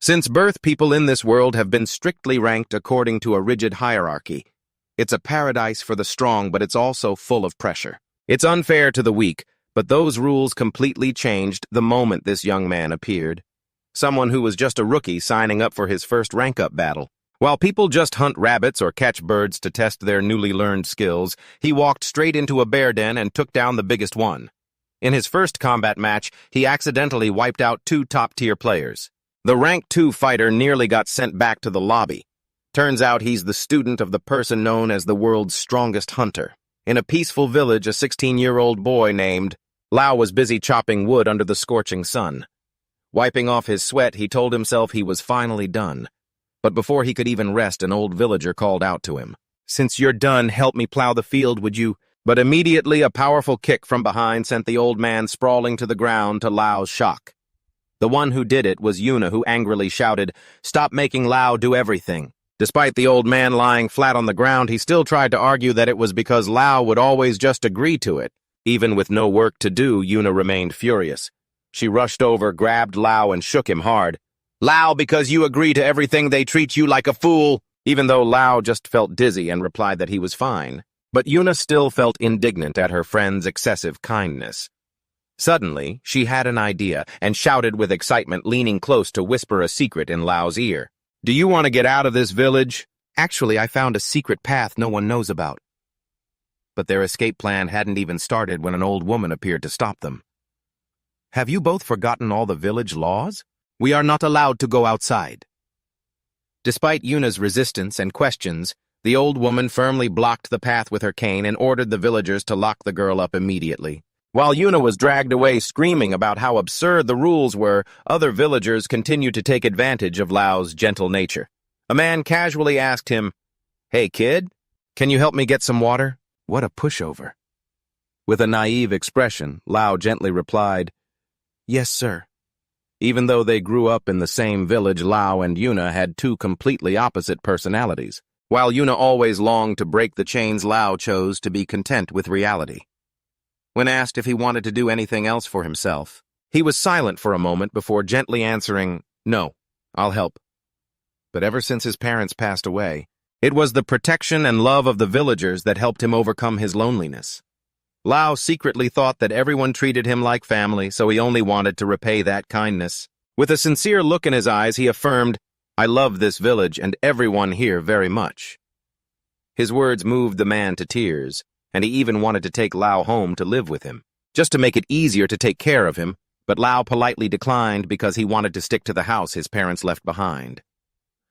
Since birth, people in this world have been strictly ranked according to a rigid hierarchy. It's a paradise for the strong, but it's also full of pressure. It's unfair to the weak, but those rules completely changed the moment this young man appeared. Someone who was just a rookie signing up for his first rank-up battle. While people just hunt rabbits or catch birds to test their newly learned skills, he walked straight into a bear den and took down the biggest one. In his first combat match, he accidentally wiped out 2 top-tier players. The rank 2 fighter nearly got sent back to the lobby. Turns out he's the student of the person known as the world's strongest hunter. In a peaceful village, a 16-year-old boy named Lao was busy chopping wood under the scorching sun. Wiping off his sweat, he told himself he was finally done. But before he could even rest, an old villager called out to him. "Since you're done, help me plow the field, would you?" But immediately a powerful kick from behind sent the old man sprawling to the ground to Lao's shock. The one who did it was Yuna, who angrily shouted, "Stop making Lao do everything." Despite the old man lying flat on the ground, he still tried to argue that it was because Lao would always just agree to it. Even with no work to do, Yuna remained furious. She rushed over, grabbed Lao, and shook him hard. "Lao, because you agree to everything, they treat you like a fool." Even though Lao just felt dizzy and replied that he was fine. But Yuna still felt indignant at her friend's excessive kindness. Suddenly, she had an idea and shouted with excitement, leaning close to whisper a secret in Lao's ear. "Do you want to get out of this village?" "Actually, I found a secret path no one knows about." But their escape plan hadn't even started when an old woman appeared to stop them. "Have you both forgotten all the village laws? We are not allowed to go outside." Despite Yuna's resistance and questions, the old woman firmly blocked the path with her cane and ordered the villagers to lock the girl up immediately. While Yuna was dragged away screaming about how absurd the rules were, other villagers continued to take advantage of Lao's gentle nature. A man casually asked him, "Hey kid, can you help me get some water?" What a pushover. With a naive expression, Lao gently replied, "Yes, sir." Even though they grew up in the same village, Lao and Yuna had 2 completely opposite personalities. While Yuna always longed to break the chains, Lao chose to be content with reality. When asked if he wanted to do anything else for himself, he was silent for a moment before gently answering, "No, I'll help." But ever since his parents passed away, it was the protection and love of the villagers that helped him overcome his loneliness. Lao secretly thought that everyone treated him like family, so he only wanted to repay that kindness. With a sincere look in his eyes, he affirmed, "I love this village and everyone here very much." His words moved the man to tears, and he even wanted to take Lao home to live with him, just to make it easier to take care of him, but Lao politely declined because he wanted to stick to the house his parents left behind.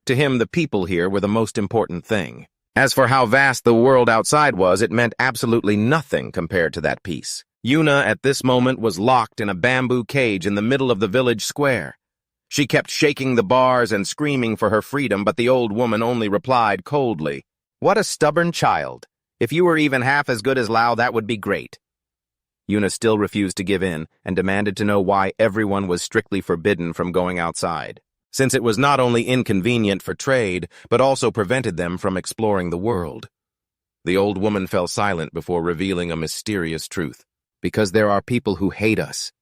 To him, the people here were the most important thing. As for how vast the world outside was, it meant absolutely nothing compared to that peace. Yuna, at this moment, was locked in a bamboo cage in the middle of the village square. She kept shaking the bars and screaming for her freedom, but the old woman only replied coldly, "What a stubborn child. If you were even half as good as Lao, that would be great." Yuna still refused to give in and demanded to know why everyone was strictly forbidden from going outside, since it was not only inconvenient for trade, but also prevented them from exploring the world. The old woman fell silent before revealing a mysterious truth. "Because there are people who hate us."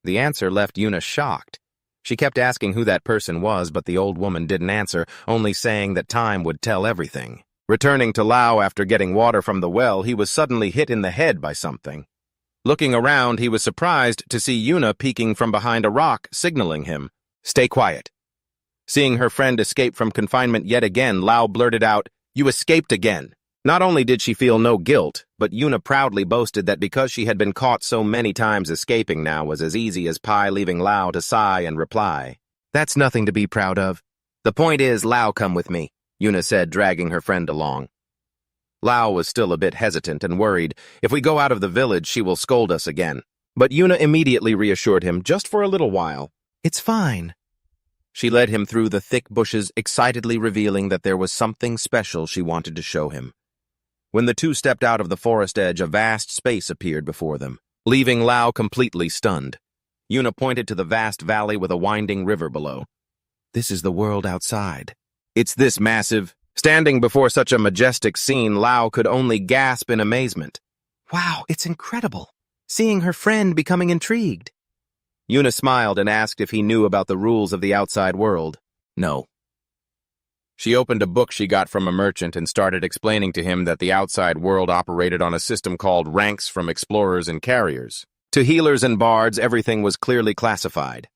The answer left Yuna shocked. She kept asking who that person was, but the old woman didn't answer, only saying that time would tell everything. Returning to Lao after getting water from the well, he was suddenly hit in the head by something. Looking around, he was surprised to see Yuna peeking from behind a rock, signaling him, "Stay quiet." Seeing her friend escape from confinement yet again, Lao blurted out, "You escaped again." Not only did she feel no guilt, but Yuna proudly boasted that because she had been caught so many times, escaping now was as easy as pie, leaving Lao to sigh and reply, "That's nothing to be proud of." "The point is, Lao, come with me," Yuna said, dragging her friend along. Lao was still a bit hesitant and worried. "If we go out of the village, she will scold us again." But Yuna immediately reassured him, just for a little while. "It's fine." She led him through the thick bushes, excitedly revealing that there was something special she wanted to show him. When the two stepped out of the forest edge, a vast space appeared before them, leaving Lao completely stunned. Yuna pointed to the vast valley with a winding river below. "This is the world outside. It's this massive." Standing before such a majestic scene, Lao could only gasp in amazement. "Wow, it's incredible." Seeing her friend becoming intrigued. Yuna smiled and asked if he knew about the rules of the outside world. No. She opened a book she got from a merchant and started explaining to him that the outside world operated on a system called ranks from explorers and carriers. To healers and bards, everything was clearly classified.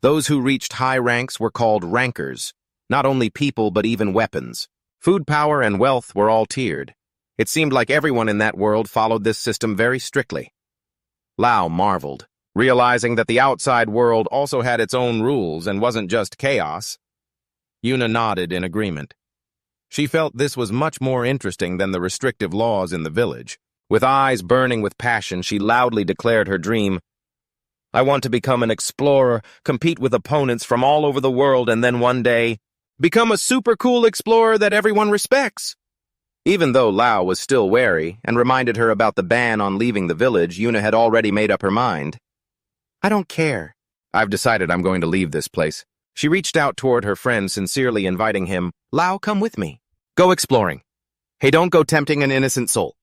Those who reached high ranks were called rankers, not only people but even weapons. Food power and wealth were all tiered. It seemed like everyone in that world followed this system very strictly. Lao marveled, realizing that the outside world also had its own rules and wasn't just chaos. Yuna nodded in agreement. She felt this was much more interesting than the restrictive laws in the village. With eyes burning with passion, she loudly declared her dream. I want to become an explorer, compete with opponents from all over the world, and then one day, become a super cool explorer that everyone respects. Even though Lao was still wary and reminded her about the ban on leaving the village, Yuna had already made up her mind. I don't care. I've decided I'm going to leave this place. She reached out toward her friend, sincerely inviting him. Lao, come with me. Go exploring. Hey, don't go tempting an innocent soul.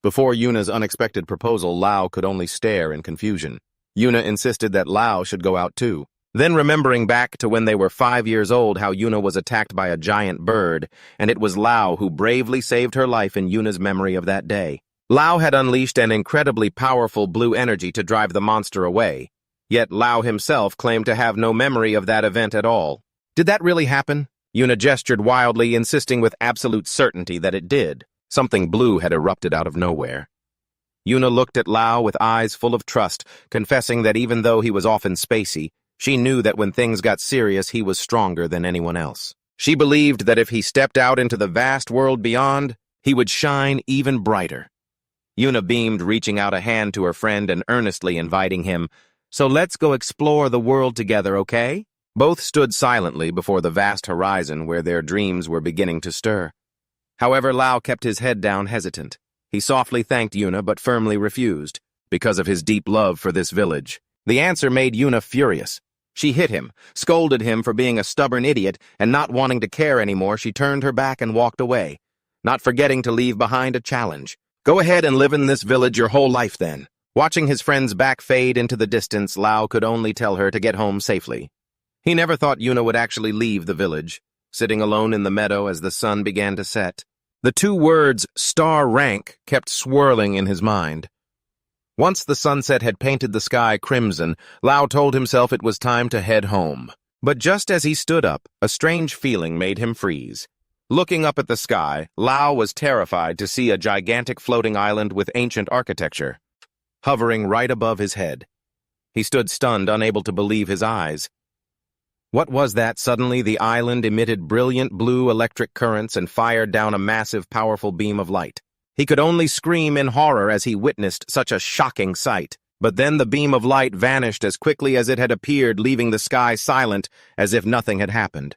Before Yuna's unexpected proposal, Lao could only stare in confusion. Yuna insisted that Lao should go out too. Then, remembering back to when they were 5 years old, how Yuna was attacked by a giant bird, and it was Lao who bravely saved her life in Yuna's memory of that day. Lao had unleashed an incredibly powerful blue energy to drive the monster away, yet Lao himself claimed to have no memory of that event at all. Did that really happen? Yuna gestured wildly, insisting with absolute certainty that it did. Something blue had erupted out of nowhere. Yuna looked at Lao with eyes full of trust, confessing that even though he was often spacey, she knew that when things got serious, he was stronger than anyone else. She believed that if he stepped out into the vast world beyond, he would shine even brighter. Yuna beamed, reaching out a hand to her friend and earnestly inviting him. So let's go explore the world together, okay? Both stood silently before the vast horizon where their dreams were beginning to stir. However, Lao kept his head down, hesitant. He softly thanked Yuna but firmly refused, because of his deep love for this village. The answer made Yuna furious. She hit him, scolded him for being a stubborn idiot, and not wanting to care anymore, she turned her back and walked away, not forgetting to leave behind a challenge. Go ahead and live in this village your whole life then. Watching his friend's back fade into the distance, Lao could only tell her to get home safely. He never thought Yuna would actually leave the village, sitting alone in the meadow as the sun began to set. The two words, star rank, kept swirling in his mind. Once the sunset had painted the sky crimson, Lao told himself it was time to head home. But just as he stood up, a strange feeling made him freeze. Looking up at the sky, Lao was terrified to see a gigantic floating island with ancient architecture, hovering right above his head. He stood stunned, unable to believe his eyes. What was that? Suddenly, the island emitted brilliant blue electric currents and fired down a massive, powerful beam of light. He could only scream in horror as he witnessed such a shocking sight. But then the beam of light vanished as quickly as it had appeared, leaving the sky silent, as if nothing had happened.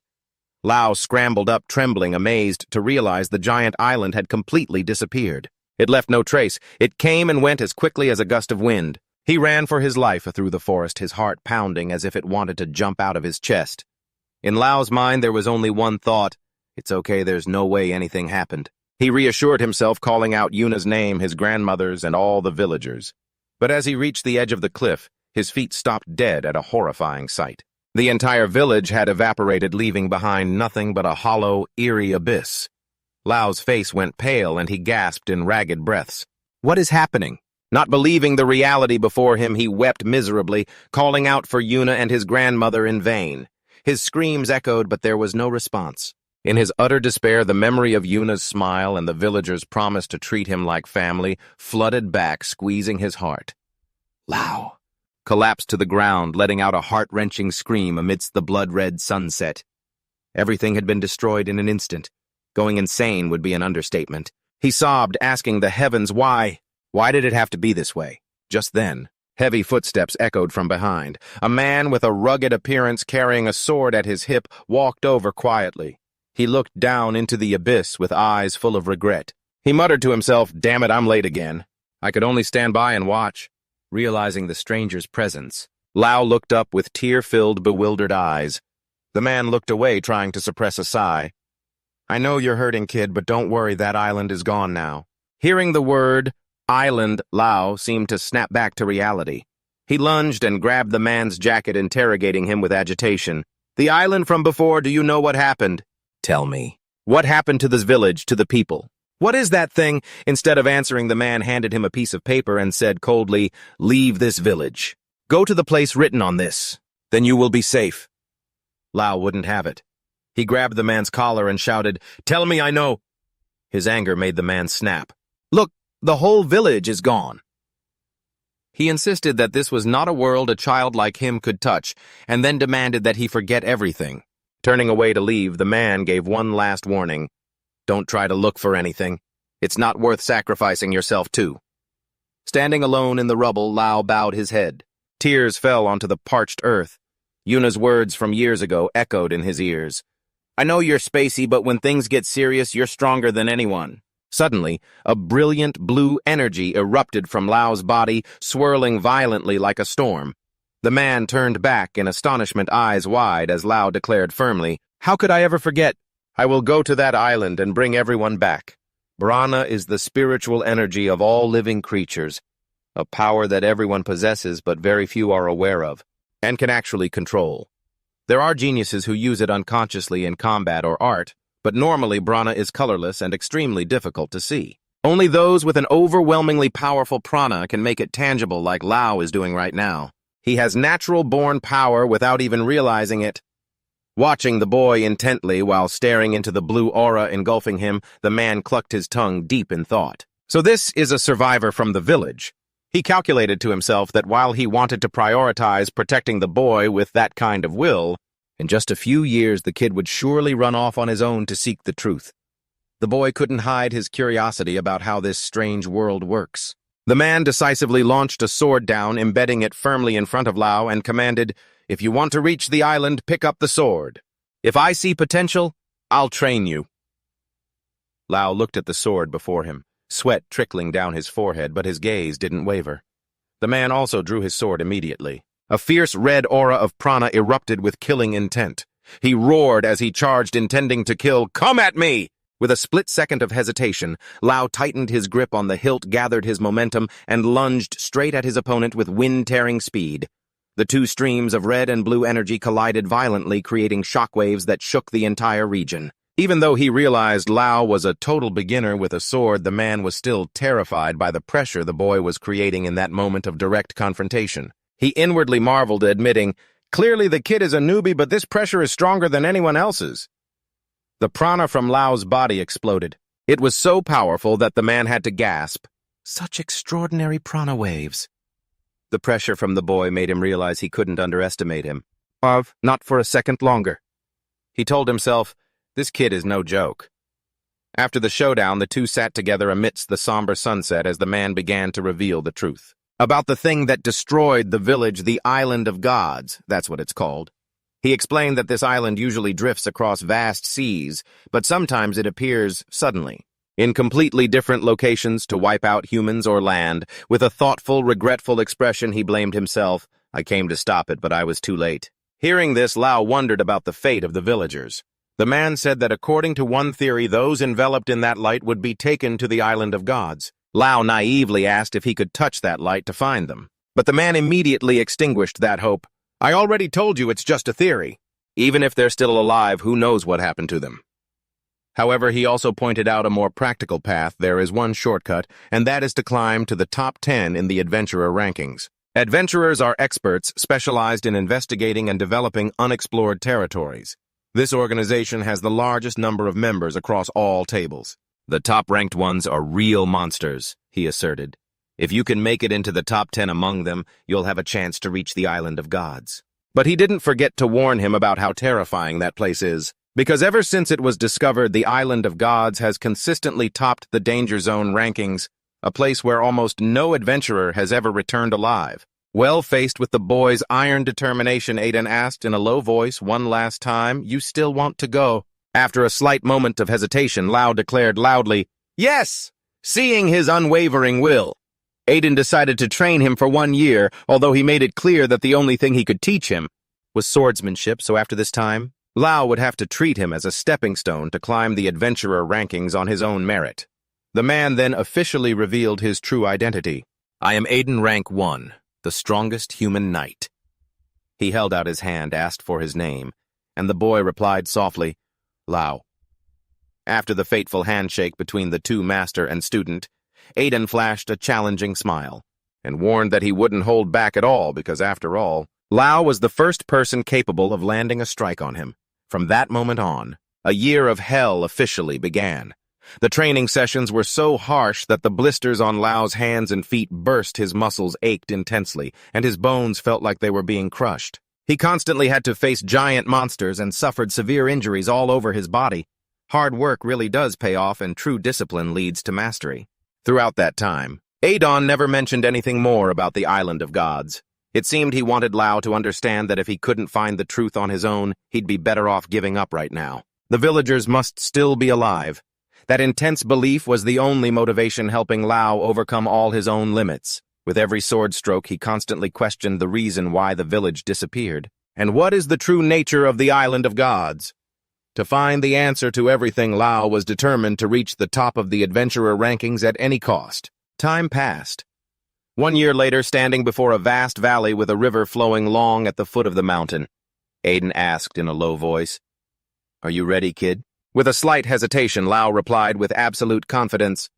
Lao scrambled up, trembling, amazed to realize the giant island had completely disappeared. It left no trace. It came and went as quickly as a gust of wind. He ran for his life through the forest, his heart pounding as if it wanted to jump out of his chest. In Lao's mind, there was only one thought. It's okay, there's no way anything happened. He reassured himself, calling out Yuna's name, his grandmother's, and all the villagers. But as he reached the edge of the cliff, his feet stopped dead at a horrifying sight. The entire village had evaporated, leaving behind nothing but a hollow, eerie abyss. Lao's face went pale, and he gasped in ragged breaths. What is happening? Not believing the reality before him, he wept miserably, calling out for Yuna and his grandmother in vain. His screams echoed, but there was no response. In his utter despair, the memory of Yuna's smile and the villagers' promise to treat him like family flooded back, squeezing his heart. Lao collapsed to the ground, letting out a heart-wrenching scream amidst the blood-red sunset. Everything had been destroyed in an instant. Going insane would be an understatement. He sobbed, asking the heavens why. Why did it have to be this way? Just then, heavy footsteps echoed from behind. A man with a rugged appearance carrying a sword at his hip walked over quietly. He looked down into the abyss with eyes full of regret. He muttered to himself, "Damn it, I'm late again." I could only stand by and watch. Realizing the stranger's presence, Lao looked up with tear-filled, bewildered eyes. The man looked away, trying to suppress a sigh. "I know you're hurting, kid, but don't worry, that island is gone now." Hearing the word island, Lao seemed to snap back to reality. He lunged and grabbed the man's jacket, interrogating him with agitation. "The island from before, do you know what happened?" "Tell me. What happened to this village, to the people?" "What is that thing?" Instead of answering, the man handed him a piece of paper and said coldly, "Leave this village. Go to the place written on this. Then you will be safe." Lao wouldn't have it. He grabbed the man's collar and shouted, "Tell me I know." His anger made the man snap. "Look, the whole village is gone." He insisted that this was not a world a child like him could touch, and then demanded that he forget everything. Turning away to leave, the man gave one last warning. "Don't try to look for anything. It's not worth sacrificing yourself to." Standing alone in the rubble, Lao bowed his head. Tears fell onto the parched earth. Yuna's words from years ago echoed in his ears. "I know you're spacey, but when things get serious, you're stronger than anyone." Suddenly, a brilliant blue energy erupted from Lao's body, swirling violently like a storm. The man turned back in astonishment, eyes wide, as Lao declared firmly, "How could I ever forget? I will go to that island and bring everyone back. Prana is the spiritual energy of all living creatures, a power that everyone possesses but very few are aware of, and can actually control. There are geniuses who use it unconsciously in combat or art, but normally prana is colorless and extremely difficult to see. Only those with an overwhelmingly powerful prana can make it tangible like Lao is doing right now. He has natural-born power without even realizing it." Watching the boy intently while staring into the blue aura engulfing him, the man clucked his tongue deep in thought. So this is a survivor from the village. He calculated to himself that while he wanted to prioritize protecting the boy with that kind of will, in just a few years the kid would surely run off on his own to seek the truth. The boy couldn't hide his curiosity about how this strange world works. The man decisively launched a sword down, embedding it firmly in front of Lao, and commanded, "If you want to reach the island, pick up the sword. If I see potential, I'll train you." Lao looked at the sword before him, sweat trickling down his forehead, but his gaze didn't waver. The man also drew his sword immediately. A fierce red aura of prana erupted with killing intent. He roared as he charged, intending to kill. "Come at me!" With a split second of hesitation, Lao tightened his grip on the hilt, gathered his momentum, and lunged straight at his opponent with wind-tearing speed. The two streams of red and blue energy collided violently, creating shockwaves that shook the entire region. Even though he realized Lao was a total beginner with a sword, the man was still terrified by the pressure the boy was creating in that moment of direct confrontation. He inwardly marveled, admitting, "Clearly the kid is a newbie, but this pressure is stronger than anyone else's." The prana from Lao's body exploded. It was so powerful that the man had to gasp. Such extraordinary prana waves. The pressure from the boy made him realize he couldn't underestimate him. Not for a second longer. He told himself, this kid is no joke. After the showdown, the two sat together amidst the somber sunset as the man began to reveal the truth. About the thing that destroyed the village, the Island of Gods, that's what it's called. He explained that this island usually drifts across vast seas, but sometimes it appears suddenly, in completely different locations to wipe out humans or land. With a thoughtful, regretful expression, he blamed himself. "I came to stop it, but I was too late." Hearing this, Lao wondered about the fate of the villagers. The man said that according to one theory, those enveloped in that light would be taken to the Island of Gods. Lao naively asked if he could touch that light to find them. But the man immediately extinguished that hope. "I already told you it's just a theory. Even if they're still alive, who knows what happened to them?" However, he also pointed out a more practical path. There is one shortcut, and that is to climb to the top 10 in the adventurer rankings. Adventurers are experts specialized in investigating and developing unexplored territories. This organization has the largest number of members across all tables. "The top-ranked ones are real monsters," he asserted. "If you can make it into the top 10 among them, you'll have a chance to reach the Island of Gods." But he didn't forget to warn him about how terrifying that place is. Because ever since it was discovered, the Island of Gods has consistently topped the danger zone rankings, a place where almost no adventurer has ever returned alive. Well faced with the boy's iron determination, Aiden asked in a low voice one last time, "You still want to go?" After a slight moment of hesitation, Lao declared loudly, "Yes!" Seeing his unwavering will, Aiden decided to train him for 1 year, although he made it clear that the only thing he could teach him was swordsmanship, so after this time, Lao would have to treat him as a stepping stone to climb the adventurer rankings on his own merit. The man then officially revealed his true identity. "I am Aiden, rank 1. the strongest human knight. He held out his hand, asked for his name, and the boy replied softly, Lao. After the fateful handshake between the two master and student, Aiden flashed a challenging smile, and warned that he wouldn't hold back at all because, after all, Lao was the first person capable of landing a strike on him. From that moment on, a year of hell officially began. The training sessions were so harsh that the blisters on Lao's hands and feet burst, his muscles ached intensely, and his bones felt like they were being crushed. He constantly had to face giant monsters and suffered severe injuries all over his body. Hard work really does pay off, and true discipline leads to mastery. Throughout that time, Adon never mentioned anything more about the Island of Gods. It seemed he wanted Lao to understand that if he couldn't find the truth on his own, he'd be better off giving up right now. The villagers must still be alive. That intense belief was the only motivation helping Lao overcome all his own limits. With every sword stroke, he constantly questioned the reason why the village disappeared. And what is the true nature of the Island of Gods? To find the answer to everything, Lao was determined to reach the top of the adventurer rankings at any cost. Time passed. 1 year later, standing before a vast valley with a river flowing long at the foot of the mountain, Aiden asked in a low voice, Are you ready, kid? With a slight hesitation, Lao replied with absolute confidence,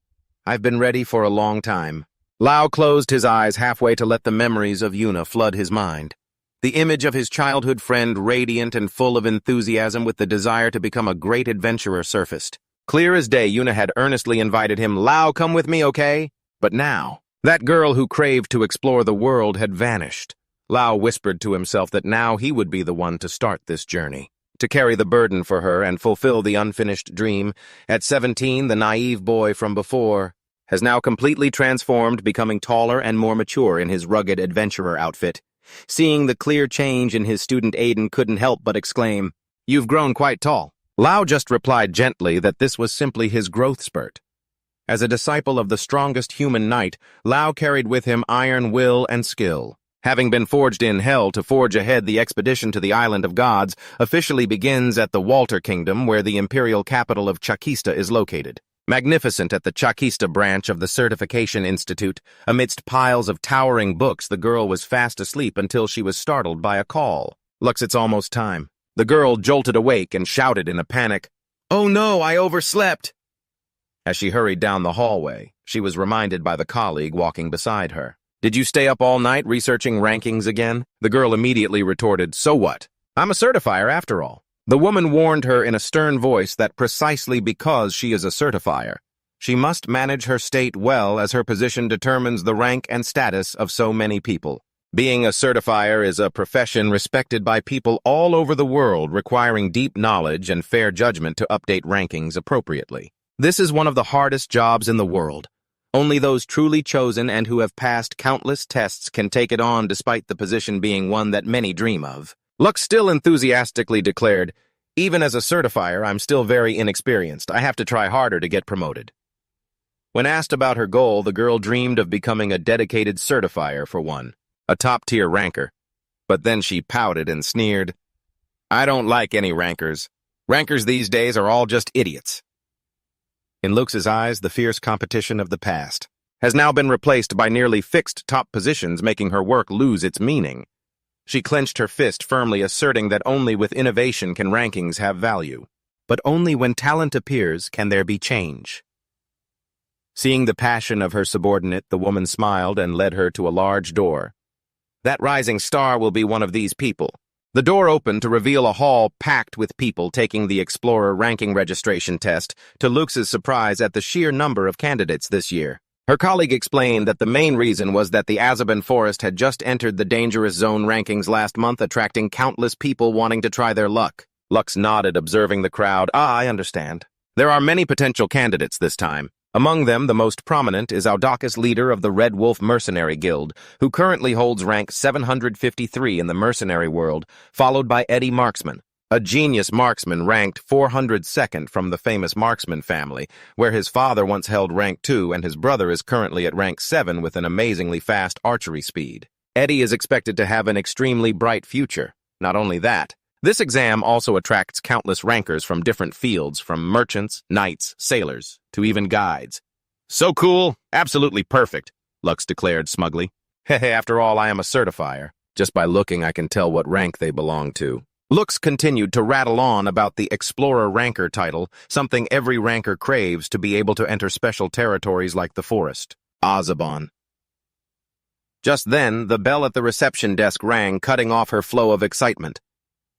I've been ready for a long time. Lao closed his eyes halfway to let the memories of Yuna flood his mind. The image of his childhood friend, radiant and full of enthusiasm with the desire to become a great adventurer, surfaced. Clear as day, Yuna had earnestly invited him, Lao, come with me, okay? But now, that girl who craved to explore the world had vanished. Lao whispered to himself that now he would be the one to start this journey, to carry the burden for her and fulfill the unfinished dream. At 17, the naive boy from before has now completely transformed, becoming taller and more mature in his rugged adventurer outfit. Seeing the clear change in his student, Aiden couldn't help but exclaim, You've grown quite tall. Lao just replied gently that this was simply his growth spurt. As a disciple of the strongest human knight, Lao carried with him iron will and skill. Having been forged in hell to forge ahead, the expedition to the Island of Gods officially begins at the Walter Kingdom, where the imperial capital of Chakista is located. Magnificent at the Chakista branch of the Certification Institute, amidst piles of towering books, the girl was fast asleep until she was startled by a call. Lux, it's almost time. The girl jolted awake and shouted in a panic, Oh no, I overslept! As she hurried down the hallway, she was reminded by the colleague walking beside her. Did you stay up all night researching rankings again? The girl immediately retorted, So what? I'm a certifier after all. The woman warned her in a stern voice that precisely because she is a certifier, she must manage her state well, as her position determines the rank and status of so many people. Being a certifier is a profession respected by people all over the world, requiring deep knowledge and fair judgment to update rankings appropriately. This is one of the hardest jobs in the world. Only those truly chosen and who have passed countless tests can take it on, despite the position being one that many dream of. Lux still enthusiastically declared, Even as a certifier, I'm still very inexperienced. I have to try harder to get promoted. When asked about her goal, the girl dreamed of becoming a dedicated certifier for one, a top-tier ranker. But then she pouted and sneered, I don't like any rankers. Rankers these days are all just idiots. In Lux's eyes, the fierce competition of the past has now been replaced by nearly fixed top positions, making her work lose its meaning. She clenched her fist firmly, asserting that only with innovation can rankings have value. But only when talent appears can there be change. Seeing the passion of her subordinate, the woman smiled and led her to a large door. That rising star will be one of these people. The door opened to reveal a hall packed with people taking the Explorer ranking registration test, to Lux's surprise at the sheer number of candidates this year. Her colleague explained that the main reason was that the Azaban Forest had just entered the Dangerous Zone rankings last month, attracting countless people wanting to try their luck. Lux nodded, observing the crowd. I understand. There are many potential candidates this time. Among them, the most prominent is Audacious, leader of the Red Wolf Mercenary Guild, who currently holds rank 753 in the mercenary world, followed by Eddie Marksman, a genius marksman ranked 402nd from the famous Marksman family, where his father once held rank 2 and his brother is currently at rank 7 with an amazingly fast archery speed. Eddie is expected to have an extremely bright future. Not only that, this exam also attracts countless rankers from different fields, from merchants, knights, sailors, to even guides. So cool, absolutely perfect, Lux declared smugly. After all, I am a certifier. Just by looking, I can tell what rank they belong to. Looks continued to rattle on about the Explorer Ranker title, something every ranker craves to be able to enter special territories like the forest. Azaban. Just then, the bell at the reception desk rang, cutting off her flow of excitement.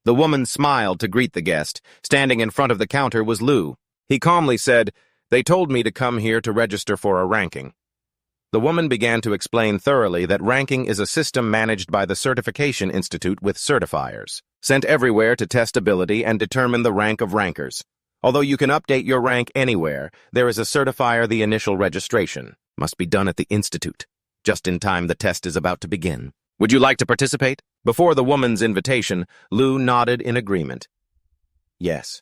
The woman smiled to greet the guest. Standing in front of the counter was Lou. He calmly said, "They told me to come here to register for a ranking." The woman began to explain thoroughly that ranking is a system managed by the Certification Institute with certifiers, sent everywhere to test ability and determine the rank of rankers. Although you can update your rank anywhere, there is a certifier. The initial registration must be done at the Institute. Just in time, the test is about to begin. Would you like to participate? Before the woman's invitation, Lou nodded in agreement. Yes.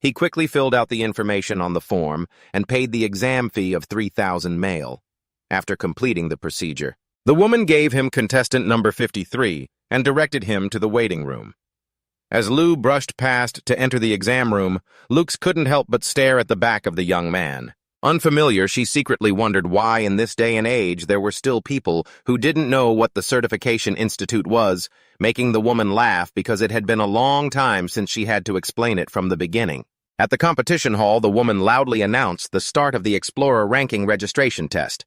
He quickly filled out the information on the form and paid the exam fee of 3,000 mail. After completing the procedure, the woman gave him contestant number 53 and directed him to the waiting room. As Lou brushed past to enter the exam room, Lux couldn't help but stare at the back of the young man. Unfamiliar, she secretly wondered why in this day and age there were still people who didn't know what the Certification Institute was, making the woman laugh because it had been a long time since she had to explain it from the beginning. At the competition hall, the woman loudly announced the start of the Explorer Ranking registration test.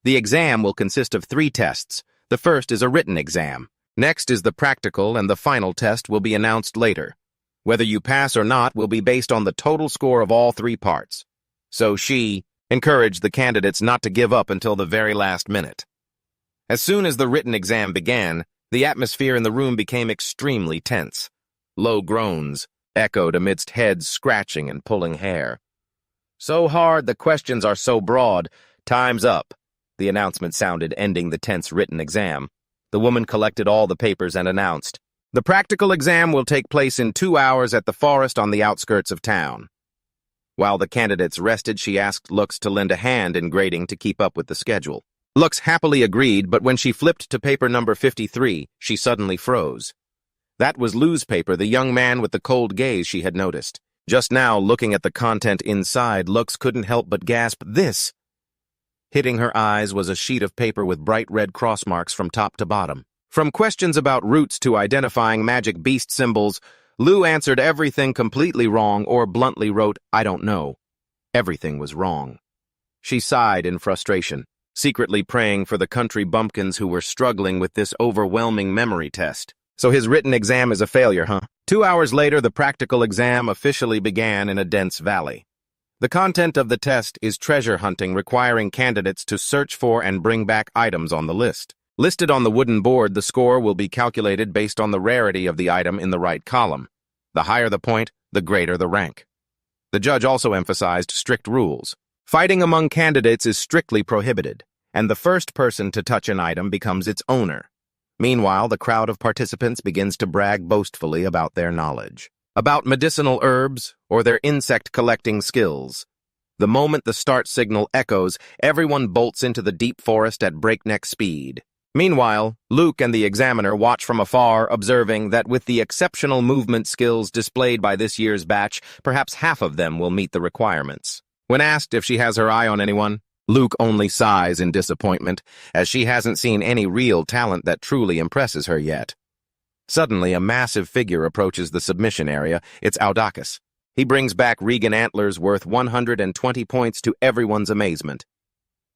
The exam will consist of 3 tests. The first is a written exam. Next is the practical, and the final test will be announced later. Whether you pass or not will be based on the total score of all 3 parts. So she encouraged the candidates not to give up until the very last minute. As soon as the written exam began, the atmosphere in the room became extremely tense. Low groans echoed amidst heads scratching and pulling hair. "So hard, the questions are so broad. Time's up," the announcement sounded, ending the tense written exam. The woman collected all the papers and announced, "The practical exam will take place in 2 hours at the forest on the outskirts of town." While the candidates rested, she asked Lux to lend a hand in grading to keep up with the schedule. Lux happily agreed, but when she flipped to paper number 53, she suddenly froze. That was Lou's paper, the young man with the cold gaze she had noticed. Just now, looking at the content inside, Lux couldn't help but gasp, "This!" Hitting her eyes was a sheet of paper with bright red cross marks from top to bottom. From questions about roots to identifying magic beast symbols, Lou answered everything completely wrong or bluntly wrote, "I don't know." Everything was wrong. She sighed in frustration, secretly praying for the country bumpkins who were struggling with this overwhelming memory test. So his written exam is a failure, huh? 2 hours later, the practical exam officially began in a dense valley. The content of the test is treasure hunting, requiring candidates to search for and bring back items on the list. Listed on the wooden board, the score will be calculated based on the rarity of the item in the right column. The higher the point, the greater the rank. The judge also emphasized strict rules. Fighting among candidates is strictly prohibited, and the first person to touch an item becomes its owner. Meanwhile, the crowd of participants begins to brag boastfully about their knowledge, about medicinal herbs or their insect-collecting skills. The moment the start signal echoes, everyone bolts into the deep forest at breakneck speed. Meanwhile, Luke and the examiner watch from afar, observing that with the exceptional movement skills displayed by this year's batch, perhaps half of them will meet the requirements. When asked if she has her eye on anyone, Luke only sighs in disappointment, as she hasn't seen any real talent that truly impresses her yet. Suddenly, a massive figure approaches the submission area. It's Audacus. He brings back Regan antlers worth 120 points to everyone's amazement.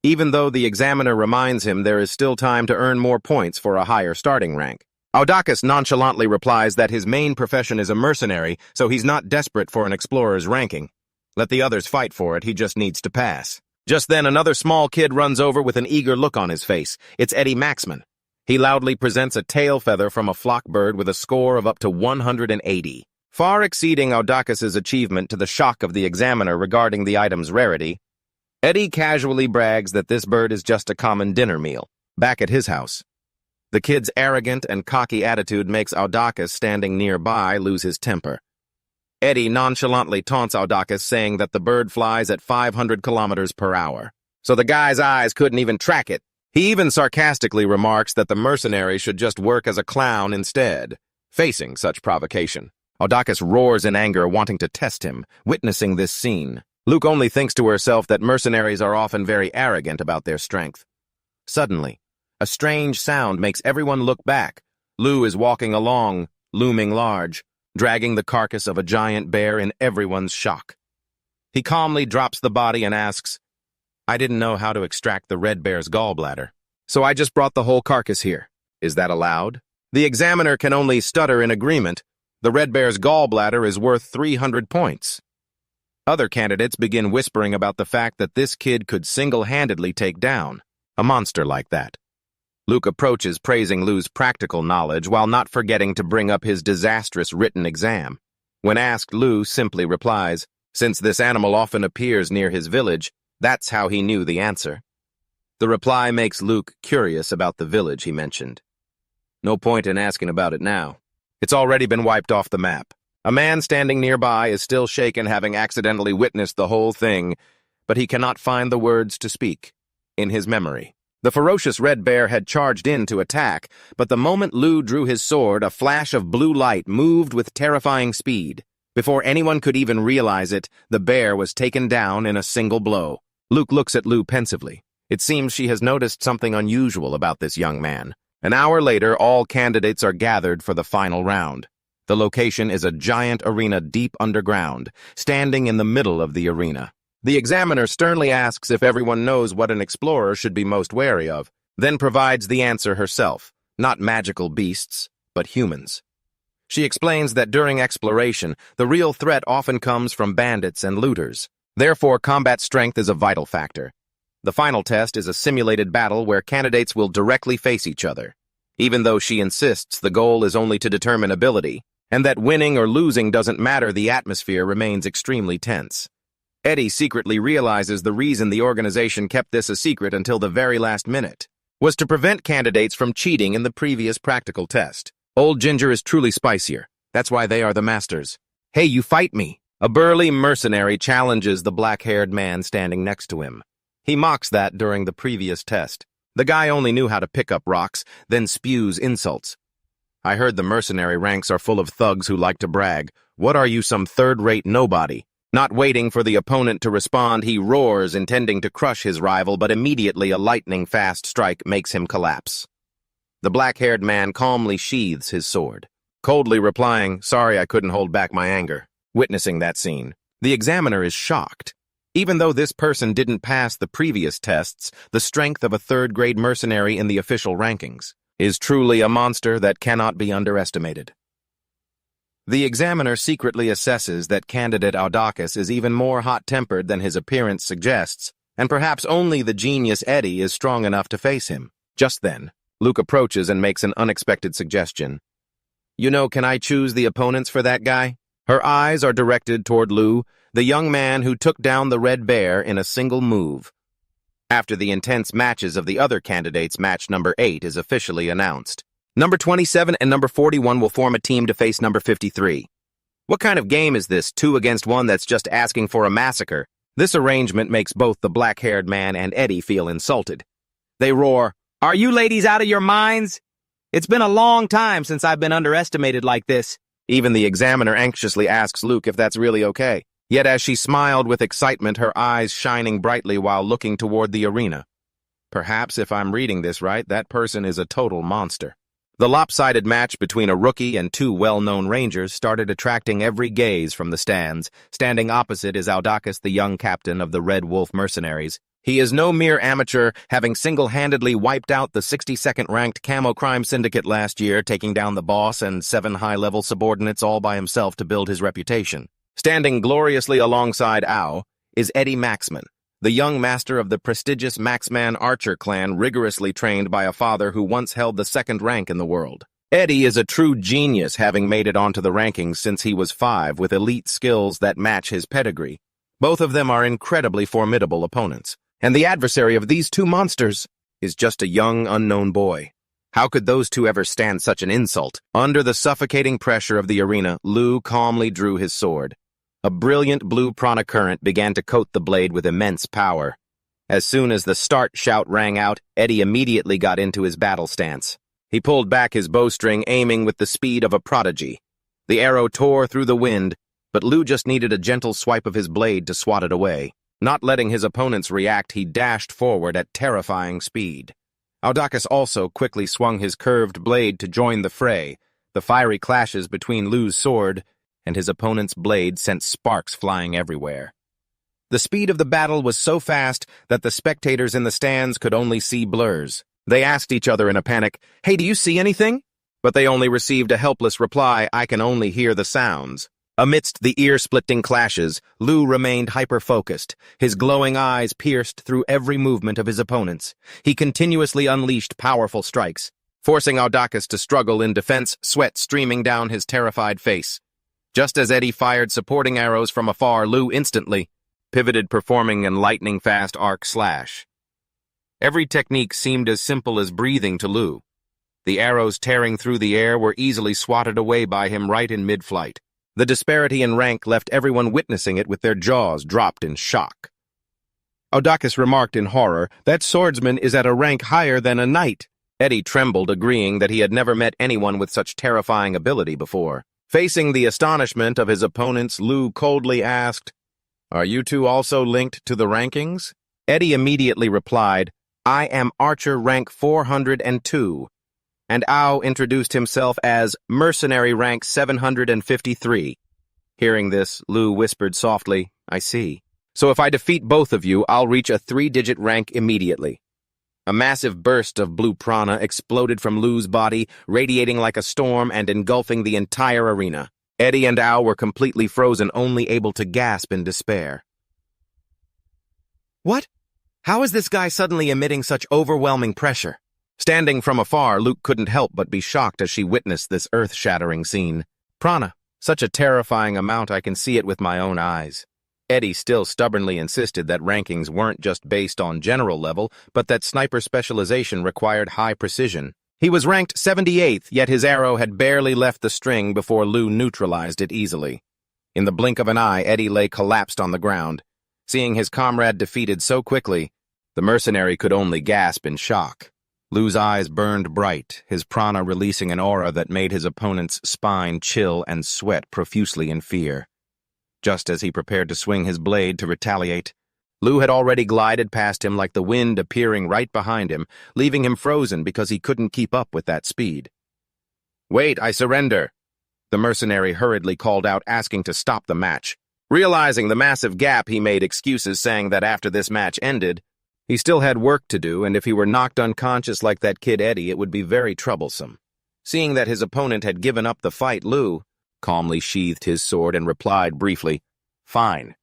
Even though the examiner reminds him there is still time to earn more points for a higher starting rank. Audacus nonchalantly replies that his main profession is a mercenary, so he's not desperate for an explorer's ranking. Let the others fight for it, he just needs to pass. Just then, another small kid runs over with an eager look on his face. It's Eddie Maxman. He loudly presents a tail feather from a flock bird with a score of up to 180. Far exceeding Audacus's achievement to the shock of the examiner regarding the item's rarity, Eddie casually brags that this bird is just a common dinner meal, back at his house. The kid's arrogant and cocky attitude makes Audacus, standing nearby, lose his temper. Eddie nonchalantly taunts Audacus, saying that the bird flies at 500 kilometers per hour. So the guy's eyes couldn't even track it. He even sarcastically remarks that the mercenary should just work as a clown instead. Facing such provocation, Audacus roars in anger, wanting to test him. Witnessing this scene, Luke only thinks to herself that mercenaries are often very arrogant about their strength. Suddenly, A strange sound makes everyone look back. Lu is walking along, looming large, dragging the carcass of a giant bear in everyone's shock. He calmly drops the body and asks, "I didn't know how to extract the red bear's gallbladder, so I just brought the whole carcass here. Is that allowed?" The examiner can only stutter in agreement. The red bear's gallbladder is worth 300 points. Other candidates begin whispering about the fact that this kid could single-handedly take down a monster like that. Luke approaches, praising Lu's practical knowledge while not forgetting to bring up his disastrous written exam. When asked, Lu simply replies, since this animal often appears near his village, that's how he knew the answer. The reply makes Luke curious about the village he mentioned. No point in asking about it now. It's already been wiped off the map. A man standing nearby is still shaken, having accidentally witnessed the whole thing, but he cannot find the words to speak. In his memory, the ferocious red bear had charged in to attack, but the moment Lu drew his sword, a flash of blue light moved with terrifying speed. Before anyone could even realize it, the bear was taken down in a single blow. Luke looks at Lu pensively. It seems she has noticed something unusual about this young man. An hour later, all candidates are gathered for the final round. The location is a giant arena deep underground, standing in the middle of the arena. The examiner sternly asks if everyone knows what an explorer should be most wary of, then provides the answer herself, not magical beasts, but humans. She explains that during exploration, the real threat often comes from bandits and looters. Therefore, combat strength is a vital factor. The final test is a simulated battle where candidates will directly face each other. Even though she insists the goal is only to determine ability, and that winning or losing doesn't matter, the atmosphere remains extremely tense. Eddie secretly realizes the reason the organization kept this a secret until the very last minute was to prevent candidates from cheating in the previous practical test. Old Ginger is truly spicier. That's why they are the masters. "Hey, you fight me!" A burly mercenary challenges the black-haired man standing next to him. He mocks that during the previous test. The guy only knew how to pick up rocks, then spews insults. "I heard the mercenary ranks are full of thugs who like to brag. What are you, some third-rate nobody?" Not waiting for the opponent to respond, he roars, intending to crush his rival, but immediately a lightning-fast strike makes him collapse. The black-haired man calmly sheathes his sword, coldly replying, "Sorry, I couldn't hold back my anger." Witnessing that scene, the examiner is shocked. Even though this person didn't pass the previous tests, the strength of a third-grade mercenary in the official rankings is truly a monster that cannot be underestimated. The examiner secretly assesses that candidate Audacious is even more hot-tempered than his appearance suggests, and perhaps only the genius Eddie is strong enough to face him. Just then, Luke approaches and makes an unexpected suggestion. "You know, can I choose the opponents for that guy?" Her eyes are directed toward Lu, the young man who took down the red bear in a single move. After the intense matches of the other candidates, match number 8 is officially announced. Number 27 and number 41 will form a team to face number 53. What kind of game is this, 2 against 1 that's just asking for a massacre? This arrangement makes both the black-haired man and Eddie feel insulted. They roar, "Are you ladies out of your minds? It's been a long time since I've been underestimated like this." Even the examiner anxiously asks Luke if that's really okay. Yet as she smiled with excitement, her eyes shining brightly while looking toward the arena. Perhaps if I'm reading this right, that person is a total monster. The lopsided match between a rookie and 2 well-known rangers started attracting every gaze from the stands. Standing opposite is Audacious, the young captain of the Red Wolf Mercenaries. He is no mere amateur, having single-handedly wiped out the 62nd ranked Camo Crime Syndicate last year, taking down the boss and 7 high-level subordinates all by himself to build his reputation. Standing gloriously alongside Ao is Eddie Maxman, the young master of the prestigious Maxman Archer clan, rigorously trained by a father who once held the 2nd rank in the world. Eddie is a true genius, having made it onto the rankings since he was 5, with elite skills that match his pedigree. Both of them are incredibly formidable opponents, and the adversary of these 2 monsters is just a young, unknown boy. How could those 2 ever stand such an insult? Under the suffocating pressure of the arena, Lu calmly drew his sword. A brilliant blue prana current began to coat the blade with immense power. As soon as the start shout rang out, Eddie immediately got into his battle stance. He pulled back his bowstring, aiming with the speed of a prodigy. The arrow tore through the wind, but Lu just needed a gentle swipe of his blade to swat it away. Not letting his opponents react, he dashed forward at terrifying speed. Audacus also quickly swung his curved blade to join the fray. The fiery clashes between Lu's sword and his opponent's blade sent sparks flying everywhere. The speed of the battle was so fast that the spectators in the stands could only see blurs. They asked each other in a panic, "Hey, do you see anything?" But they only received a helpless reply, "I can only hear the sounds." Amidst the ear-splitting clashes, Lu remained hyper-focused. His glowing eyes pierced through every movement of his opponents. He continuously unleashed powerful strikes, forcing Audacus to struggle in defense, sweat streaming down his terrified face. Just as Eddie fired supporting arrows from afar, Lu instantly pivoted, performing an lightning-fast arc slash. Every technique seemed as simple as breathing to Lu. The arrows tearing through the air were easily swatted away by him right in mid-flight. The disparity in rank left everyone witnessing it with their jaws dropped in shock. Audacus remarked in horror, "That swordsman is at a rank higher than a knight." Eddie trembled, agreeing that he had never met anyone with such terrifying ability before. Facing the astonishment of his opponents, Lu coldly asked, "Are you two also linked to the rankings?" Eddie immediately replied, "I am archer rank 402. And Ao introduced himself as mercenary rank 753. Hearing this, Lu whispered softly, "I see. So if I defeat both of you, I'll reach a 3-digit rank immediately." A massive burst of blue prana exploded from Lu's body, radiating like a storm and engulfing the entire arena. Eddie and Ao were completely frozen, only able to gasp in despair. What? How is this guy suddenly emitting such overwhelming pressure? Standing from afar, Luke couldn't help but be shocked as she witnessed this earth-shattering scene. Prana, such a terrifying amount I can see it with my own eyes. Eddie still stubbornly insisted that rankings weren't just based on general level, but that sniper specialization required high precision. He was ranked 78th, yet his arrow had barely left the string before Lu neutralized it easily. In the blink of an eye, Eddie lay collapsed on the ground. Seeing his comrade defeated so quickly, the mercenary could only gasp in shock. Lu's eyes burned bright, his prana releasing an aura that made his opponent's spine chill and sweat profusely in fear. Just as he prepared to swing his blade to retaliate, Lu had already glided past him like the wind appearing right behind him, leaving him frozen because he couldn't keep up with that speed. "Wait, I surrender," the mercenary hurriedly called out, asking to stop the match. Realizing the massive gap, he made excuses, saying that after this match ended, he still had work to do, and if he were knocked unconscious like that kid Eddie, it would be very troublesome. Seeing that his opponent had given up the fight, Lu calmly sheathed his sword and replied briefly, "Fine."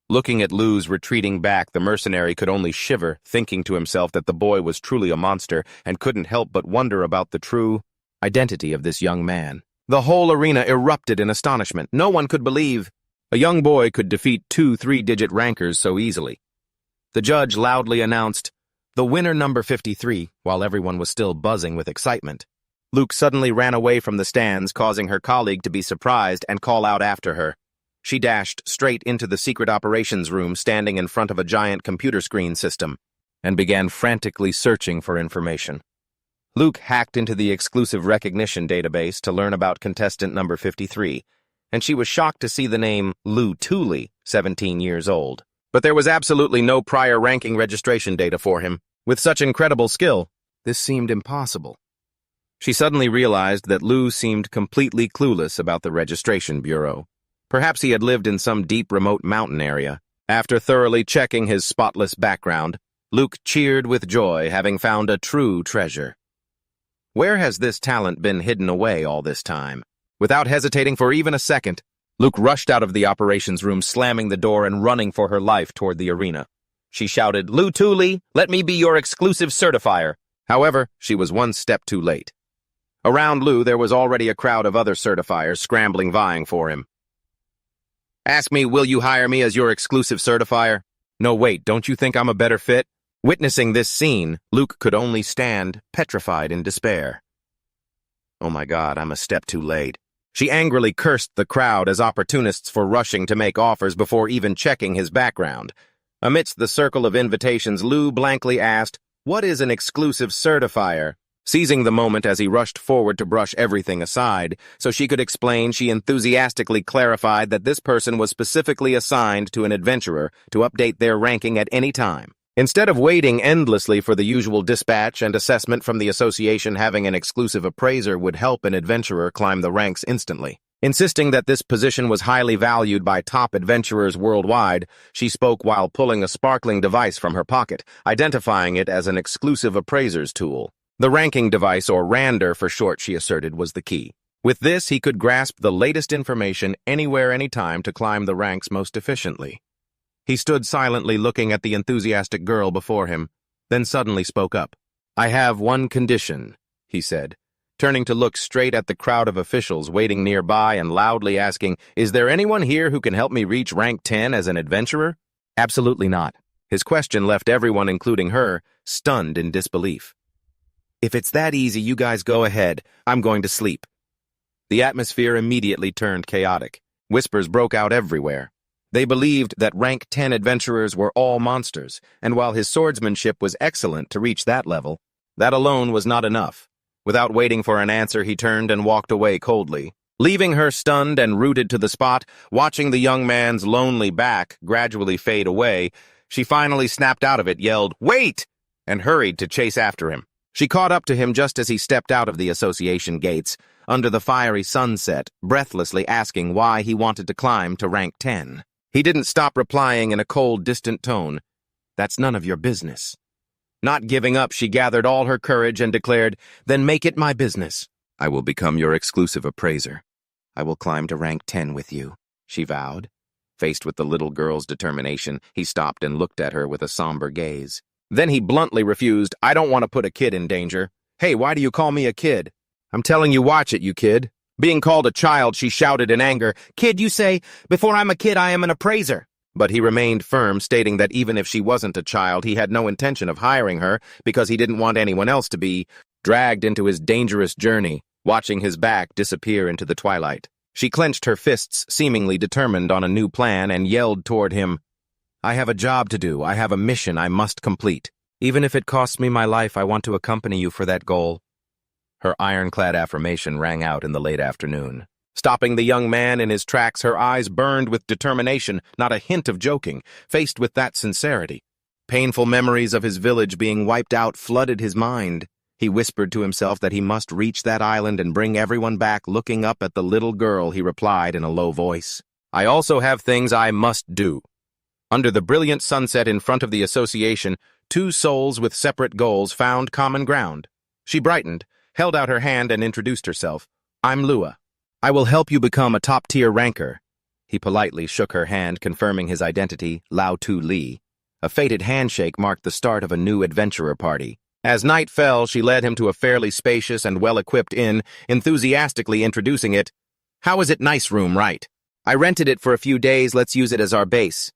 Looking at Lu's retreating back, the mercenary could only shiver, thinking to himself that the boy was truly a monster and couldn't help but wonder about the true identity of this young man. The whole arena erupted in astonishment. No one could believe a young boy could defeat 2 3-digit rankers so easily. The judge loudly announced, "The winner number 53, while everyone was still buzzing with excitement. Luke suddenly ran away from the stands, causing her colleague to be surprised and call out after her. She dashed straight into the secret operations room standing in front of a giant computer screen system and began frantically searching for information. Luke hacked into the exclusive recognition database to learn about contestant number 53, and she was shocked to see the name Lu Tooley, 17 years old. But there was absolutely no prior ranking registration data for him. With such incredible skill, this seemed impossible. She suddenly realized that Lu seemed completely clueless about the registration bureau. Perhaps he had lived in some deep remote mountain area. After thoroughly checking his spotless background, Luke cheered with joy, having found a true treasure. Where has this talent been hidden away all this time? Without hesitating for even a second, Luke rushed out of the operations room, slamming the door and running for her life toward the arena. She shouted, "Lu Tooley, let me be your exclusive certifier." However, she was one step too late. Around Lu, there was already a crowd of other certifiers scrambling, vying for him. "Ask me, will you hire me as your exclusive certifier?" "No, wait, don't you think I'm a better fit?" Witnessing this scene, Luke could only stand, petrified in despair. "Oh my God, I'm a step too late." She angrily cursed the crowd as opportunists for rushing to make offers before even checking his background. Amidst the circle of invitations, Lu blankly asked, "What is an exclusive certifier?" Seizing the moment as he rushed forward to brush everything aside, so she could explain, she enthusiastically clarified that this person was specifically assigned to an adventurer to update their ranking at any time. Instead of waiting endlessly for the usual dispatch and assessment from the association, having an exclusive appraiser would help an adventurer climb the ranks instantly. Insisting that this position was highly valued by top adventurers worldwide, she spoke while pulling a sparkling device from her pocket, identifying it as an exclusive appraiser's tool. The ranking device, or Rander for short, she asserted, was the key. With this, he could grasp the latest information anywhere, anytime to climb the ranks most efficiently. He stood silently looking at the enthusiastic girl before him, then suddenly spoke up. "I have one condition," he said, turning to look straight at the crowd of officials waiting nearby and loudly asking, "Is there anyone here who can help me reach rank 10 as an adventurer?" "Absolutely not." His question left everyone, including her, stunned in disbelief. "If it's that easy, you guys go ahead. I'm going to sleep." The atmosphere immediately turned chaotic. Whispers broke out everywhere. They believed that rank 10 adventurers were all monsters, and while his swordsmanship was excellent to reach that level, that alone was not enough. Without waiting for an answer, he turned and walked away coldly, leaving her stunned and rooted to the spot. Watching the young man's lonely back gradually fade away, she finally snapped out of it, yelled, "Wait!" and hurried to chase after him. She caught up to him just as he stepped out of the association gates, under the fiery sunset, breathlessly asking why he wanted to climb to rank 10. He didn't stop, replying in a cold, distant tone, "That's none of your business." Not giving up, she gathered all her courage and declared, "Then make it my business. I will become your exclusive appraiser. I will climb to rank 10 with you," she vowed. Faced with the little girl's determination, he stopped and looked at her with a somber gaze. Then he bluntly refused. "I don't want to put a kid in danger." "Hey, why do you call me a kid?" "I'm telling you, watch it, you kid." Being called a child, she shouted in anger, "Kid, you say? Before I'm a kid, I am an appraiser." But he remained firm, stating that even if she wasn't a child, he had no intention of hiring her because he didn't want anyone else to be dragged into his dangerous journey, watching his back disappear into the twilight. She clenched her fists, seemingly determined on a new plan, and yelled toward him, "I have a job to do. I have a mission I must complete. Even if it costs me my life, I want to accompany you for that goal." Her ironclad affirmation rang out in the late afternoon. Stopping the young man in his tracks, her eyes burned with determination, not a hint of joking, faced with that sincerity. Painful memories of his village being wiped out flooded his mind. He whispered to himself that he must reach that island and bring everyone back. Looking up at the little girl, he replied in a low voice, "I also have things I must do." Under the brilliant sunset in front of the association, two souls with separate goals found common ground. She brightened, held out her hand, and introduced herself. "I'm Lua. I will help you become a top-tier ranker." He politely shook her hand, confirming his identity, Lao Tu Li. A fated handshake marked the start of a new adventurer party. As night fell, she led him to a fairly spacious and well-equipped inn, enthusiastically introducing it. "How is it? Nice room, right? I rented it for a few days. Let's use it as our base."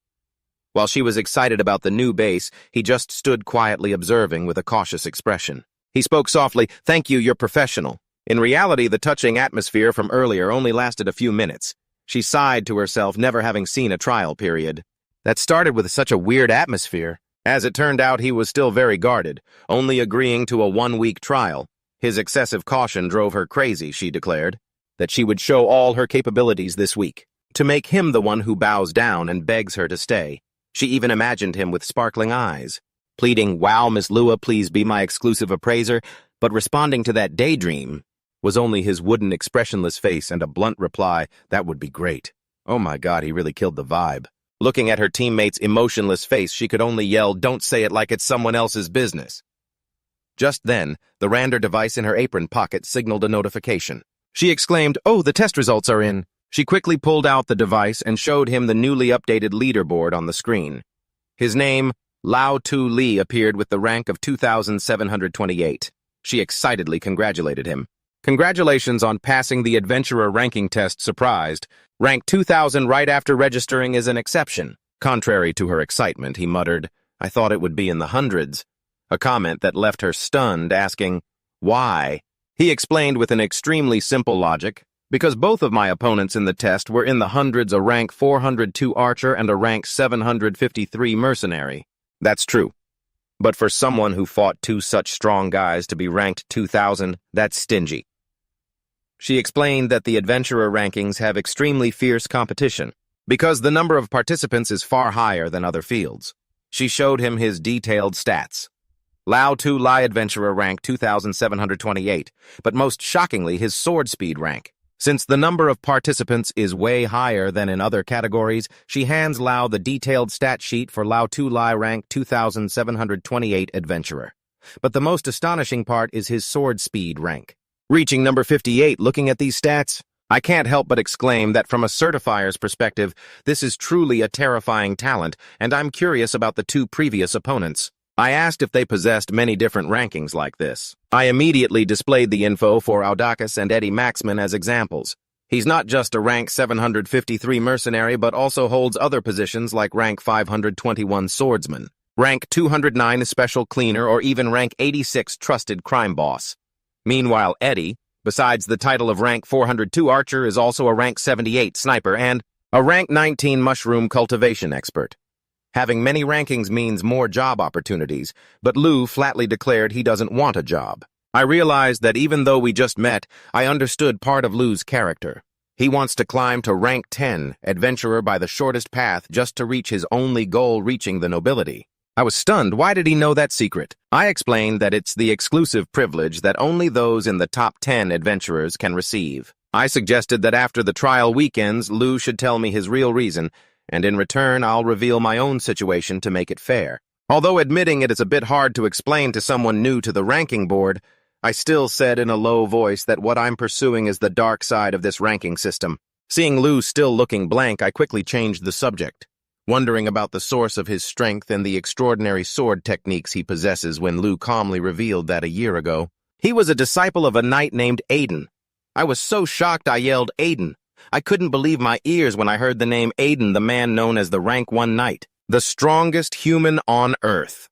While she was excited about the new base, he just stood quietly observing with a cautious expression. He spoke softly, "Thank you, you're professional." In reality, the touching atmosphere from earlier only lasted a few minutes. She sighed to herself, never having seen a trial period. That started with such a weird atmosphere. As it turned out, he was still very guarded, only agreeing to a 1-week trial. His excessive caution drove her crazy, she declared, that she would show all her capabilities this week, to make him the one who bows down and begs her to stay. She even imagined him with sparkling eyes, pleading, "Wow, Miss Lua, please be my exclusive appraiser," but responding to that daydream was only his wooden, expressionless face and a blunt reply, "That would be great." Oh my God, he really killed the vibe. Looking at her teammate's emotionless face, she could only yell, "Don't say it like it's someone else's business." Just then, the Rander device in her apron pocket signaled a notification. She exclaimed, "Oh, the test results are in." She quickly pulled out the device and showed him the newly updated leaderboard on the screen. His name, Lao Tu Li, appeared with the rank of 2,728. She excitedly congratulated him. "Congratulations on passing the adventurer ranking test, surprised. Rank 2,000 right after registering is an exception." Contrary to her excitement, he muttered, "I thought it would be in the hundreds." A comment that left her stunned, asking, "Why?" He explained with an extremely simple logic, "Because both of my opponents in the test were in the hundreds, a rank 402 archer and a rank 753 mercenary." That's true. But for someone who fought two such strong guys to be ranked 2,000, that's stingy. She explained that the adventurer rankings have extremely fierce competition, because the number of participants is far higher than other fields. She showed him his detailed stats. Lao Tu Lai Adventurer rank 2,728, but most shockingly his sword speed rank. Since the number of participants is way higher than in other categories, she hands Lao the detailed stat sheet for Lao Tu Lai rank 2,728 Adventurer. But the most astonishing part is his sword speed rank. Reaching number 58 looking at these stats, I can't help but exclaim that from a certifier's perspective, this is truly a terrifying talent, and I'm curious about the two previous opponents. I asked if they possessed many different rankings like this. I immediately displayed the info for Audacious and Eddie Maxman as examples. He's not just a rank 753 mercenary, but also holds other positions like rank 521 swordsman, rank 209 special cleaner, or even rank 86 trusted crime boss. Meanwhile, Eddie, besides the title of rank 402 archer, is also a rank 78 sniper and a rank 19 mushroom cultivation expert. Having many rankings means more job opportunities, but Lou flatly declared he doesn't want a job. I realized that even though we just met, I understood part of Lou's character. He wants to climb to rank 10, adventurer by the shortest path, just to reach his only goal, reaching the nobility. I was stunned. Why did he know that secret? I explained that it's the exclusive privilege that only those in the top 10 adventurers can receive. I suggested that after the trial weekends, Lou should tell me his real reason, and in return, I'll reveal my own situation to make it fair. Although admitting it is a bit hard to explain to someone new to the ranking board, I still said in a low voice that what I'm pursuing is the dark side of this ranking system. Seeing Lou still looking blank, I quickly changed the subject, wondering about the source of his strength and the extraordinary sword techniques he possesses when Lou calmly revealed that a year ago. He was a disciple of a knight named Aiden. I was so shocked I yelled, "Aiden!" I couldn't believe my ears when I heard the name Aiden, the man known as the Rank 1 Knight, the strongest human on Earth.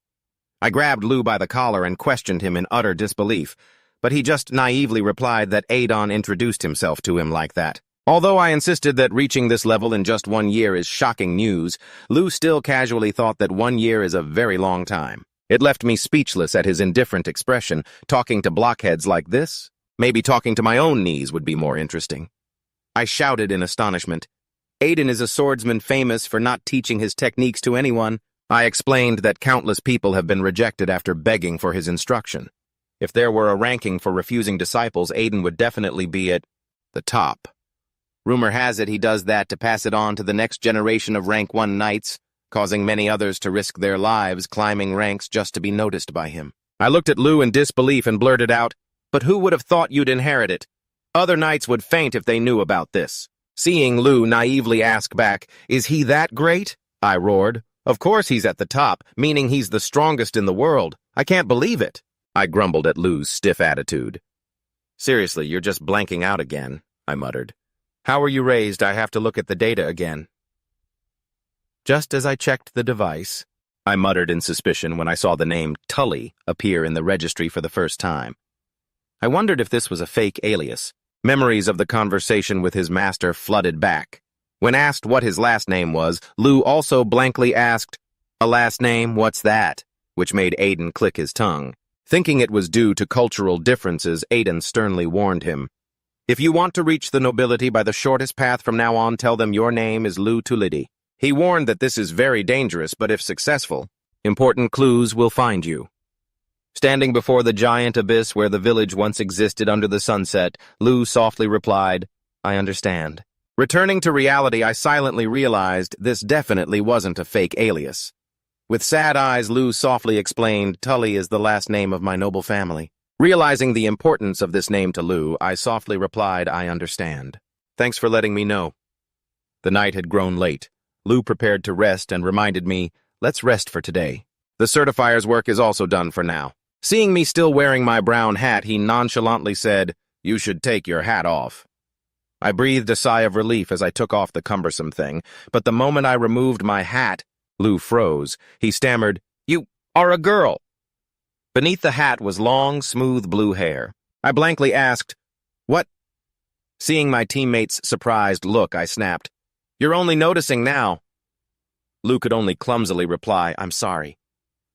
I grabbed Lou by the collar and questioned him in utter disbelief, but he just naively replied that Aiden introduced himself to him like that. Although I insisted that reaching this level in just 1 year is shocking news, Lou still casually thought that 1 year is a very long time. It left me speechless at his indifferent expression. Talking to blockheads like this? Maybe talking to my own knees would be more interesting. I shouted in astonishment. Aiden is a swordsman famous for not teaching his techniques to anyone. I explained that countless people have been rejected after begging for his instruction. If there were a ranking for refusing disciples, Aiden would definitely be at the top. Rumor has it he does that to pass it on to the next generation of rank 1 knights, causing many others to risk their lives climbing ranks just to be noticed by him. I looked at Lou in disbelief and blurted out, "But who would have thought you'd inherit it? Other knights would faint if they knew about this." Seeing Lou naively ask back, "Is he that great?" I roared. "Of course he's at the top, meaning he's the strongest in the world. I can't believe it." I grumbled at Lou's stiff attitude. "Seriously, you're just blanking out again," I muttered. "How were you raised? I have to look at the data again." Just as I checked the device, I muttered in suspicion when I saw the name Tully appear in the registry for the first time. I wondered if this was a fake alias. Memories of the conversation with his master flooded back. When asked what his last name was, Lou also blankly asked, "A last name? What's that?" which made Aiden click his tongue. Thinking it was due to cultural differences, Aiden sternly warned him, "If you want to reach the nobility by the shortest path from now on, tell them your name is Lou Tulidi." He warned that this is very dangerous, but if successful, important clues will find you. Standing before the giant abyss where the village once existed under the sunset, Lou softly replied, "I understand." Returning to reality, I silently realized this definitely wasn't a fake alias. With sad eyes, Lou softly explained, "Tully is the last name of my noble family." Realizing the importance of this name to Lou, I softly replied, "I understand. Thanks for letting me know." The night had grown late. Lou prepared to rest and reminded me, "Let's rest for today. The certifier's work is also done for now." Seeing me still wearing my brown hat, he nonchalantly said, "You should take your hat off." I breathed a sigh of relief as I took off the cumbersome thing, but the moment I removed my hat, Lou froze. He stammered, "You are a girl." Beneath the hat was long, smooth blue hair. I blankly asked, "What?" Seeing my teammate's surprised look, I snapped, "You're only noticing now." Lou could only clumsily reply, "I'm sorry."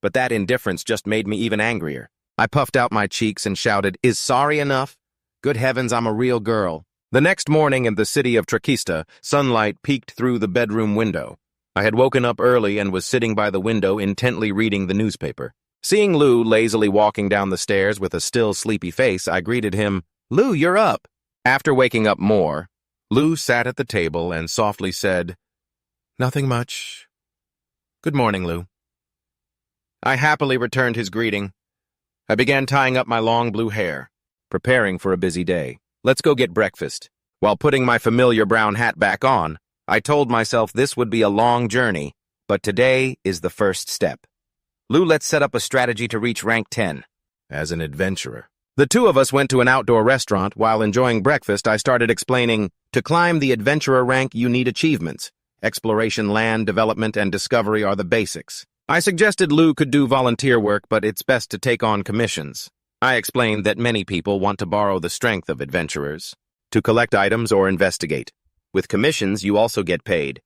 But that indifference just made me even angrier. I puffed out my cheeks and shouted, "Is sorry enough? Good heavens, I'm a real girl." The next morning in the city of Trakista, sunlight peeked through the bedroom window. I had woken up early and was sitting by the window intently reading the newspaper. Seeing Lou lazily walking down the stairs with a still sleepy face, I greeted him, "Lou, you're up." After waking up more, Lou sat at the table and softly said, "Nothing much. Good morning, Lou." I happily returned his greeting. I began tying up my long blue hair, preparing for a busy day. Let's go get breakfast. While putting my familiar brown hat back on, I told myself this would be a long journey, but today is the first step. Lou, let's set up a strategy to reach rank 10. As an adventurer. The two of us went to an outdoor restaurant. While enjoying breakfast, I started explaining, to climb the adventurer rank, you need achievements. Exploration, land, development, and discovery are the basics. I suggested Lou could do volunteer work, but it's best to take on commissions. I explained that many people want to borrow the strength of adventurers, to collect items or investigate. With commissions, you also get paid.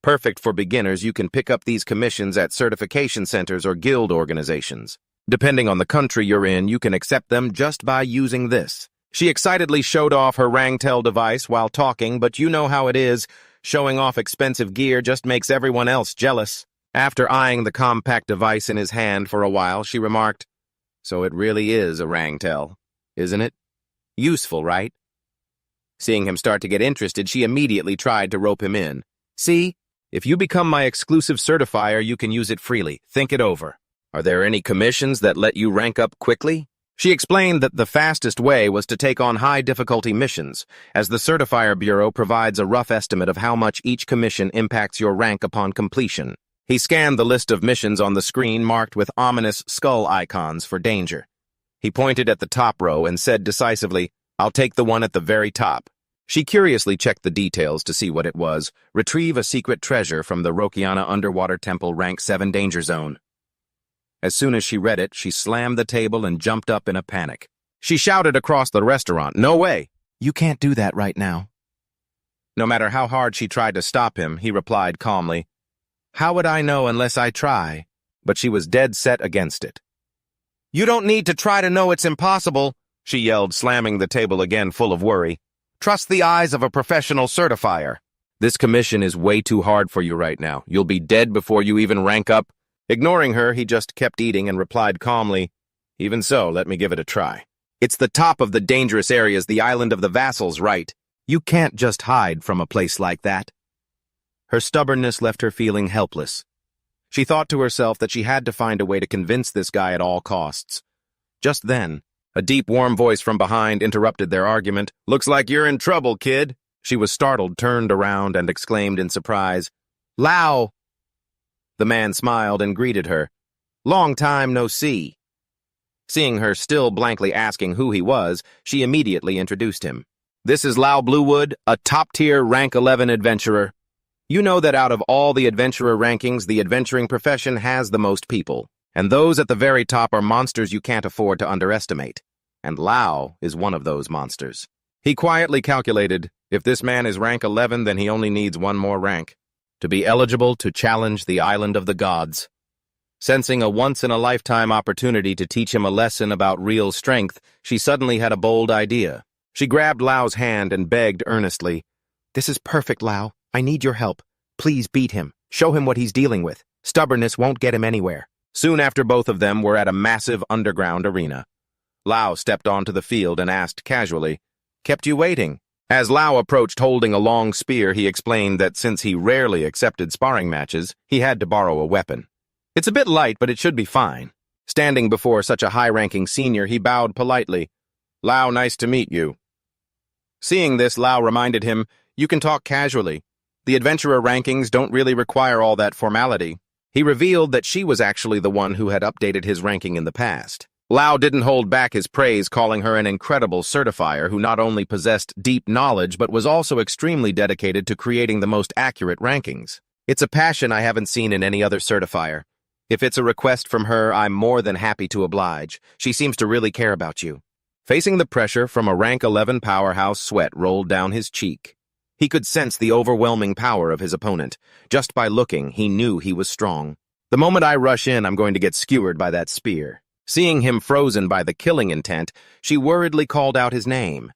Perfect for beginners, you can pick up these commissions at certification centers or guild organizations. Depending on the country you're in, you can accept them just by using this. She excitedly showed off her Rangtel device while talking, but you know how it is. Showing off expensive gear just makes everyone else jealous. After eyeing the compact device in his hand for a while, she remarked, "So it really is a Rangtel, isn't it? Useful, right?" Seeing him start to get interested, she immediately tried to rope him in. "See, if you become my exclusive certifier, you can use it freely. Think it over. Are there any commissions that let you rank up quickly?" She explained that the fastest way was to take on high-difficulty missions, as the Certifier Bureau provides a rough estimate of how much each commission impacts your rank upon completion. He scanned the list of missions on the screen marked with ominous skull icons for danger. He pointed at the top row and said decisively, "I'll take the one at the very top." She curiously checked the details to see what it was. Retrieve a secret treasure from the Rokiana Underwater Temple Rank 7 Danger Zone. As soon as she read it, she slammed the table and jumped up in a panic. She shouted across the restaurant, "No way! You can't do that right now." No matter how hard she tried to stop him, he replied calmly, "How would I know unless I try?" But she was dead set against it. "You don't need to try to know it's impossible," she yelled, slamming the table again full of worry. "Trust the eyes of a professional certifier. This commission is way too hard for you right now. You'll be dead before you even rank up." Ignoring her, he just kept eating and replied calmly, "Even so, let me give it a try. It's the top of the dangerous areas, the island of the vassals, right? You can't just hide from a place like that." Her stubbornness left her feeling helpless. She thought to herself that she had to find a way to convince this guy at all costs. Just then, a deep, warm voice from behind interrupted their argument. "Looks like you're in trouble, kid." She was startled, turned around, and exclaimed in surprise, "Lao!" The man smiled and greeted her. "Long time no see." Seeing her still blankly asking who he was, she immediately introduced him. "This is Lao Bluewood, a top-tier rank 11 adventurer. You know that out of all the adventurer rankings, the adventuring profession has the most people, and those at the very top are monsters you can't afford to underestimate. And Lao is one of those monsters." He quietly calculated, if this man is rank 11, then he only needs one more rank to be eligible to challenge the Island of the Gods. Sensing a once-in-a-lifetime opportunity to teach him a lesson about real strength, she suddenly had a bold idea. She grabbed Lao's hand and begged earnestly, "This is perfect, Lao. I need your help. Please beat him. Show him what he's dealing with. Stubbornness won't get him anywhere." Soon after, both of them were at a massive underground arena. Lao stepped onto the field and asked casually, "Kept you waiting?" As Lao approached holding a long spear, he explained that since he rarely accepted sparring matches, he had to borrow a weapon. "It's a bit light, but it should be fine." Standing before such a high-ranking senior, he bowed politely. "Lao, nice to meet you." Seeing this, Lao reminded him, "You can talk casually. The adventurer rankings don't really require all that formality." He revealed that she was actually the one who had updated his ranking in the past. Lao didn't hold back his praise, calling her an incredible certifier who not only possessed deep knowledge but was also extremely dedicated to creating the most accurate rankings. "It's a passion I haven't seen in any other certifier. If it's a request from her, I'm more than happy to oblige. She seems to really care about you." Facing the pressure from a rank 11 powerhouse, sweat rolled down his cheek. He could sense the overwhelming power of his opponent. Just by looking, he knew he was strong. "The moment I rush in, I'm going to get skewered by that spear." Seeing him frozen by the killing intent, she worriedly called out his name.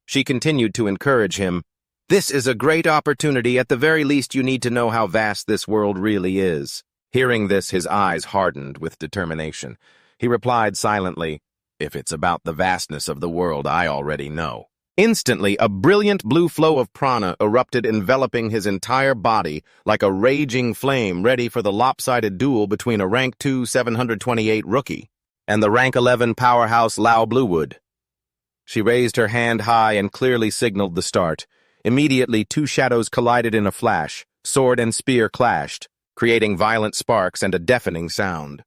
She continued to encourage him. This is a great opportunity. At the very least, you need to know how vast this world really is. Hearing this, his eyes hardened with determination. He replied silently, "If it's about the vastness of the world, I already know." Instantly, a brilliant blue flow of prana erupted, enveloping his entire body like a raging flame ready for the lopsided duel between a rank 2 728 rookie and the rank 11 powerhouse Lao Bluewood. She raised her hand high and clearly signaled the start. Immediately, two shadows collided in a flash. Sword and spear clashed, creating violent sparks and a deafening sound.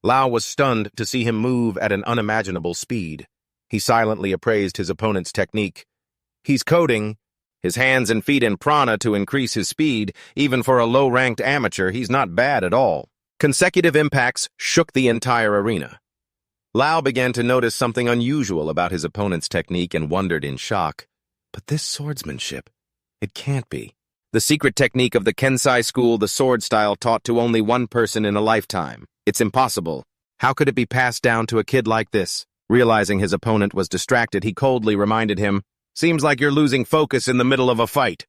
Lao was stunned to see him move at an unimaginable speed. He silently appraised his opponent's technique. He's coding his hands and feet in prana to increase his speed. Even for a low-ranked amateur, he's not bad at all. Consecutive impacts shook the entire arena. Lao began to notice something unusual about his opponent's technique and wondered in shock. But this swordsmanship, it can't be. The secret technique of the Kensai school, the sword style taught to only one person in a lifetime. It's impossible. How could it be passed down to a kid like this? Realizing his opponent was distracted, he coldly reminded him, "Seems like you're losing focus in the middle of a fight."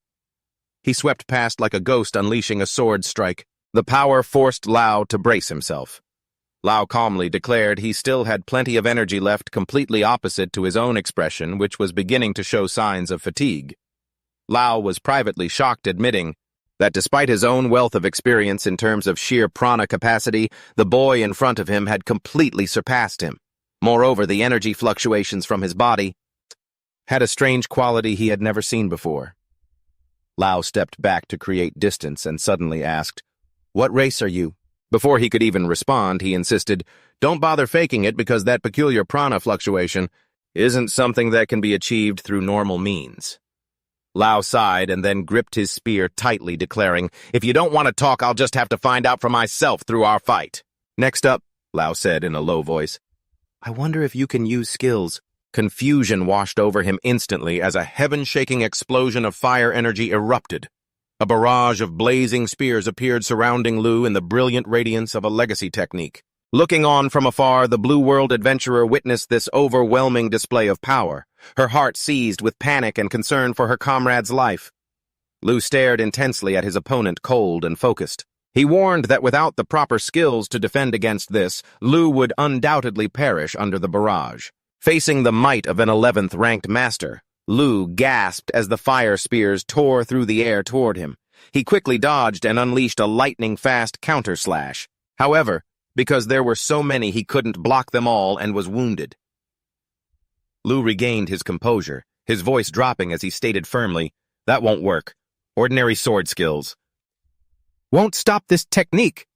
He swept past like a ghost, unleashing a sword strike. The power forced Lao to brace himself. Lao calmly declared he still had plenty of energy left, completely opposite to his own expression, which was beginning to show signs of fatigue. Lao was privately shocked, admitting that despite his own wealth of experience in terms of sheer prana capacity, the boy in front of him had completely surpassed him. Moreover, the energy fluctuations from his body had a strange quality he had never seen before. Lao stepped back to create distance and suddenly asked, "What race are you?" Before he could even respond, he insisted, "Don't bother faking it, because that peculiar prana fluctuation isn't something that can be achieved through normal means." Lao sighed and then gripped his spear tightly, declaring, "If you don't want to talk, I'll just have to find out for myself through our fight." "Next up," Lao said in a low voice, "I wonder if you can use skills." Confusion washed over him instantly as a heaven-shaking explosion of fire energy erupted. A barrage of blazing spears appeared surrounding Lu in the brilliant radiance of a legacy technique. Looking on from afar, the Blue World adventurer witnessed this overwhelming display of power, her heart seized with panic and concern for her comrade's life. Lu stared intensely at his opponent, cold and focused. He warned that without the proper skills to defend against this, Lu would undoubtedly perish under the barrage. Facing the might of an 11th ranked master, Lu gasped as the fire spears tore through the air toward him. He quickly dodged and unleashed a lightning-fast counter-slash. However, because there were so many, he couldn't block them all and was wounded. Lu regained his composure, his voice dropping as he stated firmly, "That won't work. Ordinary sword skills won't stop this technique."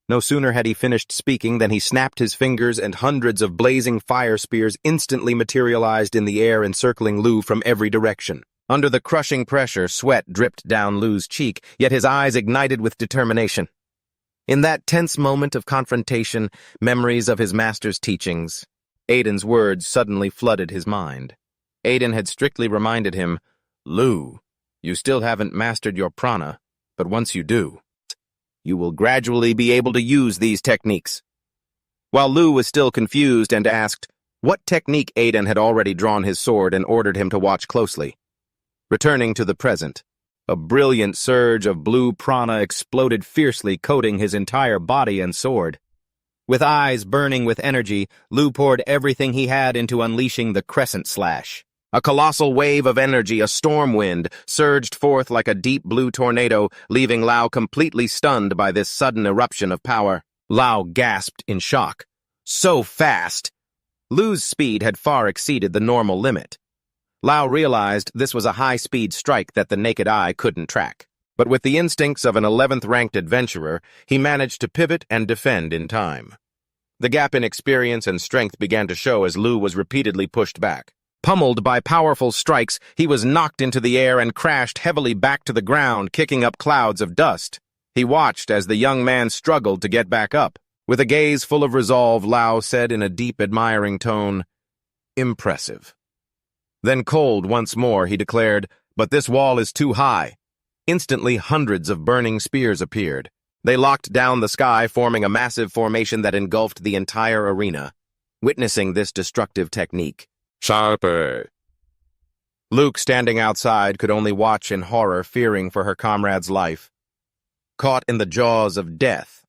No sooner had he finished speaking than he snapped his fingers and hundreds of blazing fire spears instantly materialized in the air, encircling Lu from every direction. Under the crushing pressure, sweat dripped down Lu's cheek, yet his eyes ignited with determination. In that tense moment of confrontation, memories of his master's teachings, Aiden's words suddenly flooded his mind. Aiden had strictly reminded him, "Lu, you still haven't mastered your prana, but once you do, you will gradually be able to use these techniques." While Lu was still confused and asked what technique, Aiden had already drawn his sword and ordered him to watch closely. Returning to the present, a brilliant surge of blue prana exploded fiercely, coating his entire body and sword. With eyes burning with energy, Lu poured everything he had into unleashing the crescent slash. A colossal wave of energy, a storm wind, surged forth like a deep blue tornado, leaving Lao completely stunned by this sudden eruption of power. Lao gasped in shock. So fast! Lu's speed had far exceeded the normal limit. Lao realized this was a high-speed strike that the naked eye couldn't track. But with the instincts of an 11th-ranked adventurer, he managed to pivot and defend in time. The gap in experience and strength began to show as Lu was repeatedly pushed back. Pummeled by powerful strikes, he was knocked into the air and crashed heavily back to the ground, kicking up clouds of dust. He watched as the young man struggled to get back up. With a gaze full of resolve, Lao said in a deep, admiring tone, "Impressive." Then cold once more, he declared, "But this wall is too high." Instantly, hundreds of burning spears appeared. They locked down the sky, forming a massive formation that engulfed the entire arena. Witnessing this destructive technique, "Sharper," Luke, standing outside, could only watch in horror, fearing for her comrade's life. Caught in the jaws of death.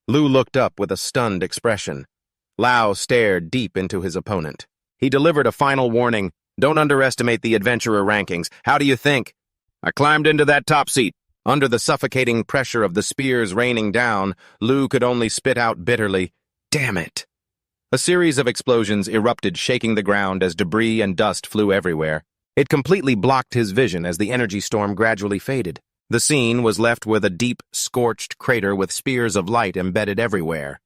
Lu looked up with a stunned expression. Lao stared deep into his opponent. He delivered a final warning. Don't underestimate the adventurer rankings. How do you think? I climbed into that top seat. Under the suffocating pressure of the spears raining down, Lu could only spit out bitterly, "Damn it!" A series of explosions erupted, shaking the ground as debris and dust flew everywhere. It completely blocked his vision as the energy storm gradually faded. The scene was left with a deep, scorched crater with spears of light embedded everywhere.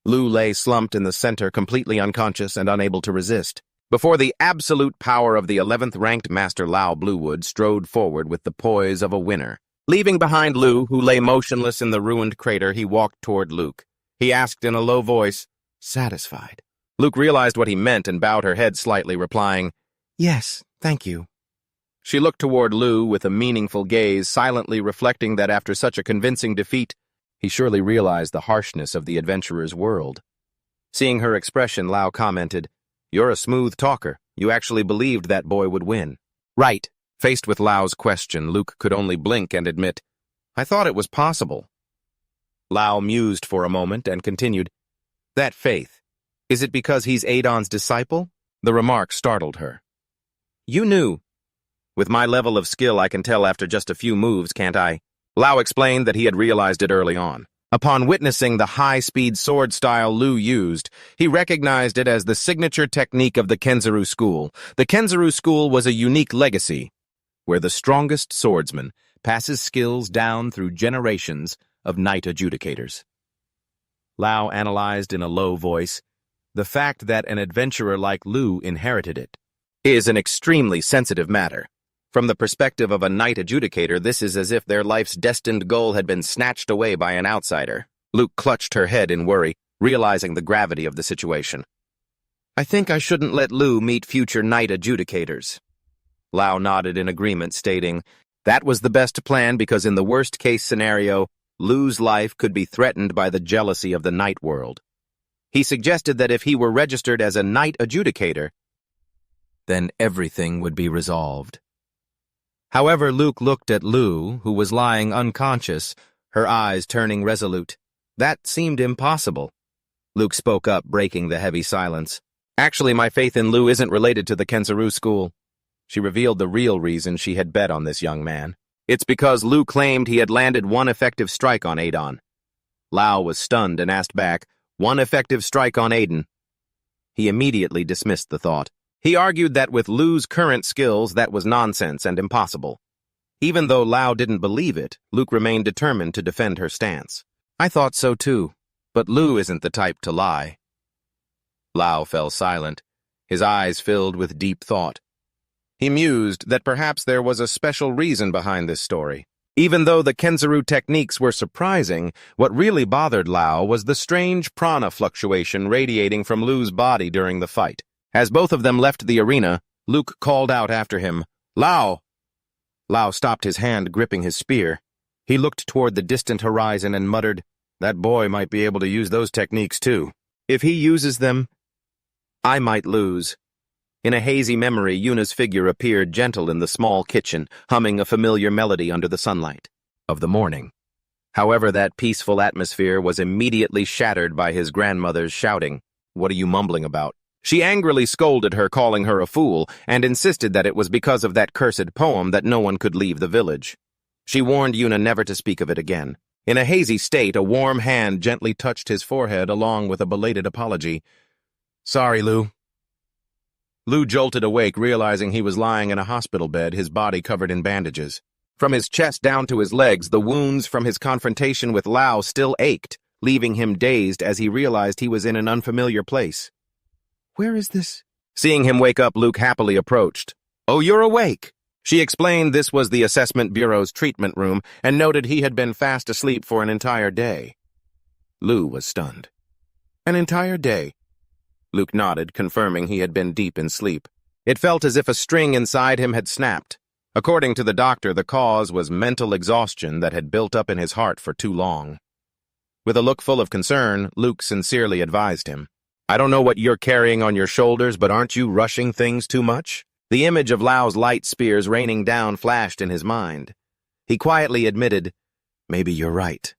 Lu lay slumped in the center, completely unconscious and unable to resist, before the absolute power of the 11th-ranked Master Lao Bluewood strode forward with the poise of a winner. Leaving behind Lu, who lay motionless in the ruined crater, he walked toward Luke. He asked in a low voice, "Satisfied?" Luke realized what he meant and bowed her head slightly, replying, "Yes, thank you." She looked toward Lu with a meaningful gaze, silently reflecting that after such a convincing defeat, he surely realized the harshness of the adventurer's world. Seeing her expression, Lao commented, "You're a smooth talker. You actually believed that boy would win." "Right." Faced with Lao's question, Luke could only blink and admit, "I thought it was possible." Lao mused for a moment and continued, "That faith, is it because he's Adon's disciple?" The remark startled her. "You knew." "With my level of skill, I can tell after just a few moves, can't I?" Lao explained that he had realized it early on. Upon witnessing the high-speed sword style Lu used, he recognized it as the signature technique of the Kenzuru school. The Kenzuru school was a unique legacy, where the strongest swordsman passes skills down through generations of knight adjudicators. Lao analyzed in a low voice, "The fact that an adventurer like Lu inherited it is an extremely sensitive matter. From the perspective of a knight adjudicator, this is as if their life's destined goal had been snatched away by an outsider." Luke clutched her head in worry, realizing the gravity of the situation. "I think I shouldn't let Lu meet future knight adjudicators." Lao nodded in agreement, stating, "That was the best plan because in the worst-case scenario, Lu's life could be threatened by the jealousy of the knight world." He suggested that if he were registered as a knight adjudicator, then everything would be resolved. However, Luke looked at Lu, who was lying unconscious, her eyes turning resolute. That seemed impossible. Luke spoke up, breaking the heavy silence. "Actually, my faith in Lu isn't related to the Kenzuru school." She revealed the real reason she had bet on this young man. "It's because Lu claimed he had landed one effective strike on Adon." Lao was stunned and asked back, "One effective strike on Adon?" He immediately dismissed the thought. He argued that with Lu's current skills, that was nonsense and impossible. Even though Lao didn't believe it, Luke remained determined to defend her stance. "I thought so too, but Lu isn't the type to lie." Lao fell silent, his eyes filled with deep thought. He mused that perhaps there was a special reason behind this story. Even though the Kenzuru techniques were surprising, what really bothered Lao was the strange prana fluctuation radiating from Lu's body during the fight. As both of them left the arena, Luke called out after him, "Lao!" Lao stopped, his hand gripping his spear. He looked toward the distant horizon and muttered, "That boy might be able to use those techniques too. If he uses them, I might lose." In a hazy memory, Yuna's figure appeared gentle in the small kitchen, humming a familiar melody under the sunlight of the morning. However, that peaceful atmosphere was immediately shattered by his grandmother's shouting, "What are you mumbling about?" She angrily scolded her, calling her a fool, and insisted that it was because of that cursed poem that no one could leave the village. She warned Yuna never to speak of it again. In a hazy state, a warm hand gently touched his forehead along with a belated apology. "Sorry, Lu." Lu jolted awake, realizing he was lying in a hospital bed, his body covered in bandages. From his chest down to his legs, the wounds from his confrontation with Lao still ached, leaving him dazed as he realized he was in an unfamiliar place. "Where is this?" Seeing him wake up, Luke happily approached. "Oh, you're awake." She explained this was the Assessment Bureau's treatment room and noted he had been fast asleep for an entire day. Lu was stunned. "An entire day?" Luke nodded, confirming he had been deep in sleep. It felt as if a string inside him had snapped. According to the doctor, the cause was mental exhaustion that had built up in his heart for too long. With a look full of concern, Luke sincerely advised him, "I don't know what you're carrying on your shoulders, but aren't you rushing things too much?" The image of Lao's light spears raining down flashed in his mind. He quietly admitted, "Maybe you're right."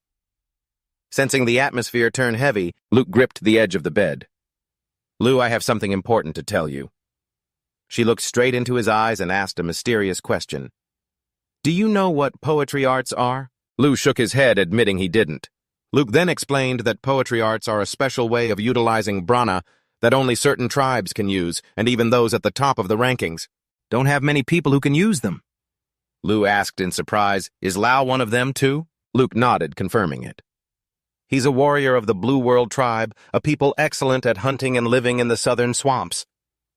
Sensing the atmosphere turn heavy, Luke gripped the edge of the bed. "Lu, I have something important to tell you." She looked straight into his eyes and asked a mysterious question. "Do you know what poetry arts are?" Lu shook his head, admitting he didn't. Luke then explained that poetry arts are a special way of utilizing prana that only certain tribes can use, and even those at the top of the rankings don't have many people who can use them. Lu asked in surprise, "Is Lao one of them too?" Luke nodded, confirming it. "He's a warrior of the Blue World tribe, a people excellent at hunting and living in the southern swamps."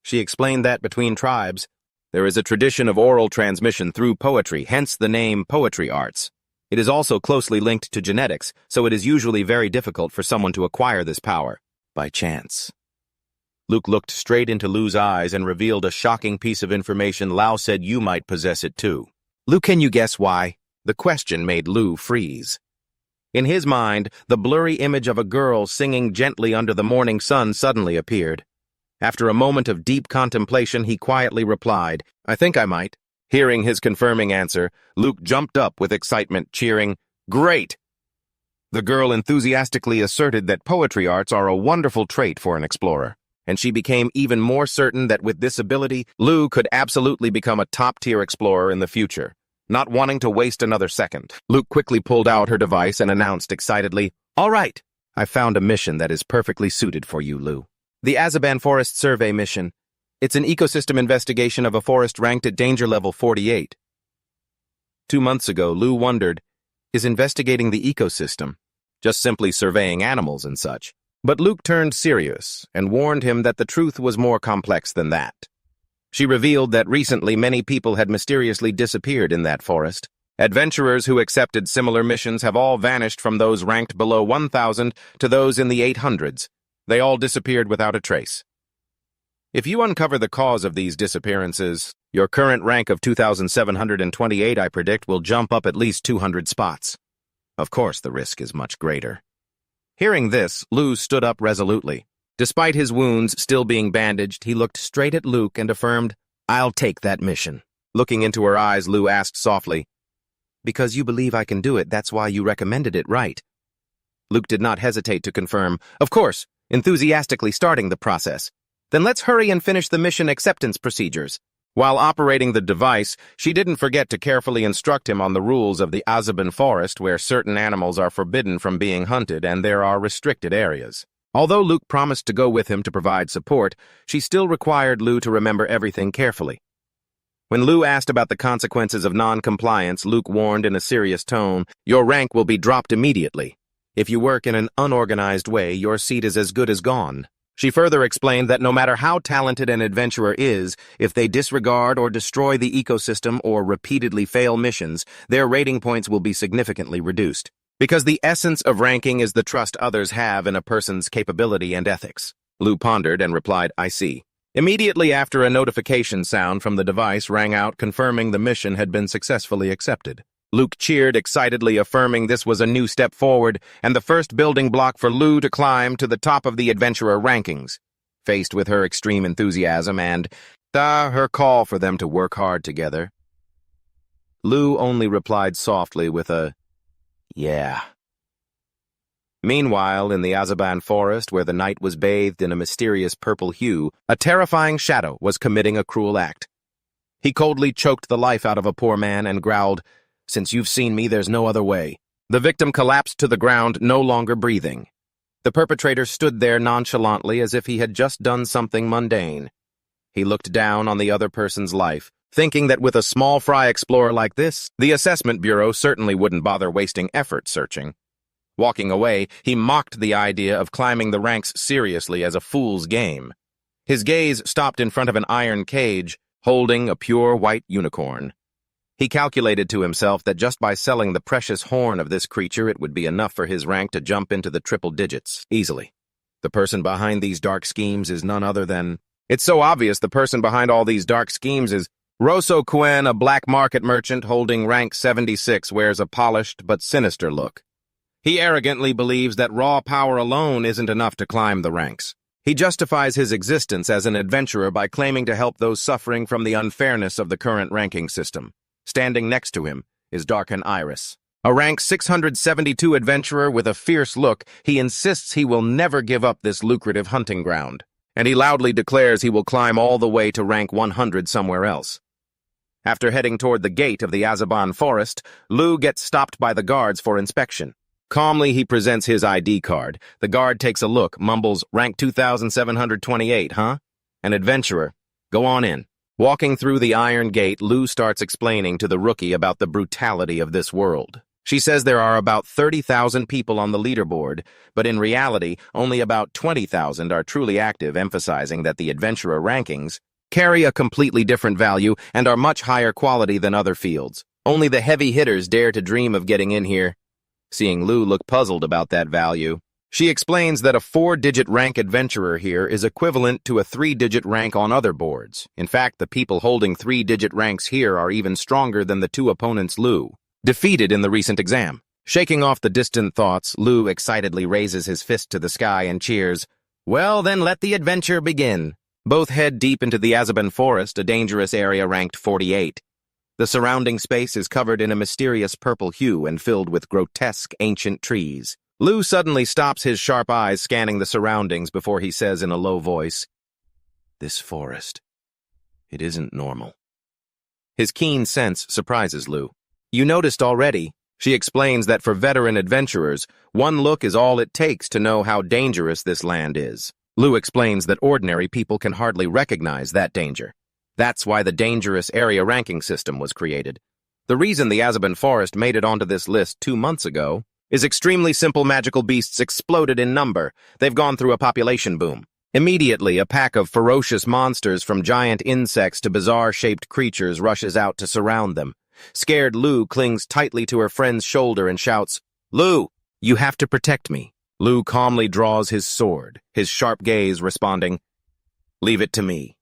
She explained that between tribes, there is a tradition of oral transmission through poetry, hence the name poetry arts. It is also closely linked to genetics, so it is usually very difficult for someone to acquire this power by chance. Luke looked straight into Lu's eyes and revealed a shocking piece of information. "Lao said you might possess it too." "Lu, can you guess why?" The question made Lu freeze. In his mind, the blurry image of a girl singing gently under the morning sun suddenly appeared. After a moment of deep contemplation, he quietly replied, "I think I might." Hearing his confirming answer, Luke jumped up with excitement, cheering, "Great!" The girl enthusiastically asserted that poetry arts are a wonderful trait for an explorer, and she became even more certain that with this ability, Lu could absolutely become a top-tier explorer in the future. Not wanting to waste another second, Luke quickly pulled out her device and announced excitedly, "All right, I found a mission that is perfectly suited for you, Lu. The Azaban Forest Survey mission. It's an ecosystem investigation of a forest ranked at danger level 48. 2 months ago, Lu wondered, is investigating the ecosystem just simply surveying animals and such? But Luke turned serious and warned him that the truth was more complex than that. She revealed that recently many people had mysteriously disappeared in that forest. Adventurers who accepted similar missions have all vanished, from those ranked below 1,000 to those in the 800s. They all disappeared without a trace. If you uncover the cause of these disappearances, your current rank of 2,728, I predict, will jump up at least 200 spots. Of course, the risk is much greater." Hearing this, Lu stood up resolutely. Despite his wounds still being bandaged, he looked straight at Luke and affirmed, "I'll take that mission." Looking into her eyes, Lu asked softly, "Because you believe I can do it, that's why you recommended it, right?" Luke did not hesitate to confirm, "Of course," enthusiastically starting the process. "Then let's hurry and finish the mission acceptance procedures." While operating the device, she didn't forget to carefully instruct him on the rules of the Azaban Forest, where certain animals are forbidden from being hunted and there are restricted areas. Although Luke promised to go with him to provide support, she still required Lu to remember everything carefully. When Lu asked about the consequences of non-compliance, Luke warned in a serious tone, "Your rank will be dropped immediately. If you work in an unorganized way, your seat is as good as gone." She further explained that no matter how talented an adventurer is, if they disregard or destroy the ecosystem or repeatedly fail missions, their rating points will be significantly reduced. Because the essence of ranking is the trust others have in a person's capability and ethics. Lu pondered and replied, "I see." Immediately after, a notification sound from the device rang out confirming the mission had been successfully accepted. Luke cheered excitedly, affirming this was a new step forward and the first building block for Lu to climb to the top of the adventurer rankings. Faced with her extreme enthusiasm and her call for them to work hard together, Lu only replied softly with a, "Yeah." Meanwhile, in the Azaban Forest, where the night was bathed in a mysterious purple hue, a terrifying shadow was committing a cruel act. He coldly choked the life out of a poor man and growled, "Since you've seen me, there's no other way." The victim collapsed to the ground, no longer breathing. The perpetrator stood there nonchalantly as if he had just done something mundane. He looked down on the other person's life, thinking that with a small fry explorer like this, the Assessment Bureau certainly wouldn't bother wasting effort searching. Walking away, he mocked the idea of climbing the ranks seriously as a fool's game. His gaze stopped in front of an iron cage, holding a pure white unicorn. He calculated to himself that just by selling the precious horn of this creature, it would be enough for his rank to jump into the triple digits, easily. The person behind these dark schemes is none other than... It's so obvious the person behind all these dark schemes is Rosso Quen, a black market merchant holding rank 76, wears a polished but sinister look. He arrogantly believes that raw power alone isn't enough to climb the ranks. He justifies his existence as an adventurer by claiming to help those suffering from the unfairness of the current ranking system. Standing next to him is Darken Iris. A rank 672 adventurer with a fierce look, he insists he will never give up this lucrative hunting ground, and he loudly declares he will climb all the way to rank 100 somewhere else. After heading toward the gate of the Azaban forest, Lu gets stopped by the guards for inspection. Calmly, he presents his ID card. The guard takes a look, mumbles, "Rank 2728, huh? An adventurer. Go on in." Walking through the iron gate, Lu starts explaining to the rookie about the brutality of this world. She says there are about 30,000 people on the leaderboard, but in reality, only about 20,000 are truly active, emphasizing that the adventurer rankings carry a completely different value and are much higher quality than other fields. Only the heavy hitters dare to dream of getting in here. Seeing Lu look puzzled about that value, she explains that a 4-digit rank adventurer here is equivalent to a 3-digit rank on other boards. In fact, the people holding 3-digit ranks here are even stronger than the two opponents Lu defeated in the recent exam. Shaking off the distant thoughts, Lu excitedly raises his fist to the sky and cheers, "Well, then let the adventure begin." Both head deep into the Azaban forest, a dangerous area ranked 48. The surrounding space is covered in a mysterious purple hue and filled with grotesque ancient trees. Lu suddenly stops, his sharp eyes scanning the surroundings before he says in a low voice, "This forest, it isn't normal." His keen sense surprises Lu. "You noticed already." She explains that for veteran adventurers, one look is all it takes to know how dangerous this land is. Lu explains that ordinary people can hardly recognize that danger. That's why the dangerous area ranking system was created. The reason the Azaban forest made it onto this list 2 months ago is extremely simple. Magical beasts exploded in number. They've gone through a population boom. Immediately, a pack of ferocious monsters from giant insects to bizarre-shaped creatures rushes out to surround them. Scared Lu clings tightly to her friend's shoulder and shouts, "Lu, you have to protect me." Lu calmly draws his sword, his sharp gaze responding, "Leave it to me."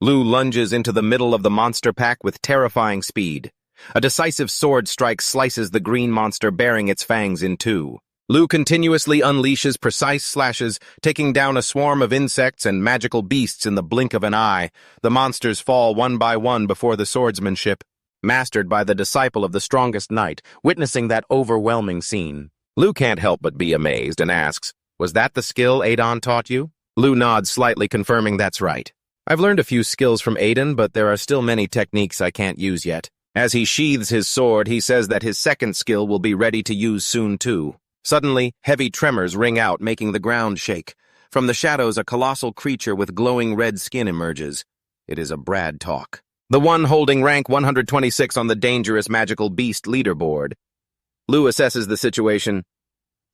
Lu lunges into the middle of the monster pack with terrifying speed. A decisive sword strike slices the green monster, bearing its fangs in two. Lu continuously unleashes precise slashes, taking down a swarm of insects and magical beasts in the blink of an eye. The monsters fall one by one before the swordsmanship, mastered by the disciple of the strongest knight. Witnessing that overwhelming scene, Lu can't help but be amazed and asks, "Was that the skill Adon taught you?" Lu nods slightly, confirming that's right. "I've learned a few skills from Adon, but there are still many techniques I can't use yet." As he sheathes his sword, he says that his second skill will be ready to use soon too. Suddenly, heavy tremors ring out, making the ground shake. From the shadows, a colossal creature with glowing red skin emerges. It is a Brad Talk, the one holding rank 126 on the dangerous magical beast leaderboard. Lu assesses the situation.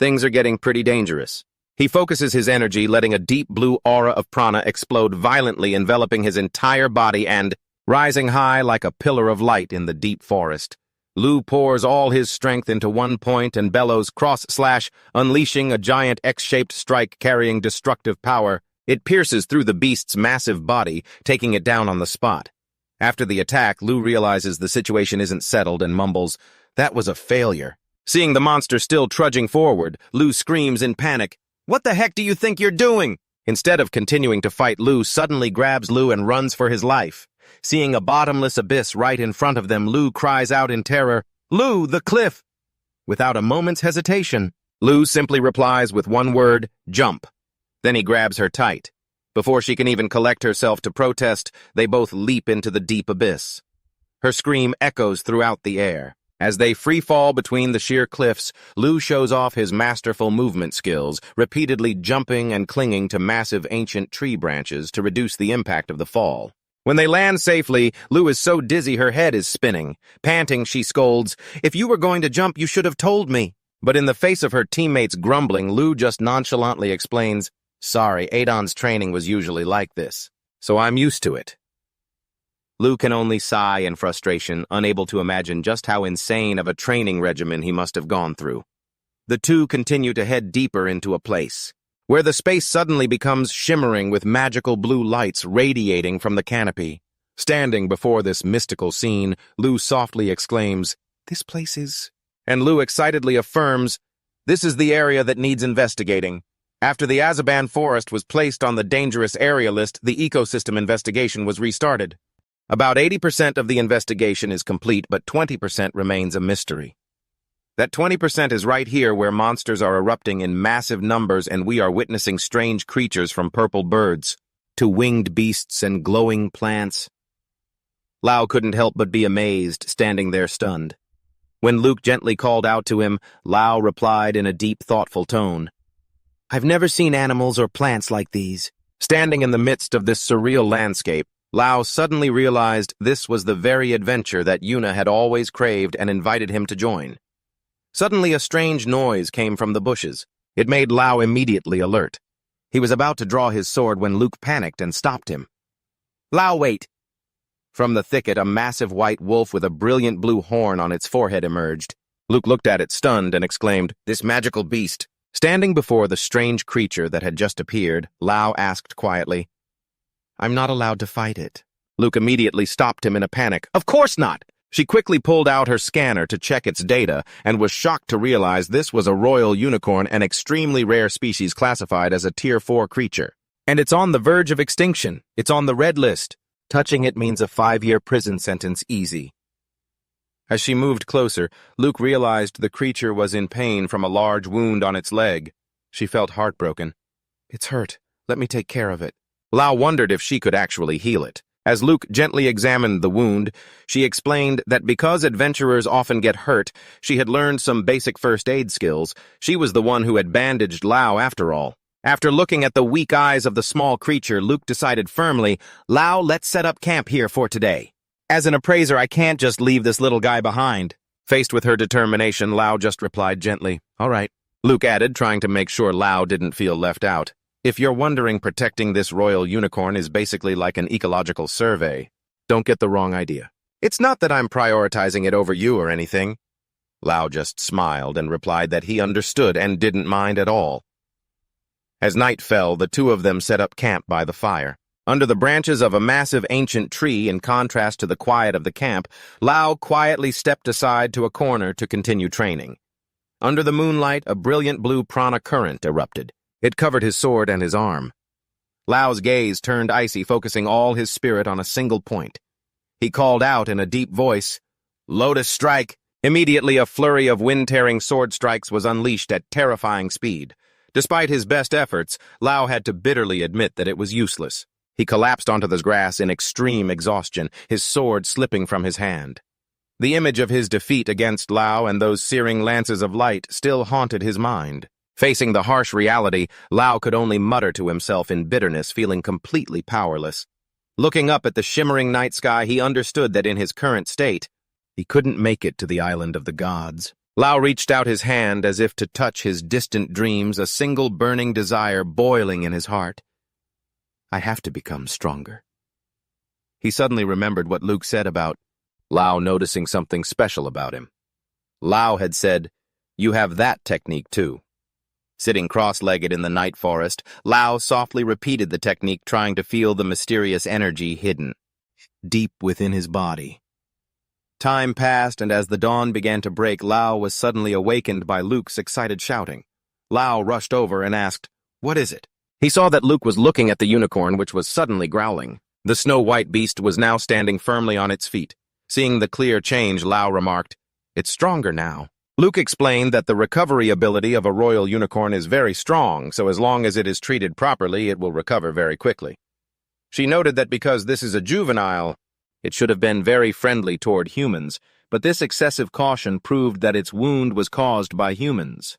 Things are getting pretty dangerous. He focuses his energy, letting a deep blue aura of prana explode violently, enveloping his entire body and, rising high like a pillar of light in the deep forest, Lu pours all his strength into one point and bellows cross/, unleashing a giant X-shaped strike carrying destructive power. It pierces through the beast's massive body, taking it down on the spot. After the attack, Lu realizes the situation isn't settled and mumbles, "That was a failure." Seeing the monster still trudging forward, Lu screams in panic, "What the heck do you think you're doing?" Instead of continuing to fight, Lu suddenly grabs Lu and runs for his life. Seeing a bottomless abyss right in front of them, Lu cries out in terror, "Lu, the cliff!" Without a moment's hesitation, Lu simply replies with one word, "Jump." Then he grabs her tight. Before she can even collect herself to protest, they both leap into the deep abyss. Her scream echoes throughout the air. As they free-fall between the sheer cliffs, Lu shows off his masterful movement skills, repeatedly jumping and clinging to massive ancient tree branches to reduce the impact of the fall. When they land safely, Lu is so dizzy her head is spinning. Panting, she scolds, "If you were going to jump, you should have told me." But in the face of her teammates grumbling, Lu just nonchalantly explains, "Sorry, Adon's training was usually like this, so I'm used to it." Lu can only sigh in frustration, unable to imagine just how insane of a training regimen he must have gone through. The two continue to head deeper into a place where the space suddenly becomes shimmering with magical blue lights radiating from the canopy. Standing before this mystical scene, Lu softly exclaims, "This place is..." And Lu excitedly affirms, "This is the area that needs investigating." After the Azaban forest was placed on the dangerous area list, the ecosystem investigation was restarted. About 80% of the investigation is complete, but 20% remains a mystery. That 20% is right here where monsters are erupting in massive numbers and we are witnessing strange creatures from purple birds to winged beasts and glowing plants. Lau couldn't help but be amazed, standing there stunned. When Luke gently called out to him, Lau replied in a deep, thoughtful tone, "I've never seen animals or plants like these." Standing in the midst of this surreal landscape, Lau suddenly realized this was the very adventure that Yuna had always craved and invited him to join. Suddenly a strange noise came from the bushes. It made Lau immediately alert. He was about to draw his sword when Luke panicked and stopped him. "Lau, wait!" From the thicket, a massive white wolf with a brilliant blue horn on its forehead emerged. Luke looked at it stunned and exclaimed, "This magical beast." Standing before the strange creature that had just appeared, Lau asked quietly, "I'm not allowed to fight it." Luke immediately stopped him in a panic. "Of course not!" She quickly pulled out her scanner to check its data and was shocked to realize this was a royal unicorn, an extremely rare species classified as a Tier 4 creature. And it's on the verge of extinction. It's on the red list. Touching it means a 5-year prison sentence easy. As she moved closer, Luke realized the creature was in pain from a large wound on its leg. She felt heartbroken. "It's hurt. Let me take care of it." Lau wondered if she could actually heal it. As Luke gently examined the wound, she explained that because adventurers often get hurt, she had learned some basic first aid skills. She was the one who had bandaged Lau after all. After looking at the weak eyes of the small creature, Luke decided firmly, "Lau, let's set up camp here for today. As an appraiser, I can't just leave this little guy behind." Faced with her determination, Lau just replied gently, "All right." Luke added, trying to make sure Lau didn't feel left out, "If you're wondering, protecting this royal unicorn is basically like an ecological survey. Don't get the wrong idea. It's not that I'm prioritizing it over you or anything." Lau just smiled and replied that he understood and didn't mind at all. As night fell, the two of them set up camp by the fire. Under the branches of a massive ancient tree, in contrast to the quiet of the camp, Lau quietly stepped aside to a corner to continue training. Under the moonlight, a brilliant blue prana current erupted. It covered his sword and his arm. Lau's gaze turned icy, focusing all his spirit on a single point. He called out in a deep voice, "Lotus Strike!" Immediately, a flurry of wind-tearing sword strikes was unleashed at terrifying speed. Despite his best efforts, Lau had to bitterly admit that it was useless. He collapsed onto the grass in extreme exhaustion, his sword slipping from his hand. The image of his defeat against Lau and those searing lances of light still haunted his mind. Facing the harsh reality, Lau could only mutter to himself in bitterness, feeling completely powerless. Looking up at the shimmering night sky, he understood that in his current state, he couldn't make it to the island of the gods. Lau reached out his hand as if to touch his distant dreams, a single burning desire boiling in his heart. "I have to become stronger." He suddenly remembered what Luke said about Lau noticing something special about him. Lau had said, "You have that technique too." Sitting cross-legged in the night forest, Lau softly repeated the technique, trying to feel the mysterious energy hidden deep within his body. Time passed, and as the dawn began to break, Lau was suddenly awakened by Luke's excited shouting. Lau rushed over and asked, "What is it?" He saw that Luke was looking at the unicorn, which was suddenly growling. The snow-white beast was now standing firmly on its feet. Seeing the clear change, Lau remarked, "It's stronger now." Luke explained that the recovery ability of a royal unicorn is very strong, so as long as it is treated properly, it will recover very quickly. She noted that because this is a juvenile, it should have been very friendly toward humans, but this excessive caution proved that its wound was caused by humans.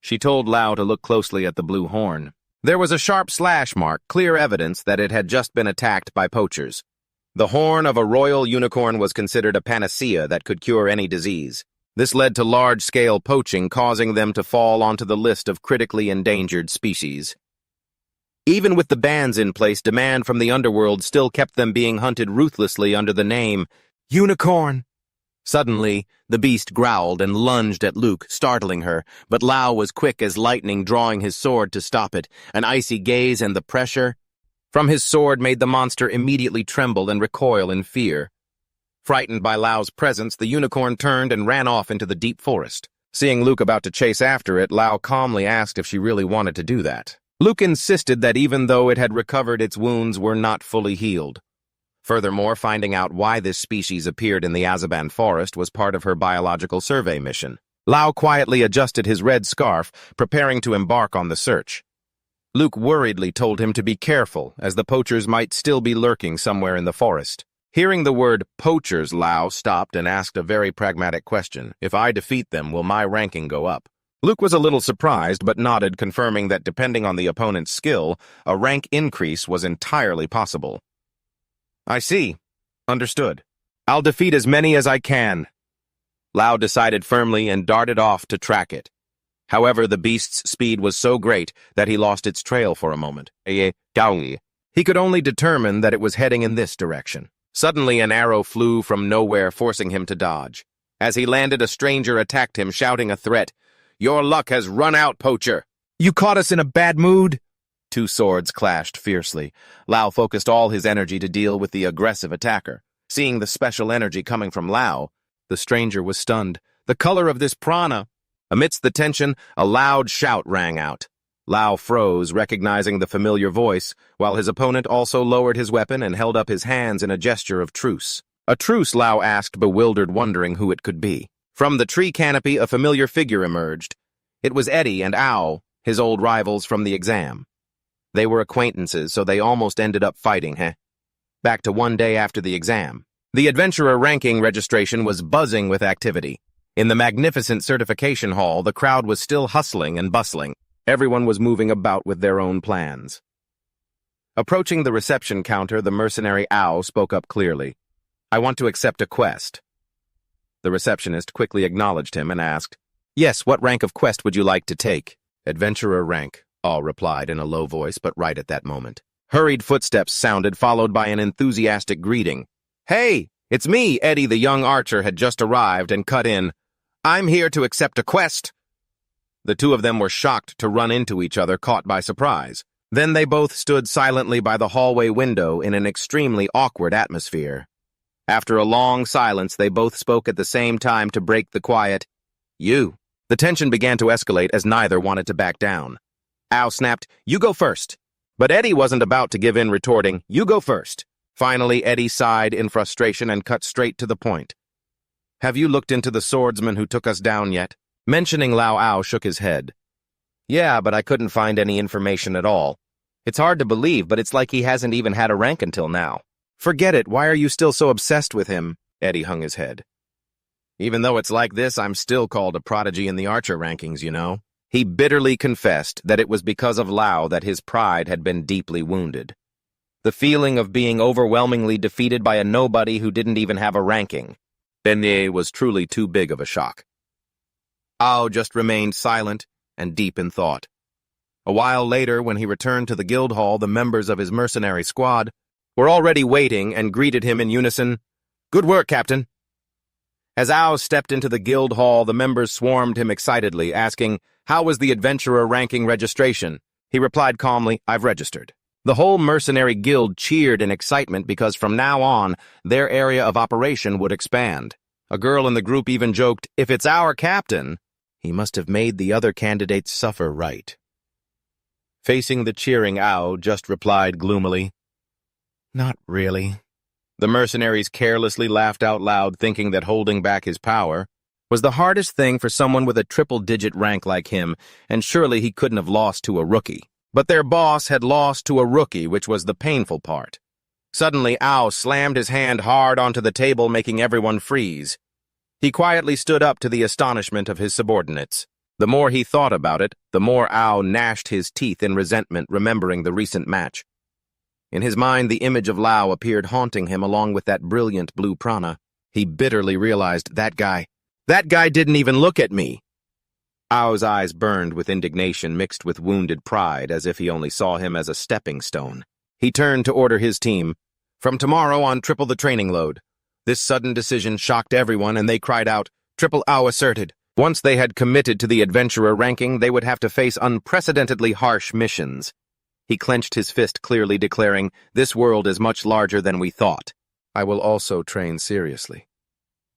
She told Lau to look closely at the blue horn. There was a sharp slash mark, clear evidence that it had just been attacked by poachers. The horn of a royal unicorn was considered a panacea that could cure any disease. This led to large-scale poaching, causing them to fall onto the list of critically endangered species. Even with the bans in place, demand from the underworld still kept them being hunted ruthlessly under the name Unicorn. Suddenly, the beast growled and lunged at Luke, startling her, but Lau was quick as lightning, drawing his sword to stop it. An icy gaze and the pressure from his sword made the monster immediately tremble and recoil in fear. Frightened by Lau's presence, the unicorn turned and ran off into the deep forest. Seeing Luke about to chase after it, Lao calmly asked if she really wanted to do that. Luke insisted that even though it had recovered, its wounds were not fully healed. Furthermore, finding out why this species appeared in the Azaban forest was part of her biological survey mission. Lao quietly adjusted his red scarf, preparing to embark on the search. Luke worriedly told him to be careful, as the poachers might still be lurking somewhere in the forest. Hearing the word poachers, Lao stopped and asked a very pragmatic question. If I defeat them, will my ranking go up? Luke was a little surprised, but nodded, confirming that depending on the opponent's skill, a rank increase was entirely possible. I see. Understood. I'll defeat as many as I can. Lao decided firmly and darted off to track it. However, the beast's speed was so great that he lost its trail for a moment. He could only determine that it was heading in this direction. Suddenly, an arrow flew from nowhere, forcing him to dodge. As he landed, a stranger attacked him, shouting a threat. Your luck has run out, poacher. You caught us in a bad mood? Two swords clashed fiercely. Lao focused all his energy to deal with the aggressive attacker. Seeing the special energy coming from Lao, the stranger was stunned. The color of this prana! Amidst the tension, a loud shout rang out. Lao froze, recognizing the familiar voice, while his opponent also lowered his weapon and held up his hands in a gesture of truce. A truce, Lao asked, bewildered, wondering who it could be. From the tree canopy, a familiar figure emerged. It was Eddie and Ao, his old rivals from the exam. They were acquaintances, so they almost ended up fighting, Back to one day after the exam. The adventurer ranking registration was buzzing with activity. In the magnificent certification hall, the crowd was still hustling and bustling. Everyone was moving about with their own plans. Approaching the reception counter, the mercenary Ao spoke up clearly. I want to accept a quest. The receptionist quickly acknowledged him and asked, Yes, what rank of quest would you like to take? Adventurer rank, Ao replied in a low voice, but right at that moment. Hurried footsteps sounded, followed by an enthusiastic greeting. Hey, it's me, Eddie the young archer had just arrived and cut in. I'm here to accept a quest. The two of them were shocked to run into each other, caught by surprise. Then they both stood silently by the hallway window in an extremely awkward atmosphere. After a long silence, they both spoke at the same time to break the quiet. You. The tension began to escalate as neither wanted to back down. Ao snapped, You go first. But Eddie wasn't about to give in, retorting, You go first. Finally, Eddie sighed in frustration and cut straight to the point. Have you looked into the swordsman who took us down yet? Mentioning Lao, Ao shook his head. Yeah, but I couldn't find any information at all. It's hard to believe, but it's like he hasn't even had a rank until now. Forget it, why are you still so obsessed with him? Eddie hung his head. Even though it's like this, I'm still called a prodigy in the archer rankings, you know? He bitterly confessed that it was because of Lao that his pride had been deeply wounded. The feeling of being overwhelmingly defeated by a nobody who didn't even have a ranking. Beignet was truly too big of a shock. Ao just remained silent and deep in thought. A while later, when he returned to the guild hall, the members of his mercenary squad were already waiting and greeted him in unison. Good work, Captain. As Ao stepped into the guild hall, the members swarmed him excitedly, asking, How was the adventurer ranking registration? He replied calmly, I've registered. The whole mercenary guild cheered in excitement because from now on, their area of operation would expand. A girl in the group even joked, If it's our captain, he must have made the other candidates suffer right. Facing the cheering Ao just replied gloomily, Not really. The mercenaries carelessly laughed out loud, thinking that holding back his power was the hardest thing for someone with a triple-digit rank like him, and surely he couldn't have lost to a rookie. But their boss had lost to a rookie, which was the painful part. Suddenly, Ao slammed his hand hard onto the table, making everyone freeze. He quietly stood up to the astonishment of his subordinates. The more he thought about it, the more Ao gnashed his teeth in resentment, remembering the recent match. In his mind, the image of Lao appeared, haunting him along with that brilliant blue prana. He bitterly realized, that guy didn't even look at me. Ao's eyes burned with indignation mixed with wounded pride, as if he only saw him as a stepping stone. He turned to order his team. From tomorrow on, triple the training load. This sudden decision shocked everyone, and they cried out, Triple Ao asserted. Once they had committed to the adventurer ranking, they would have to face unprecedentedly harsh missions. He clenched his fist, clearly declaring, This world is much larger than we thought. I will also train seriously.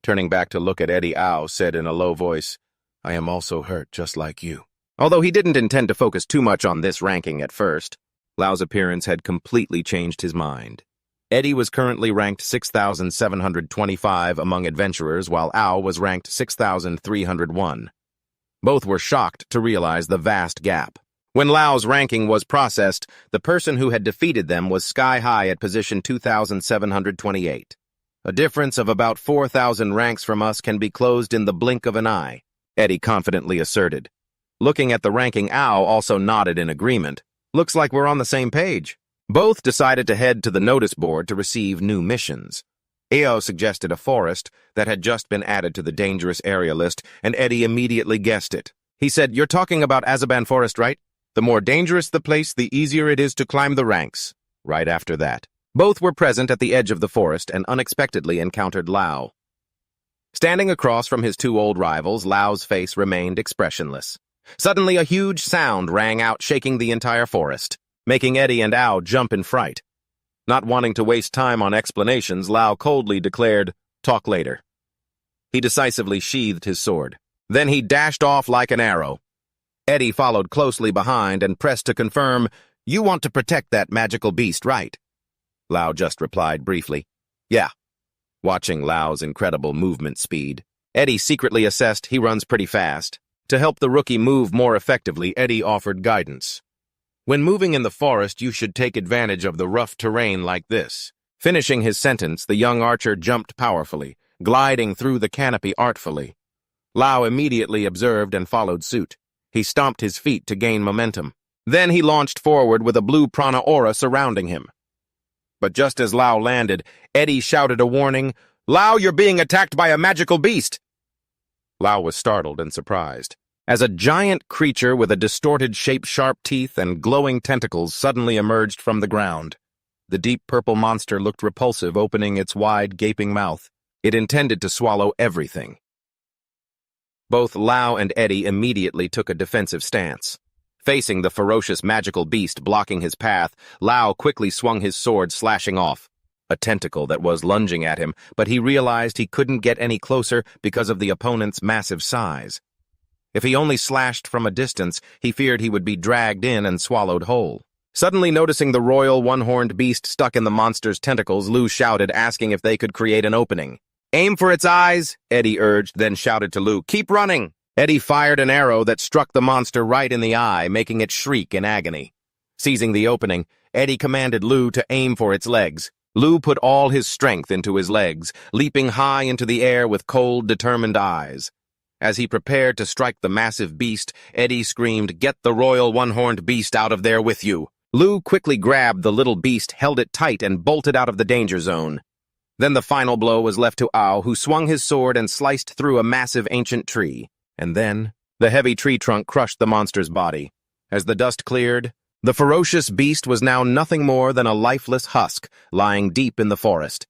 Turning back to look at Eddie, Ao said in a low voice, I am also hurt just like you. Although he didn't intend to focus too much on this ranking at first, Lau's appearance had completely changed his mind. Eddie was currently ranked 6,725 among adventurers, while Ao was ranked 6,301. Both were shocked to realize the vast gap. When Lau's ranking was processed, the person who had defeated them was sky-high at position 2,728. A difference of about 4,000 ranks from us can be closed in the blink of an eye, Eddie confidently asserted. Looking at the ranking, Ao also nodded in agreement. Looks like we're on the same page. Both decided to head to the notice board to receive new missions. Ao suggested a forest that had just been added to the dangerous area list, and Eddie immediately guessed it. He said, "You're talking about Azaban Forest, right? The more dangerous the place, the easier it is to climb the ranks." Right after that, both were present at the edge of the forest and unexpectedly encountered Lau. Standing across from his two old rivals, Lau's face remained expressionless. Suddenly, a huge sound rang out, shaking the entire forest, making Eddie and Ao jump in fright. Not wanting to waste time on explanations, Lau coldly declared, "Talk later." He decisively sheathed his sword. Then he dashed off like an arrow. Eddie followed closely behind and pressed to confirm, "You want to protect that magical beast, right?" Lau just replied briefly, "Yeah." Watching Lau's incredible movement speed, Eddie secretly assessed he runs pretty fast. To help the rookie move more effectively, Eddie offered guidance. "When moving in the forest, you should take advantage of the rough terrain like this." Finishing his sentence, the young archer jumped powerfully, gliding through the canopy artfully. Lau immediately observed and followed suit. He stomped his feet to gain momentum. Then he launched forward with a blue prana aura surrounding him. But just as Lau landed, Eddie shouted a warning, "Lau, you're being attacked by a magical beast!" Lau was startled and surprised, as a giant creature with a distorted shape, sharp teeth, and glowing tentacles suddenly emerged from the ground. The deep purple monster looked repulsive, opening its wide, gaping mouth. It intended to swallow everything. Both Lau and Eddie immediately took a defensive stance. Facing the ferocious magical beast blocking his path, Lau quickly swung his sword, slashing off a tentacle that was lunging at him, but he realized he couldn't get any closer because of the opponent's massive size. If he only slashed from a distance, he feared he would be dragged in and swallowed whole. Suddenly noticing the royal one-horned beast stuck in the monster's tentacles, Lu shouted, asking if they could create an opening. "Aim for its eyes," Eddie urged, then shouted to Lu, "Keep running." Eddie fired an arrow that struck the monster right in the eye, making it shriek in agony. Seizing the opening, Eddie commanded Lu to aim for its legs. Lu put all his strength into his legs, leaping high into the air with cold, determined eyes. As he prepared to strike the massive beast, Eddie screamed, "Get the royal one-horned beast out of there with you." Lu quickly grabbed the little beast, held it tight, and bolted out of the danger zone. Then the final blow was left to Ao, who swung his sword and sliced through a massive ancient tree. And then, the heavy tree trunk crushed the monster's body. As the dust cleared, the ferocious beast was now nothing more than a lifeless husk lying deep in the forest.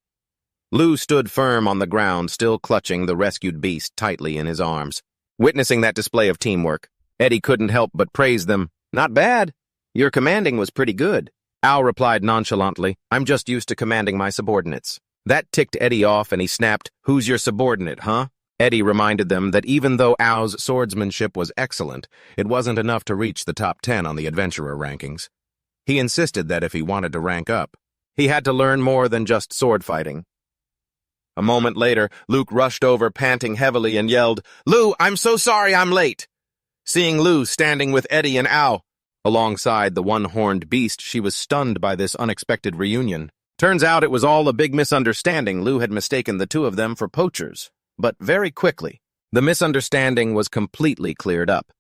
Lu stood firm on the ground, still clutching the rescued beast tightly in his arms. Witnessing that display of teamwork, Eddie couldn't help but praise them. "Not bad. Your commanding was pretty good." Ao replied nonchalantly, "I'm just used to commanding my subordinates." That ticked Eddie off, and he snapped, "Who's your subordinate, huh?" Eddie reminded them that even though Ao's swordsmanship was excellent, it wasn't enough to reach the top 10 on the adventurer rankings. He insisted that if he wanted to rank up, he had to learn more than just sword fighting. A moment later, Luke rushed over, panting heavily, and yelled, "Lu, I'm so sorry I'm late." Seeing Lu standing with Eddie and Ao alongside the one-horned beast, she was stunned by this unexpected reunion. Turns out it was all a big misunderstanding. Lu had mistaken the two of them for poachers. But very quickly, the misunderstanding was completely cleared up.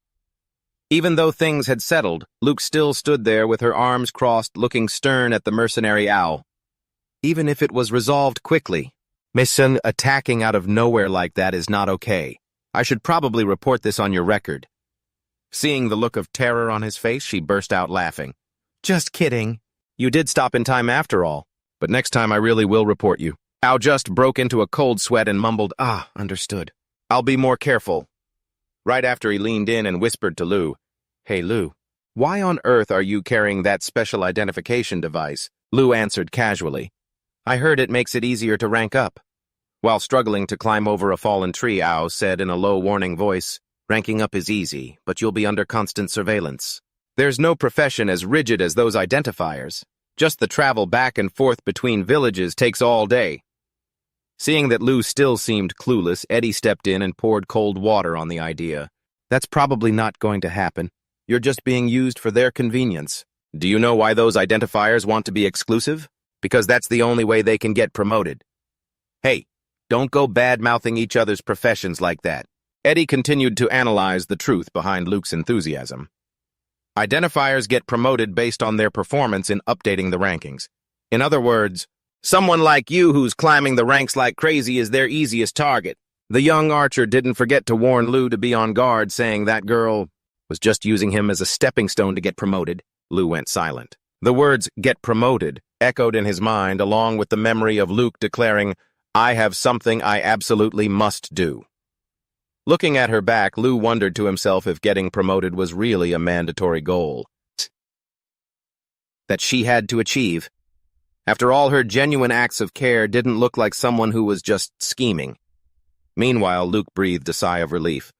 Even though things had settled, Luke still stood there with her arms crossed, looking stern at the mercenary owl. Even if it was resolved quickly, Mission attacking out of nowhere like that is not okay. I should probably report this on your record. Seeing the look of terror on his face, she burst out laughing. "Just kidding. You did stop in time after all. But next time I really will report you." Ao just broke into a cold sweat and mumbled, understood. "I'll be more careful." Right after he leaned in and whispered to Lu, "Hey Lu, why on earth are you carrying that special identification device?" Lu answered casually, "I heard it makes it easier to rank up." While struggling to climb over a fallen tree, Ao said in a low warning voice, Ranking up is easy, but you'll be under constant surveillance. There's no profession as rigid as those identifiers. Just the travel back and forth between villages takes all day. Seeing that Lou still seemed clueless, Eddie stepped in and poured cold water on the idea. That's probably not going to happen. You're just being used for their convenience. Do you know why those identifiers want to be exclusive? Because that's the only way they can get promoted. Hey, don't go bad-mouthing each other's professions like that. Eddie continued to analyze the truth behind Luke's enthusiasm. Identifiers get promoted based on their performance in updating the rankings. In other words, someone like you who's climbing the ranks like crazy is their easiest target. The young archer didn't forget to warn Lou to be on guard, saying that girl was just using him as a stepping stone to get promoted. Lou went silent. The words, "get promoted," echoed in his mind, along with the memory of Luke declaring, "I have something I absolutely must do." Looking at her back, Lou wondered to himself if getting promoted was really a mandatory goal that she had to achieve. After all, her genuine acts of care didn't look like someone who was just scheming. Meanwhile, Luke breathed a sigh of relief,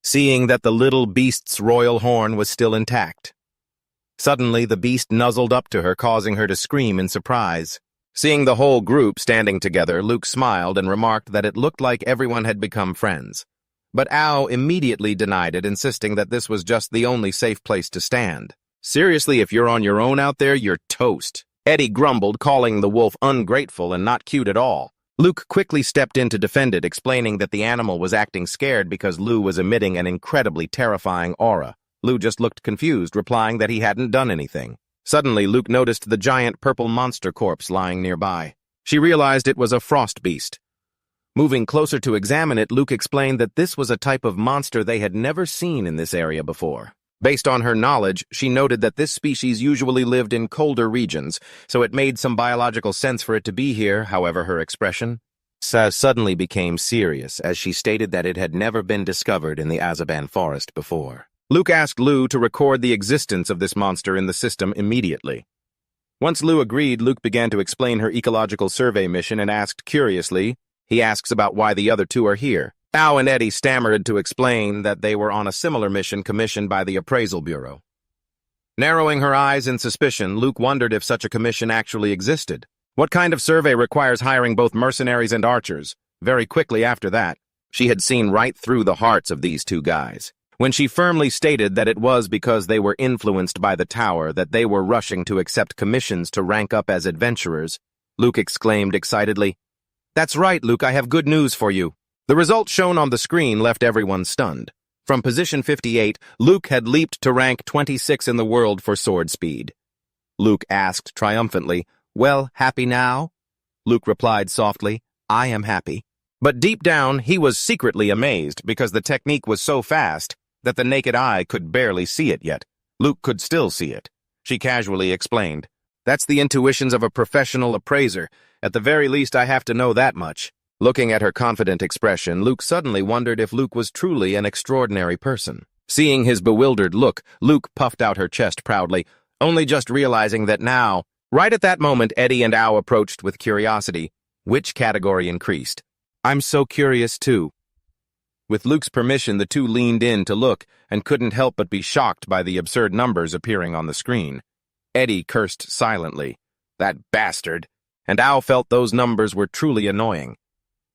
seeing that the little beast's royal horn was still intact. Suddenly, the beast nuzzled up to her, causing her to scream in surprise. Seeing the whole group standing together, Luke smiled and remarked that it looked like everyone had become friends. But Ao immediately denied it, insisting that this was just the only safe place to stand. Seriously, if you're on your own out there, you're toast. Eddie grumbled, calling the wolf ungrateful and not cute at all. Luke quickly stepped in to defend it, explaining that the animal was acting scared because Lou was emitting an incredibly terrifying aura. Lou just looked confused, replying that he hadn't done anything. Suddenly, Luke noticed the giant purple monster corpse lying nearby. She realized it was a frost beast. Moving closer to examine it, Luke explained that this was a type of monster they had never seen in this area before. Based on her knowledge, she noted that this species usually lived in colder regions, so it made some biological sense for it to be here. However, her expression suddenly became serious as she stated that it had never been discovered in the Azaban forest before. Luke asked Lou to record the existence of this monster in the system immediately. Once Lou agreed, Luke began to explain her ecological survey mission and asked curiously, he asks about why the other two are here. Ao and Eddie stammered to explain that they were on a similar mission commissioned by the Appraisal Bureau. Narrowing her eyes in suspicion, Luke wondered if such a commission actually existed. What kind of survey requires hiring both mercenaries and archers? Very quickly after that, she had seen right through the hearts of these two guys. When she firmly stated that it was because they were influenced by the tower that they were rushing to accept commissions to rank up as adventurers, Luke exclaimed excitedly, "That's right, Luke, I have good news for you." The results shown on the screen left everyone stunned. From position 58, Luke had leaped to rank 26 in the world for sword speed. Luke asked triumphantly, "Well, happy now?" Luke replied softly, "I am happy." But deep down, he was secretly amazed because the technique was so fast that the naked eye could barely see it yet. Luke could still see it. She casually explained, "That's the intuitions of a professional appraiser. At the very least, I have to know that much." Looking at her confident expression, Luke suddenly wondered if Luke was truly an extraordinary person. Seeing his bewildered look, Luke puffed out her chest proudly, only just realizing that now, right at that moment, Eddie and Ao approached with curiosity, which category increased. "I'm so curious, too." With Luke's permission, the two leaned in to look and couldn't help but be shocked by the absurd numbers appearing on the screen. Eddie cursed silently. That bastard. And Ao felt those numbers were truly annoying.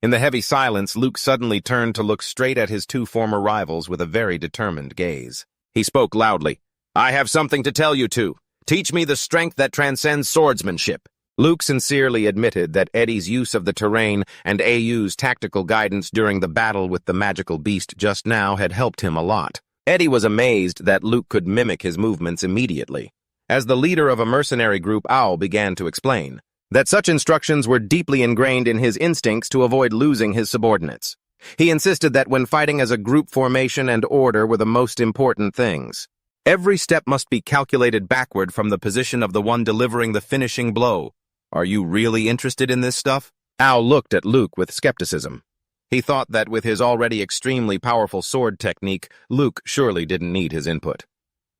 In the heavy silence, Luke suddenly turned to look straight at his two former rivals with a very determined gaze. He spoke loudly. "I have something to tell you two. Teach me the strength that transcends swordsmanship." Luke sincerely admitted that Eddie's use of the terrain and AU's tactical guidance during the battle with the magical beast just now had helped him a lot. Eddie was amazed that Luke could mimic his movements immediately. As the leader of a mercenary group, Ao began to explain that such instructions were deeply ingrained in his instincts to avoid losing his subordinates. He insisted that when fighting as a group, formation and order were the most important things. Every step must be calculated backward from the position of the one delivering the finishing blow. "Are you really interested in this stuff?" Ao looked at Luke with skepticism. He thought that with his already extremely powerful sword technique, Luke surely didn't need his input.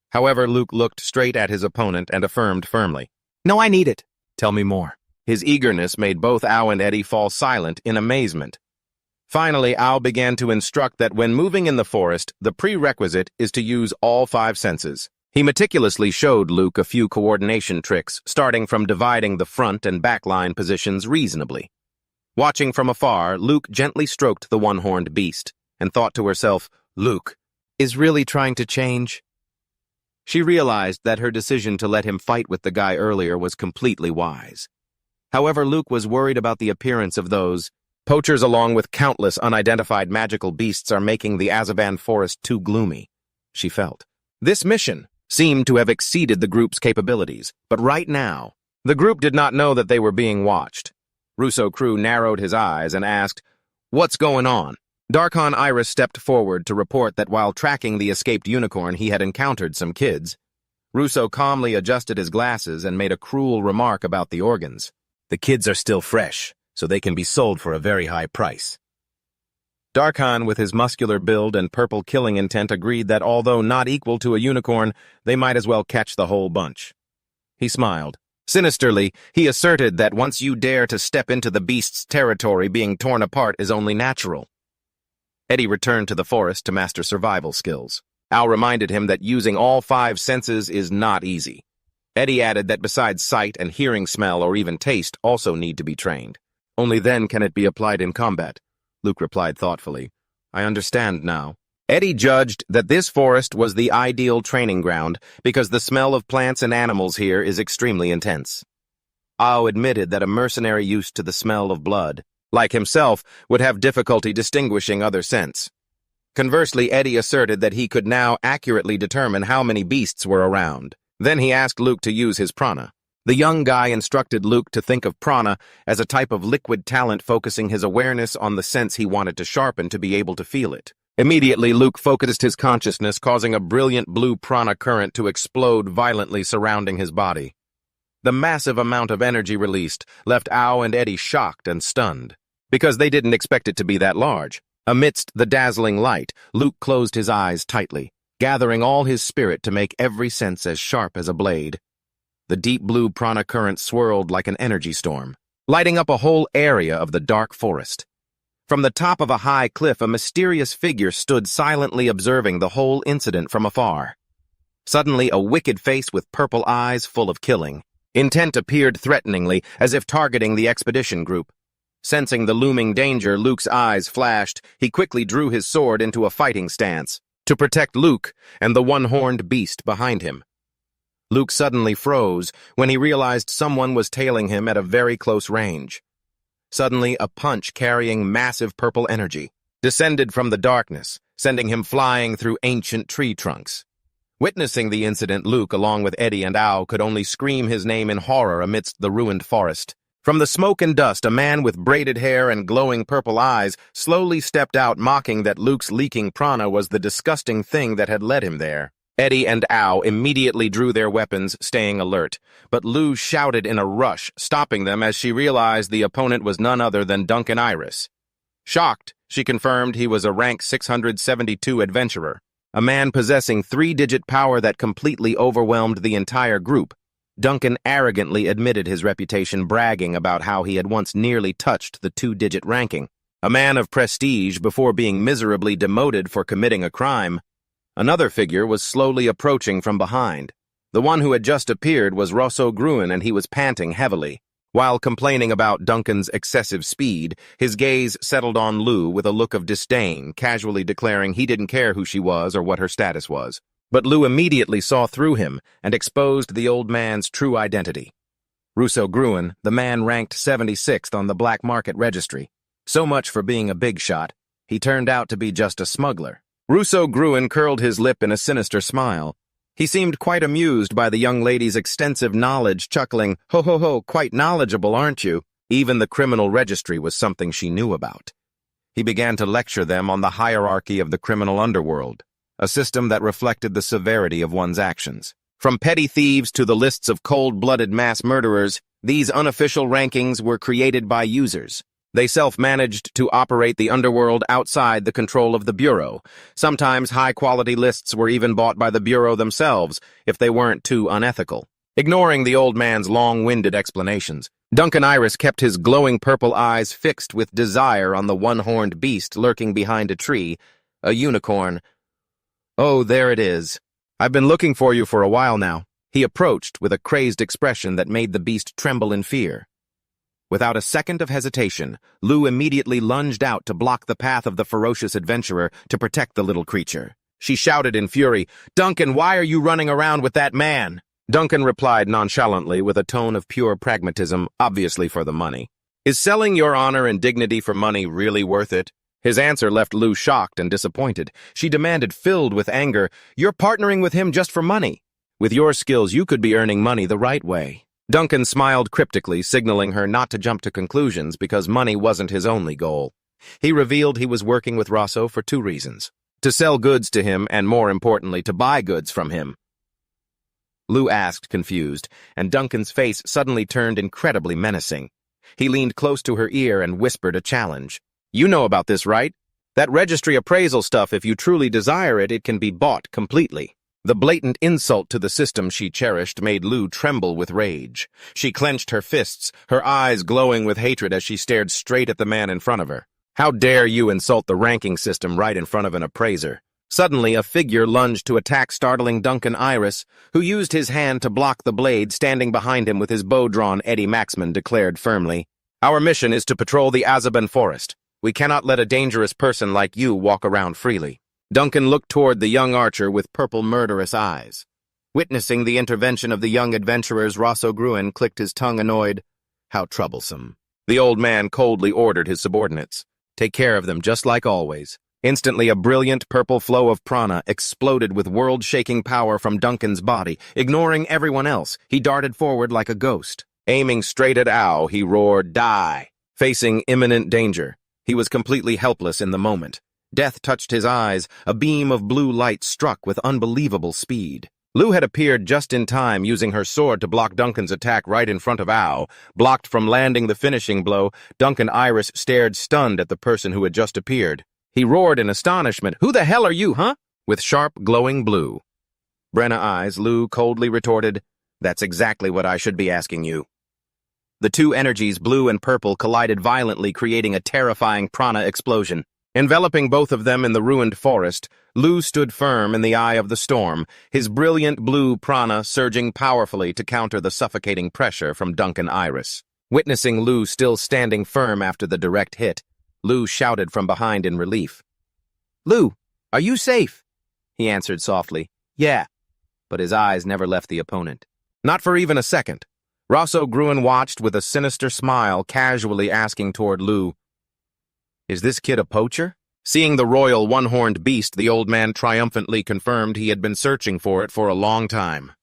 However, Luke looked straight at his opponent and affirmed firmly, "No, I need it. Tell me more." His eagerness made both Ao and Eddie fall silent in amazement. Finally, Ao began to instruct that when moving in the forest, the prerequisite is to use all 5 senses. He meticulously showed Luke a few coordination tricks, starting from dividing the front and back line positions reasonably. Watching from afar, Luke gently stroked the one-horned beast, and thought to herself, Luke is really trying to change. She realized that her decision to let him fight with the guy earlier was completely wise. However, Luke was worried about the appearance of those poachers, along with countless unidentified magical beasts, are making the Azavan forest too gloomy, she felt. This mission seemed to have exceeded the group's capabilities, but right now, the group did not know that they were being watched. Russo Crew narrowed his eyes and asked, "What's going on?" Darkon Iris stepped forward to report that while tracking the escaped unicorn, he had encountered some kids. Russo calmly adjusted his glasses and made a cruel remark about the organs. The kids are still fresh, so they can be sold for a very high price. Darkon, with his muscular build and purple killing intent, agreed that although not equal to a unicorn, they might as well catch the whole bunch. He smiled. Sinisterly, he asserted that once you dare to step into the beast's territory, being torn apart is only natural. Eddie returned to the forest to master survival skills. Al reminded him that using all 5 senses is not easy. Eddie added that besides sight and hearing, smell, or even taste also need to be trained. Only then can it be applied in combat, Luke replied thoughtfully. I understand now. Eddie judged that this forest was the ideal training ground because the smell of plants and animals here is extremely intense. Ao admitted that a mercenary used to the smell of blood, like himself, would have difficulty distinguishing other scents. Conversely, Eddie asserted that he could now accurately determine how many beasts were around. Then he asked Luke to use his prana. The young guy instructed Luke to think of prana as a type of liquid talent, focusing his awareness on the sense he wanted to sharpen to be able to feel it. Immediately, Luke focused his consciousness, causing a brilliant blue prana current to explode violently surrounding his body. The massive amount of energy released left Ao and Eddie shocked and stunned, because they didn't expect it to be that large. Amidst the dazzling light, Luke closed his eyes tightly, gathering all his spirit to make every sense as sharp as a blade. The deep blue prana current swirled like an energy storm, lighting up a whole area of the dark forest. From the top of a high cliff, a mysterious figure stood silently observing the whole incident from afar. Suddenly, a wicked face with purple eyes full of killing intent appeared threateningly, as if targeting the expedition group. Sensing the looming danger, Luke's eyes flashed. He quickly drew his sword into a fighting stance to protect Luke and the one-horned beast behind him. Luke suddenly froze when he realized someone was tailing him at a very close range. Suddenly, a punch carrying massive purple energy descended from the darkness, sending him flying through ancient tree trunks. Witnessing the incident, Luke, along with Eddie and Ao, could only scream his name in horror amidst the ruined forest. From the smoke and dust, a man with braided hair and glowing purple eyes slowly stepped out, mocking that Luke's leaking prana was the disgusting thing that had led him there. Eddie and Ao immediately drew their weapons, staying alert, but Lou shouted in a rush, stopping them as she realized the opponent was none other than Duncan Iris. Shocked, she confirmed he was a rank 672 adventurer, a man possessing 3-digit power that completely overwhelmed the entire group. Duncan arrogantly admitted his reputation, bragging about how he had once nearly touched the 2-digit ranking. A man of prestige before being miserably demoted for committing a crime. Another figure was slowly approaching from behind. The one who had just appeared was Rosso Gruen, and he was panting heavily. While complaining about Duncan's excessive speed, his gaze settled on Lou with a look of disdain, casually declaring he didn't care who she was or what her status was. But Lou immediately saw through him and exposed the old man's true identity. Russo Gruen, the man ranked 76th on the black market registry. So much for being a big shot. He turned out to be just a smuggler. Russo Gruen curled his lip in a sinister smile. He seemed quite amused by the young lady's extensive knowledge, chuckling, "Ho ho ho, quite knowledgeable, aren't you?" Even the criminal registry was something she knew about. He began to lecture them on the hierarchy of the criminal underworld, a system that reflected the severity of one's actions. From petty thieves to the lists of cold-blooded mass murderers, these unofficial rankings were created by users. They self-managed to operate the underworld outside the control of the Bureau. Sometimes high-quality lists were even bought by the Bureau themselves if they weren't too unethical. Ignoring the old man's long-winded explanations, Duncan Iris kept his glowing purple eyes fixed with desire on the one-horned beast lurking behind a tree, a unicorn. "Oh, there it is. I've been looking for you for a while now." He approached with a crazed expression that made the beast tremble in fear. Without a second of hesitation, Lu immediately lunged out to block the path of the ferocious adventurer to protect the little creature. She shouted in fury, "Duncan, why are you running around with that man?" Duncan replied nonchalantly with a tone of pure pragmatism, obviously for the money. "Is selling your honor and dignity for money really worth it?" His answer left Lu shocked and disappointed. She demanded, filled with anger, "You're partnering with him just for money. With your skills, you could be earning money the right way." Duncan smiled cryptically, signaling her not to jump to conclusions because money wasn't his only goal. He revealed he was working with Rosso for 2 reasons: to sell goods to him and, more importantly, to buy goods from him. Lu asked, confused, and Duncan's face suddenly turned incredibly menacing. He leaned close to her ear and whispered a challenge. "You know about this, right? That registry appraisal stuff, if you truly desire it, it can be bought completely." The blatant insult to the system she cherished made Lu tremble with rage. She clenched her fists, her eyes glowing with hatred as she stared straight at the man in front of her. "How dare you insult the ranking system right in front of an appraiser?" Suddenly, a figure lunged to attack startling Duncan Iris, who used his hand to block the blade. Standing behind him with his bow drawn, Eddie Maxman declared firmly, "Our mission is to patrol the Azaban forest. We cannot let a dangerous person like you walk around freely." Duncan looked toward the young archer with purple, murderous eyes. Witnessing the intervention of the young adventurers, Rosso Gruen clicked his tongue, annoyed. How troublesome. The old man coldly ordered his subordinates, "Take care of them just like always." Instantly, a brilliant purple flow of prana exploded with world-shaking power from Duncan's body. Ignoring everyone else, he darted forward like a ghost. Aiming straight at Ao, he roared, "Die!" Facing imminent danger, he was completely helpless in the moment. Death touched his eyes. A beam of blue light struck with unbelievable speed. Lu had appeared just in time, using her sword to block Duncan's attack right in front of Ao. Blocked from landing the finishing blow, Duncan Iris stared stunned at the person who had just appeared. He roared in astonishment, "Who the hell are you, huh?" With sharp, glowing blue Brenna eyes, Lu coldly retorted, "That's exactly what I should be asking you." The two energies, blue and purple, collided violently, creating a terrifying prana explosion. Enveloping both of them in the ruined forest, Lu stood firm in the eye of the storm, his brilliant blue prana surging powerfully to counter the suffocating pressure from Duncan Iris. Witnessing Lu still standing firm after the direct hit, Lu shouted from behind in relief. "Lu, are you safe?" He answered softly, "Yeah," but his eyes never left the opponent. Not for even a second. Rosso Gruen watched with a sinister smile, casually asking toward Lu, "Is this kid a poacher?" Seeing the royal one-horned beast, the old man triumphantly confirmed he had been searching for it for a long time.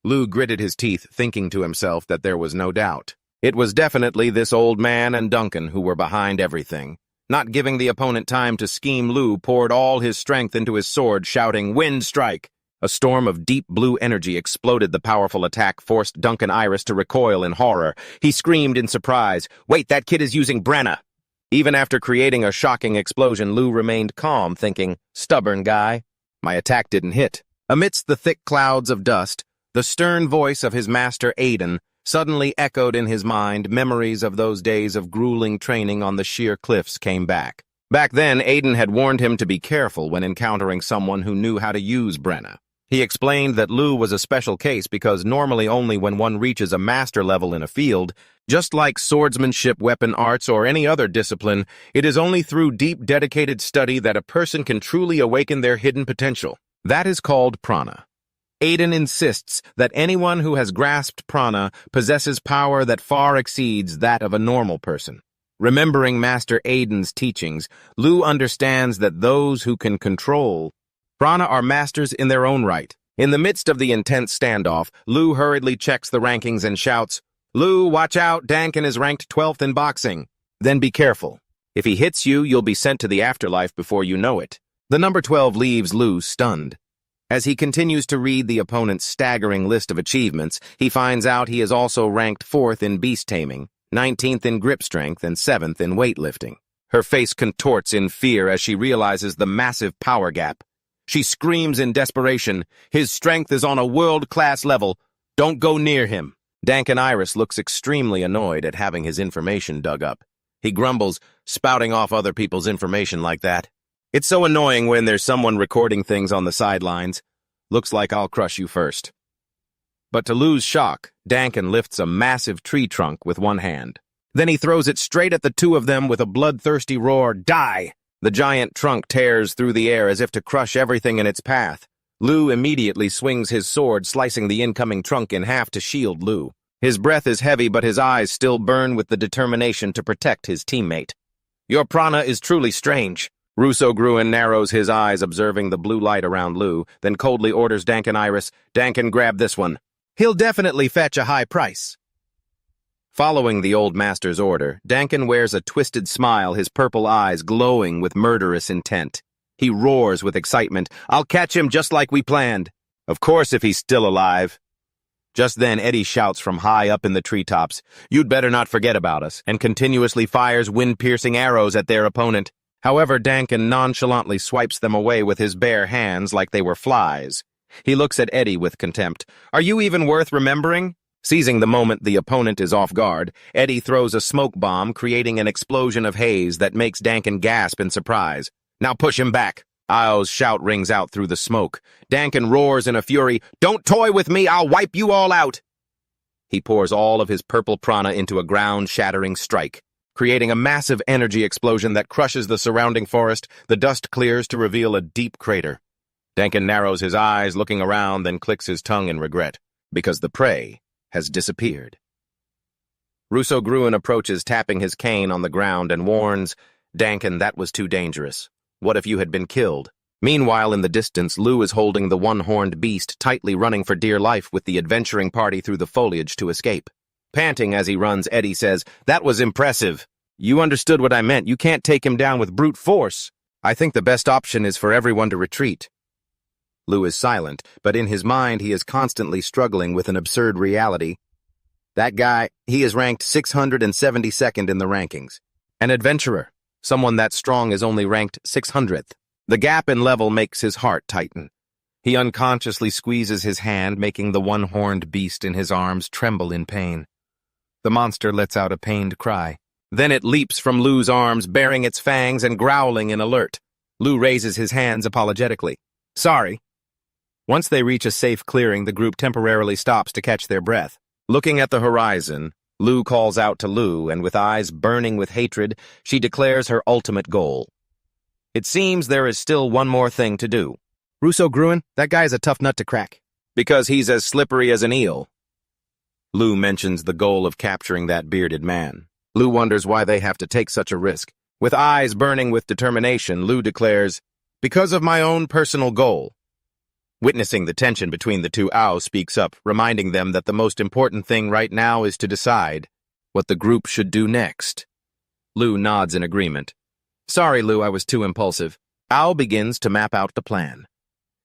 Lu gritted his teeth, thinking to himself that there was no doubt. It was definitely this old man and Duncan who were behind everything. Not giving the opponent time to scheme, Lu poured all his strength into his sword, shouting, "Wind strike!" A storm of deep blue energy exploded. The powerful attack forced Duncan Iris to recoil in horror. He screamed in surprise, "Wait, that kid is using Brenna!" Even after creating a shocking explosion, Lu remained calm, thinking, "Stubborn guy. My attack didn't hit." Amidst the thick clouds of dust, the stern voice of his master Aiden suddenly echoed in his mind. Memories of those days of grueling training on the sheer cliffs came back. Back then, Aiden had warned him to be careful when encountering someone who knew how to use Brenna. He explained that Lu was a special case because normally only when one reaches a master level in a field, just like swordsmanship, weapon arts, or any other discipline, it is only through deep, dedicated study that a person can truly awaken their hidden potential. That is called prana. Aiden insists that anyone who has grasped prana possesses power that far exceeds that of a normal person. Remembering Master Aiden's teachings, Lu understands that those who can control prana are masters in their own right. In the midst of the intense standoff, Lu hurriedly checks the rankings and shouts, "Lu, watch out, Duncan is ranked 12th in boxing. Then be careful. If he hits you, you'll be sent to the afterlife before you know it." The number 12 leaves Lu stunned. As he continues to read the opponent's staggering list of achievements, he finds out he is also ranked 4th in beast taming, 19th in grip strength, and 7th in weightlifting. Her face contorts in fear as she realizes the massive power gap. She screams in desperation, "His strength is on a world-class level. Don't go near him. Dankin Iris looks extremely annoyed at having his information dug up. He grumbles, spouting off other people's information like that. It's so annoying when there's someone recording things on the sidelines. Looks like I'll crush you first. But to Lou's shock, Dankin lifts a massive tree trunk with one hand. Then he throws it straight at the two of them with a bloodthirsty roar, "Die!" The giant trunk tears through the air as if to crush everything in its path. Lou immediately swings his sword, slicing the incoming trunk in half to shield Lou. His breath is heavy, but his eyes still burn with the determination to protect his teammate. "Your prana is truly strange." Russo Gruen narrows his eyes, observing the blue light around Lou, then coldly orders Dankin Iris, "Dankin, grab this one. He'll definitely fetch a high price." Following the old master's order, Dankin wears a twisted smile, his purple eyes glowing with murderous intent. He roars with excitement, "I'll catch him just like we planned. Of course, if he's still alive." Just then, Eddie shouts from high up in the treetops, "You'd better not forget about us," and continuously fires wind-piercing arrows at their opponent. However, Dankin nonchalantly swipes them away with his bare hands like they were flies. He looks at Eddie with contempt. "Are you even worth remembering?" Seizing the moment the opponent is off guard, Eddie throws a smoke bomb, creating an explosion of haze that makes Dankin gasp in surprise. "Now push him back." Ao's shout rings out through the smoke. Dankin roars in a fury, "Don't toy with me, I'll wipe you all out." He pours all of his purple prana into a ground-shattering strike. Creating a massive energy explosion that crushes the surrounding forest, the dust clears to reveal a deep crater. Dankin narrows his eyes, looking around, then clicks his tongue in regret, because the prey has disappeared. Russo Gruen approaches, tapping his cane on the ground, and warns, "Dankin, that was too dangerous. What if you had been killed?" Meanwhile, in the distance, Lou is holding the one-horned beast, tightly running for dear life with the adventuring party through the foliage to escape. Panting as he runs, Eddie says, "That was impressive. You understood what I meant. You can't take him down with brute force. I think the best option is for everyone to retreat." Lou is silent, but in his mind he is constantly struggling with an absurd reality. That guy, he is ranked 672nd in the rankings. An adventurer, someone that strong, is only ranked 600th. The gap in level makes his heart tighten. He unconsciously squeezes his hand, making the one-horned beast in his arms tremble in pain. The monster lets out a pained cry. Then it leaps from Lou's arms, baring its fangs and growling in alert. Lou raises his hands apologetically. "Sorry." Once they reach a safe clearing, the group temporarily stops to catch their breath. Looking at the horizon, Lou calls out to Lou, and with eyes burning with hatred, she declares her ultimate goal. It seems there is still one more thing to do. "Russo Gruen, that guy is a tough nut to crack." "Because he's as slippery as an eel." Lou mentions the goal of capturing that bearded man. Lou wonders why they have to take such a risk. With eyes burning with determination, Lou declares, "Because of my own personal goal." Witnessing the tension between the two, Ao speaks up, reminding them that the most important thing right now is to decide what the group should do next. Lou nods in agreement. "Sorry, Lou, I was too impulsive." Ao begins to map out the plan.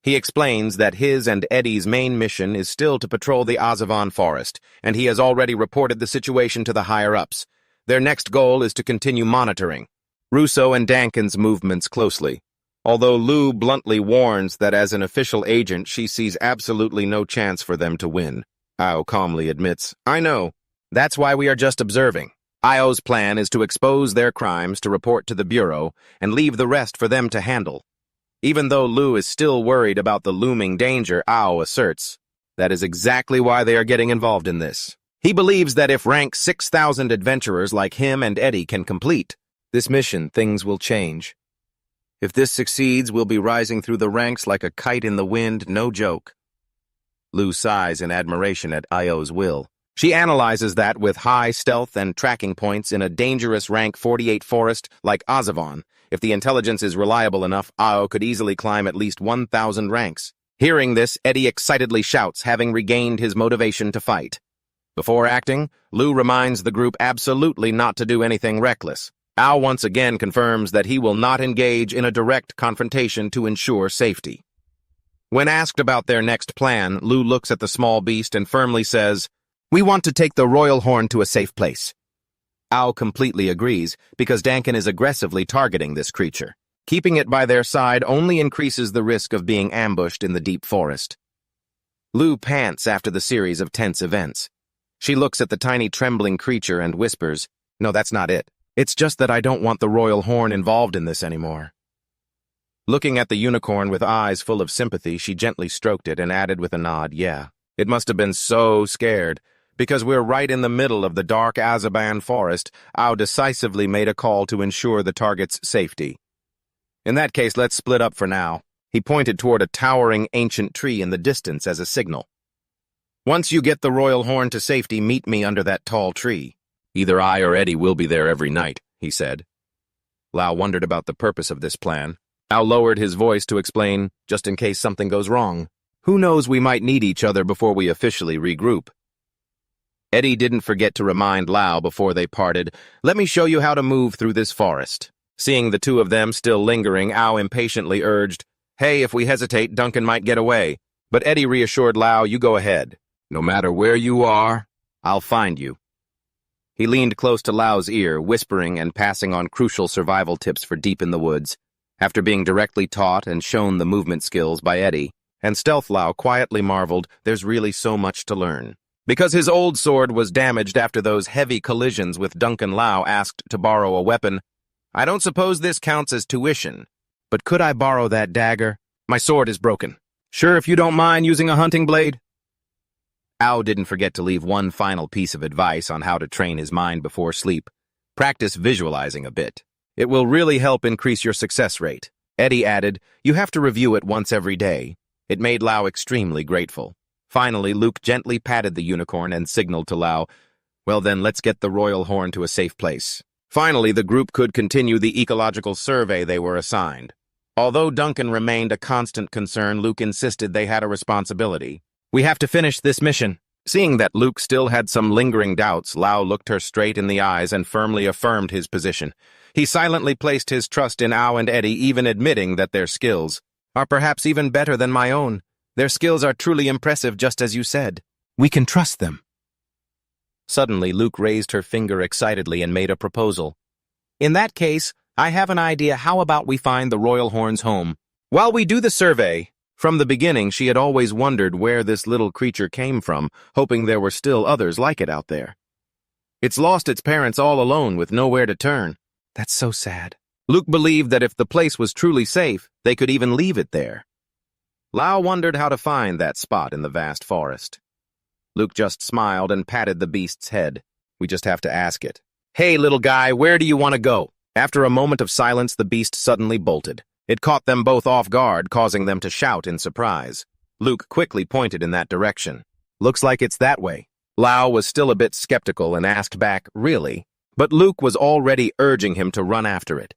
He explains that his and Eddie's main mission is still to patrol the Azavan forest, and he has already reported the situation to the higher-ups. Their next goal is to continue monitoring Russo and Dankin's movements closely. Although Lou bluntly warns that as an official agent she sees absolutely no chance for them to win. Ao calmly admits, "I know. That's why we are just observing." Io's plan is to expose their crimes, to report to the Bureau, and leave the rest for them to handle. Even though Lou is still worried about the looming danger, Ao asserts that is exactly why they are getting involved in this. He believes that if rank 6,000 adventurers like him and Eddie can complete this mission, things will change. If this succeeds, we'll be rising through the ranks like a kite in the wind, no joke. Lou sighs in admiration at Io's will. She analyzes that with high stealth and tracking points in a dangerous rank 48 forest like Azavan, if the intelligence is reliable enough, Io could easily climb at least 1,000 ranks. Hearing this, Eddie excitedly shouts, having regained his motivation to fight. Before acting, Lou reminds the group absolutely not to do anything reckless. Ao once again confirms that he will not engage in a direct confrontation to ensure safety. When asked about their next plan, Lou looks at the small beast and firmly says, "We want to take the royal horn to a safe place." Ao completely agrees, because Dankin is aggressively targeting this creature. Keeping it by their side only increases the risk of being ambushed in the deep forest. Lu pants after the series of tense events. She looks at the tiny trembling creature and whispers, "No, that's not it. It's just that I don't want the royal horn involved in this anymore." Looking at the unicorn with eyes full of sympathy, she gently stroked it and added with a nod, "Yeah, it must have been so scared. Because we're right in the middle of the dark Azaban forest, Ao decisively made a call to ensure the target's safety. In that case, let's split up for now." He pointed toward a towering ancient tree in the distance as a signal. "Once you get the royal horn to safety, meet me under that tall tree. Either I or Eddie will be there every night," he said. Lao wondered about the purpose of this plan. Ao lowered his voice to explain, just in case something goes wrong. Who knows, we might need each other before we officially regroup. Eddie didn't forget to remind Lao before they parted, "Let me show you how to move through this forest." Seeing the two of them still lingering, Ao impatiently urged, "Hey, if we hesitate, Duncan might get away." But Eddie reassured Lao, "You go ahead. No matter where you are, I'll find you." He leaned close to Lao's ear, whispering and passing on crucial survival tips for deep in the woods. After being directly taught and shown the movement skills by Eddie, and Stealth Lao quietly marveled, there's really so much to learn. Because his old sword was damaged after those heavy collisions with Duncan, Lao asked to borrow a weapon. "I don't suppose this counts as tuition, but could I borrow that dagger? My sword is broken. Sure, if you don't mind using a hunting blade?" Ao didn't forget to leave one final piece of advice on how to train his mind before sleep. Practice visualizing a bit. It will really help increase your success rate. Eddie added, "You have to review it once every day." It made Lao extremely grateful. Finally, Luke gently patted the unicorn and signaled to Lao, "Well then, let's get the royal horn to a safe place." Finally, the group could continue the ecological survey they were assigned. Although Duncan remained a constant concern, Luke insisted they had a responsibility. "We have to finish this mission." Seeing that Luke still had some lingering doubts, Lao looked her straight in the eyes and firmly affirmed his position. He silently placed his trust in Ao and Eddie, even admitting that their skills are perhaps even better than my own. Their skills are truly impressive, just as you said. We can trust them. Suddenly, Luke raised her finger excitedly and made a proposal. "In that case, I have an idea. How about we find the royal horn's home? While we do the survey." From the beginning, she had always wondered where this little creature came from, hoping there were still others like it out there. It's lost its parents all alone with nowhere to turn. That's so sad. Luke believed that if the place was truly safe, they could even leave it there. Lao wondered how to find that spot in the vast forest. Luke just smiled and patted the beast's head. "We just have to ask it." "Hey, little guy, where do you want to go?" After a moment of silence, the beast suddenly bolted. It caught them both off guard, causing them to shout in surprise. Luke quickly pointed in that direction. "Looks like it's that way." Lao was still a bit skeptical and asked back, "Really?" But Luke was already urging him to run after it.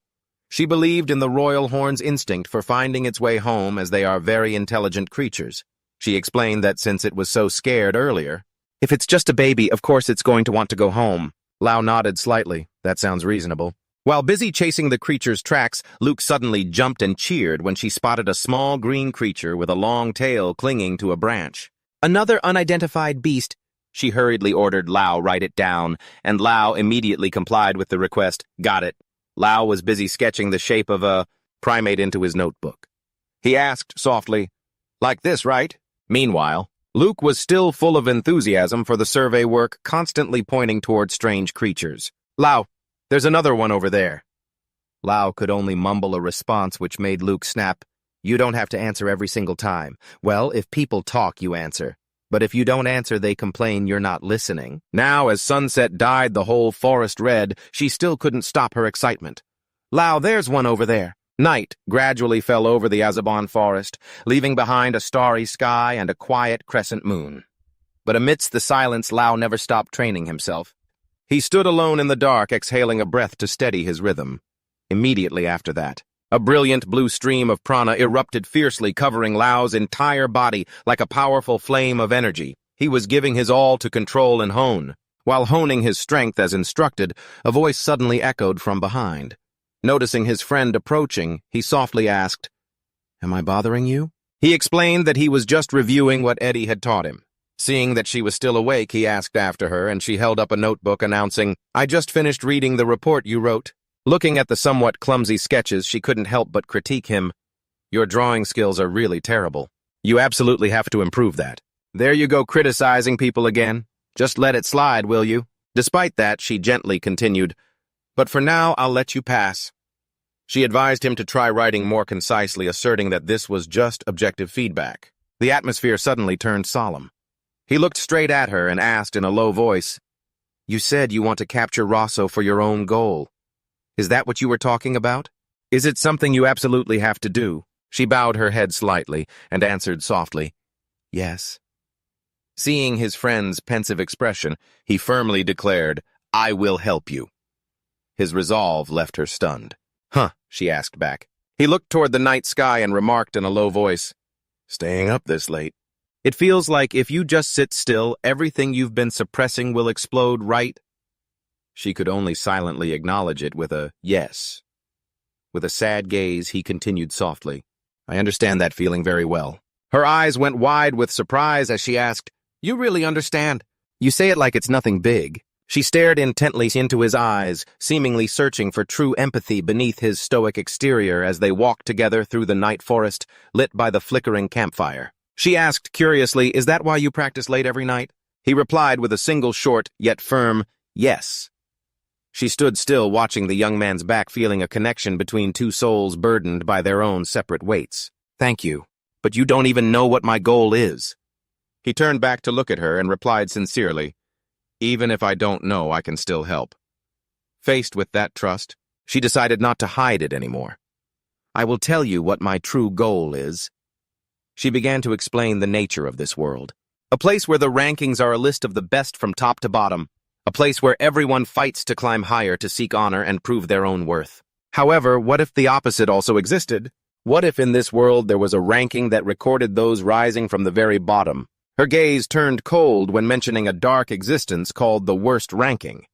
She believed in the royal horn's instinct for finding its way home, as they are very intelligent creatures. She explained that since it was so scared earlier, "If it's just a baby, of course it's going to want to go home." Lao nodded slightly. "That sounds reasonable." While busy chasing the creature's tracks, Luke suddenly jumped and cheered when she spotted a small green creature with a long tail clinging to a branch. "Another unidentified beast." She hurriedly ordered Lao write it down, and Lao immediately complied with the request. "Got it." Lao was busy sketching the shape of a primate into his notebook. He asked softly, "Like this, right?" Meanwhile, Luke was still full of enthusiasm for the survey work, constantly pointing toward strange creatures. "Lao, there's another one over there." Lao could only mumble a response which made Luke snap, "You don't have to answer every single time. Well, if people talk, you answer. But if you don't answer, they complain you're not listening." Now, as sunset dyed the whole forest red, she still couldn't stop her excitement. "Lao, there's one over there." Night gradually fell over the Azaban forest, leaving behind a starry sky and a quiet crescent moon. But amidst the silence, Lao never stopped training himself. He stood alone in the dark, exhaling a breath to steady his rhythm. Immediately after that, a brilliant blue stream of prana erupted fiercely, covering Lao's entire body like a powerful flame of energy. He was giving his all to control and hone. While honing his strength as instructed, a voice suddenly echoed from behind. Noticing his friend approaching, he softly asked, "Am I bothering you?" He explained that he was just reviewing what Eddie had taught him. Seeing that she was still awake, he asked after her, and she held up a notebook announcing, "I just finished reading the report you wrote." Looking at the somewhat clumsy sketches, she couldn't help but critique him. "Your drawing skills are really terrible. You absolutely have to improve that." There you go criticizing people again. Just let it slide, will you? Despite that, she gently continued, "But for now, I'll let you pass." She advised him to try writing more concisely, asserting that this was just objective feedback. The atmosphere suddenly turned solemn. He looked straight at her and asked in a low voice, "You said you want to capture Rosso for your own goal. Is that what you were talking about? Is it something you absolutely have to do?" She bowed her head slightly and answered softly, "Yes." Seeing his friend's pensive expression, he firmly declared, "I will help you." His resolve left her stunned. "Huh," she asked back. He looked toward the night sky and remarked in a low voice, "Staying up this late. It feels like if you just sit still, everything you've been suppressing will explode, right?" She could only silently acknowledge it with a yes. With a sad gaze, he continued softly, "I understand that feeling very well." Her eyes went wide with surprise as she asked, "You really understand? You say it like it's nothing big." She stared intently into his eyes, seemingly searching for true empathy beneath his stoic exterior as they walked together through the night forest, lit by the flickering campfire. She asked curiously, "Is that why you practice late every night?" He replied with a single short, yet firm, yes. She stood still, watching the young man's back, feeling a connection between two souls burdened by their own separate weights. "Thank you, but you don't even know what my goal is." He turned back to look at her and replied sincerely, "Even if I don't know, I can still help." Faced with that trust, she decided not to hide it anymore. "I will tell you what my true goal is." She began to explain the nature of this world. A place where the rankings are a list of the best from top to bottom. A place where everyone fights to climb higher to seek honor and prove their own worth. However, what if the opposite also existed? What if in this world there was a ranking that recorded those rising from the very bottom? Her gaze turned cold when mentioning a dark existence called the worst ranking.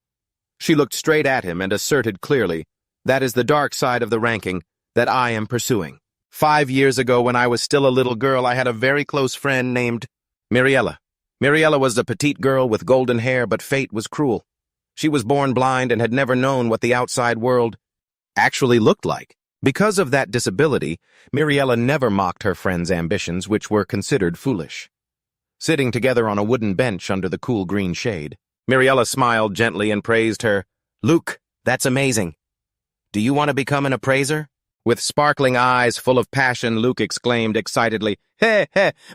She looked straight at him and asserted clearly, "That is the dark side of the ranking that I am pursuing. 5 years ago, when I was still a little girl, I had a very close friend named Miriella. Miriella was a petite girl with golden hair, but fate was cruel. She was born blind and had never known what the outside world actually looked like. Because of that disability, Miriella never mocked her friend's ambitions, which were considered foolish. Sitting together on a wooden bench under the cool green shade, Miriella smiled gently and praised her. "Luke, that's amazing. Do you want to become an appraiser?" With sparkling eyes full of passion, Luke exclaimed excitedly, "Hey,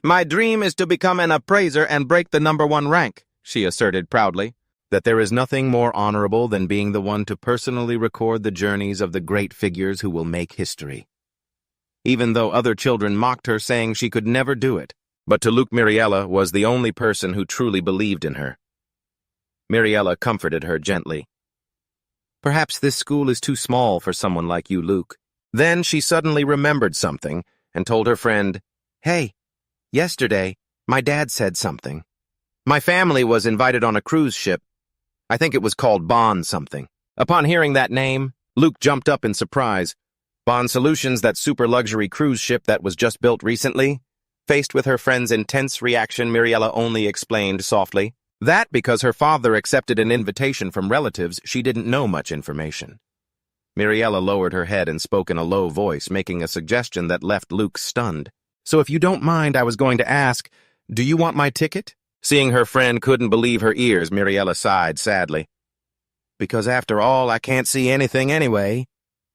my dream is to become an appraiser and break the #1 rank," she asserted proudly. That there is nothing more honorable than being the one to personally record the journeys of the great figures who will make history. Even though other children mocked her, saying she could never do it, but to Luke, Miriella was the only person who truly believed in her. Miriella comforted her gently. "Perhaps this school is too small for someone like you, Luke." Then she suddenly remembered something and told her friend, "Hey, yesterday, my dad said something. My family was invited on a cruise ship. I think it was called Bond something." Upon hearing that name, Luke jumped up in surprise. Bond Solutions, that super luxury cruise ship that was just built recently? Faced with her friend's intense reaction, Miriella only explained softly that because her father accepted an invitation from relatives, she didn't know much information. Miriella lowered her head and spoke in a low voice, making a suggestion that left Luke stunned. "So if you don't mind, I was going to ask, do you want my ticket?" Seeing her friend couldn't believe her ears, Miriella sighed sadly. "Because after all, I can't see anything anyway."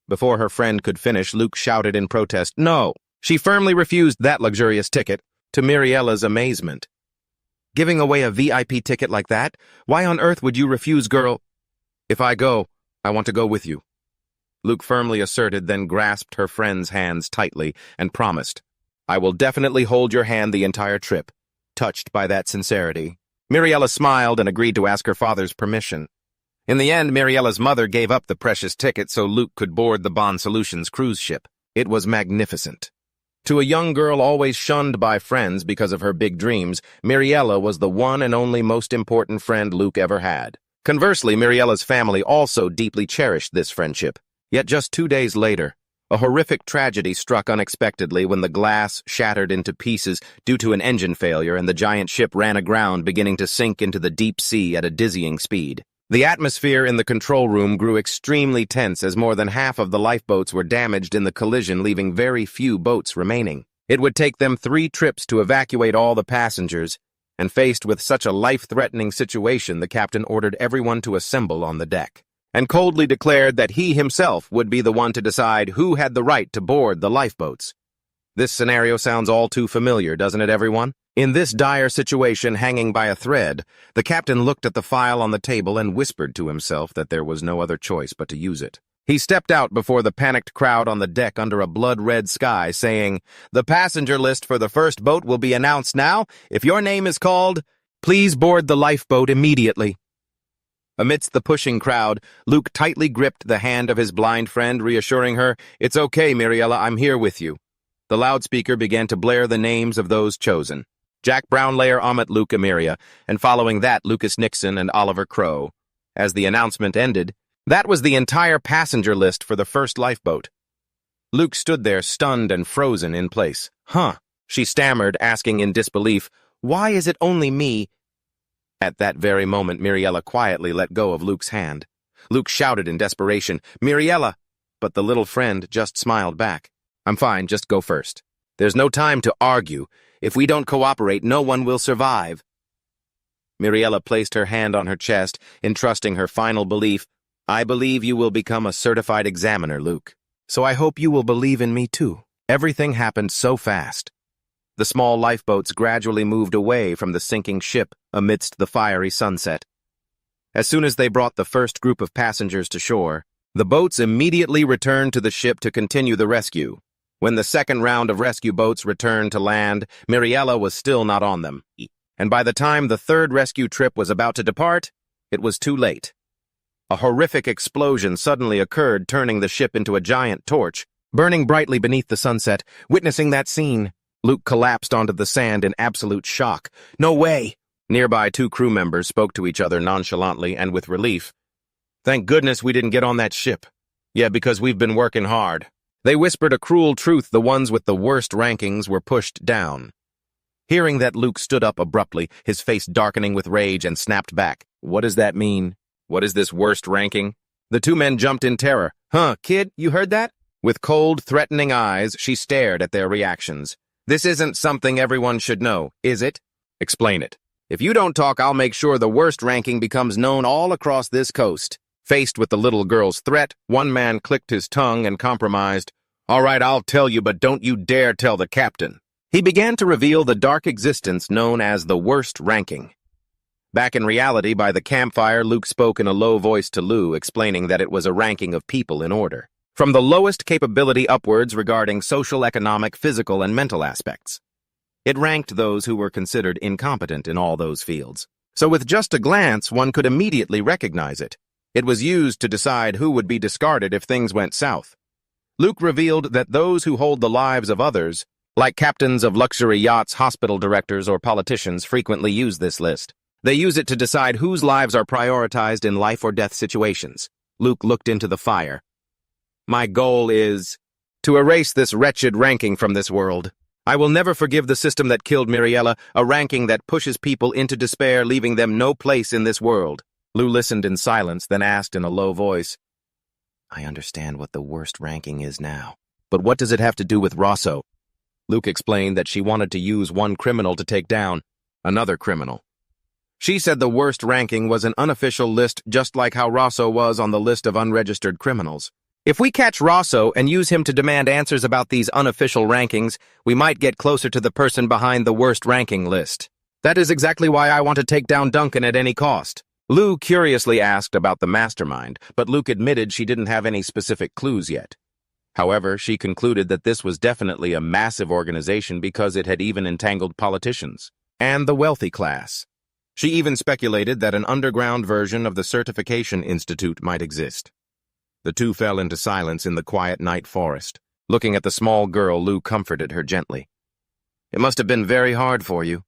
Before her friend could finish, Luke shouted in protest, "No!" She firmly refused that luxurious ticket, to Miriella's amazement. "Giving away a VIP ticket like that? Why on earth would you refuse, girl?" "If I go, I want to go with you," Luke firmly asserted, then grasped her friend's hands tightly and promised, "I will definitely hold your hand the entire trip." Touched by that sincerity, Miriella smiled and agreed to ask her father's permission. In the end, Miriella's mother gave up the precious ticket so Luke could board the Bond Solutions cruise ship. It was magnificent. To a young girl always shunned by friends because of her big dreams, Miriella was the one and only most important friend Luke ever had. Conversely, Miriella's family also deeply cherished this friendship. Yet just 2 days later, a horrific tragedy struck unexpectedly when the glass shattered into pieces due to an engine failure and the giant ship ran aground, beginning to sink into the deep sea at a dizzying speed. The atmosphere in the control room grew extremely tense as more than half of the lifeboats were damaged in the collision, leaving very few boats remaining. It would take them 3 trips to evacuate all the passengers, And faced with such a life-threatening situation, the captain ordered everyone to assemble on the deck, and coldly declared that he himself would be the one to decide who had the right to board the lifeboats. This scenario sounds all too familiar, doesn't it, everyone? In this dire situation, hanging by a thread, the captain looked at the file on the table and whispered to himself that there was no other choice but to use it. He stepped out before the panicked crowd on the deck under a blood-red sky, saying, "The passenger list for the first boat will be announced now. If your name is called, please board the lifeboat immediately." Amidst the pushing crowd, Luke tightly gripped the hand of his blind friend, reassuring her, "It's okay, Miriella, I'm here with you." The loudspeaker began to blare the names of those chosen. Jack Brownlayer, Amit Luke Amiria, and following that, Lucas Nixon and Oliver Crow. As the announcement ended, that was the entire passenger list for the first lifeboat. Luke stood there, stunned and frozen in place. "Huh," she stammered, asking in disbelief, "Why is it only me?" At that very moment, Miriella quietly let go of Luke's hand. Luke shouted in desperation, "Miriella!" But the little friend just smiled back. "I'm fine, just go first. There's no time to argue. If we don't cooperate, no one will survive." Miriella placed her hand on her chest, entrusting her final belief. "I believe you will become a certified examiner, Luke. So I hope you will believe in me too." Everything happened so fast. The small lifeboats gradually moved away from the sinking ship amidst the fiery sunset. As soon as they brought the first group of passengers to shore, the boats immediately returned to the ship to continue the rescue. When the second round of rescue boats returned to land, Miriella was still not on them. And by the time the third rescue trip was about to depart, it was too late. A horrific explosion suddenly occurred, turning the ship into a giant torch, burning brightly beneath the sunset. Witnessing that scene, Luke collapsed onto the sand in absolute shock. "No way!" Nearby, two crew members spoke to each other nonchalantly and with relief. "Thank goodness we didn't get on that ship. Yeah, because we've been working hard." They whispered a cruel truth: the ones with the worst rankings were pushed down. Hearing that, Luke stood up abruptly, his face darkening with rage, and snapped back. "What does that mean? What is this worst ranking?" The two men jumped in terror. "Huh, kid, you heard that?" With cold, threatening eyes, she stared at their reactions. "This isn't something everyone should know, is it? Explain it. If you don't talk, I'll make sure the worst ranking becomes known all across this coast." Faced with the little girl's threat, one man clicked his tongue and compromised. "All right, I'll tell you, but don't you dare tell the captain." He began to reveal the dark existence known as the worst ranking. Back in reality, by the campfire, Luke spoke in a low voice to Lou, explaining that it was a ranking of people in order, from the lowest capability upwards regarding social, economic, physical, and mental aspects. It ranked those who were considered incompetent in all those fields. So with just a glance, one could immediately recognize it. It was used to decide who would be discarded if things went south. Luke revealed that those who hold the lives of others, like captains of luxury yachts, hospital directors, or politicians, frequently use this list. They use it to decide whose lives are prioritized in life or death situations. Luke looked into the fire. "My goal is to erase this wretched ranking from this world. I will never forgive the system that killed Miriella, a ranking that pushes people into despair, leaving them no place in this world." Lou listened in silence, then asked in a low voice, "I understand what the worst ranking is now. But what does it have to do with Rosso?" Luke explained that she wanted to use one criminal to take down another criminal. She said the worst ranking was an unofficial list, just like how Rosso was on the list of unregistered criminals. If we catch Rosso and use him to demand answers about these unofficial rankings, we might get closer to the person behind the worst ranking list. That is exactly why I want to take down Duncan at any cost. Lou curiously asked about the mastermind, but Luke admitted she didn't have any specific clues yet. However, she concluded that this was definitely a massive organization because it had even entangled politicians and the wealthy class. She even speculated that an underground version of the Certification Institute might exist. The two fell into silence in the quiet night forest. Looking at the small girl, Lou comforted her gently. "It must have been very hard for you.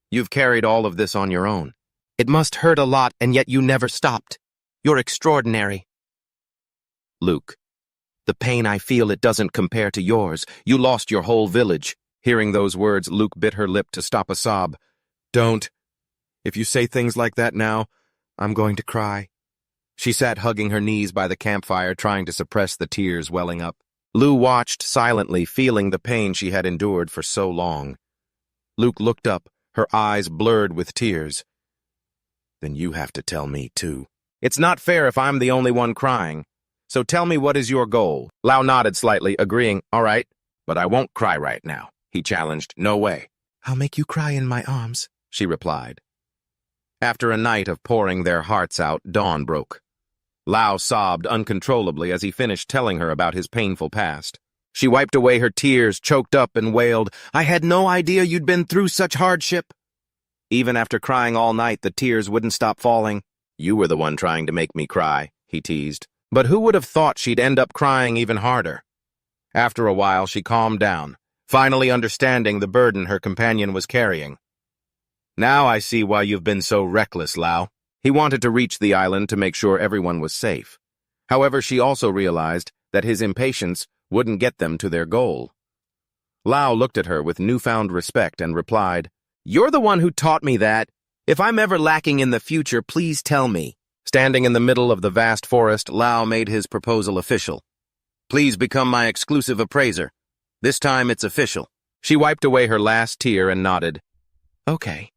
You've carried all of this on your own. It must hurt a lot, and yet you never stopped. You're extraordinary." "Luke, the pain I feel, it doesn't compare to yours. You lost your whole village." Hearing those words, Luke bit her lip to stop a sob. "Don't. If you say things like that now, I'm going to cry." She sat hugging her knees by the campfire, trying to suppress the tears welling up. Lou watched silently, feeling the pain she had endured for so long. Luke looked up, her eyes blurred with tears. Then you have to tell me, too. It's not fair if I'm the only one crying. So tell me, what is your goal? Lao nodded slightly, agreeing. All right, but I won't cry right now, he challenged. No way. I'll make you cry in my arms, she replied. After a night of pouring their hearts out, dawn broke. Lao sobbed uncontrollably as he finished telling her about his painful past. She wiped away her tears, choked up, and wailed, I had no idea you'd been through such hardship. Even after crying all night, the tears wouldn't stop falling. You were the one trying to make me cry, he teased. But who would have thought she'd end up crying even harder? After a while, she calmed down, finally understanding the burden her companion was carrying. Now I see why you've been so reckless, Lao. He wanted to reach the island to make sure everyone was safe. However, she also realized that his impatience wouldn't get them to their goal. Lao looked at her with newfound respect and replied, You're the one who taught me that. If I'm ever lacking in the future, please tell me. Standing in the middle of the vast forest, Lao made his proposal official. Please become my exclusive appraiser. This time it's official. She wiped away her last tear and nodded. Okay.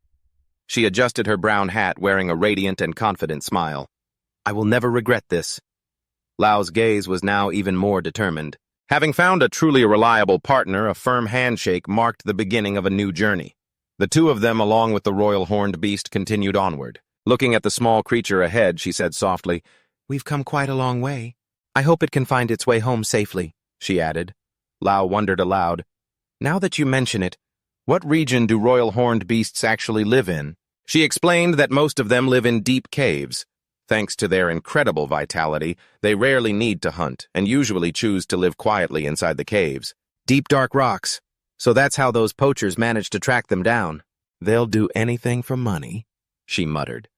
She adjusted her brown hat, wearing a radiant and confident smile. I will never regret this. Lao's gaze was now even more determined. Having found a truly reliable partner, a firm handshake marked the beginning of a new journey. The two of them, along with the royal horned beast, continued onward. Looking at the small creature ahead, she said softly, We've come quite a long way. I hope it can find its way home safely, she added. Lao wondered aloud, Now that you mention it, what region do royal horned beasts actually live in? She explained that most of them live in deep caves. Thanks to their incredible vitality, they rarely need to hunt and usually choose to live quietly inside the caves. Deep dark rocks. So that's how those poachers manage to track them down. They'll do anything for money, she muttered.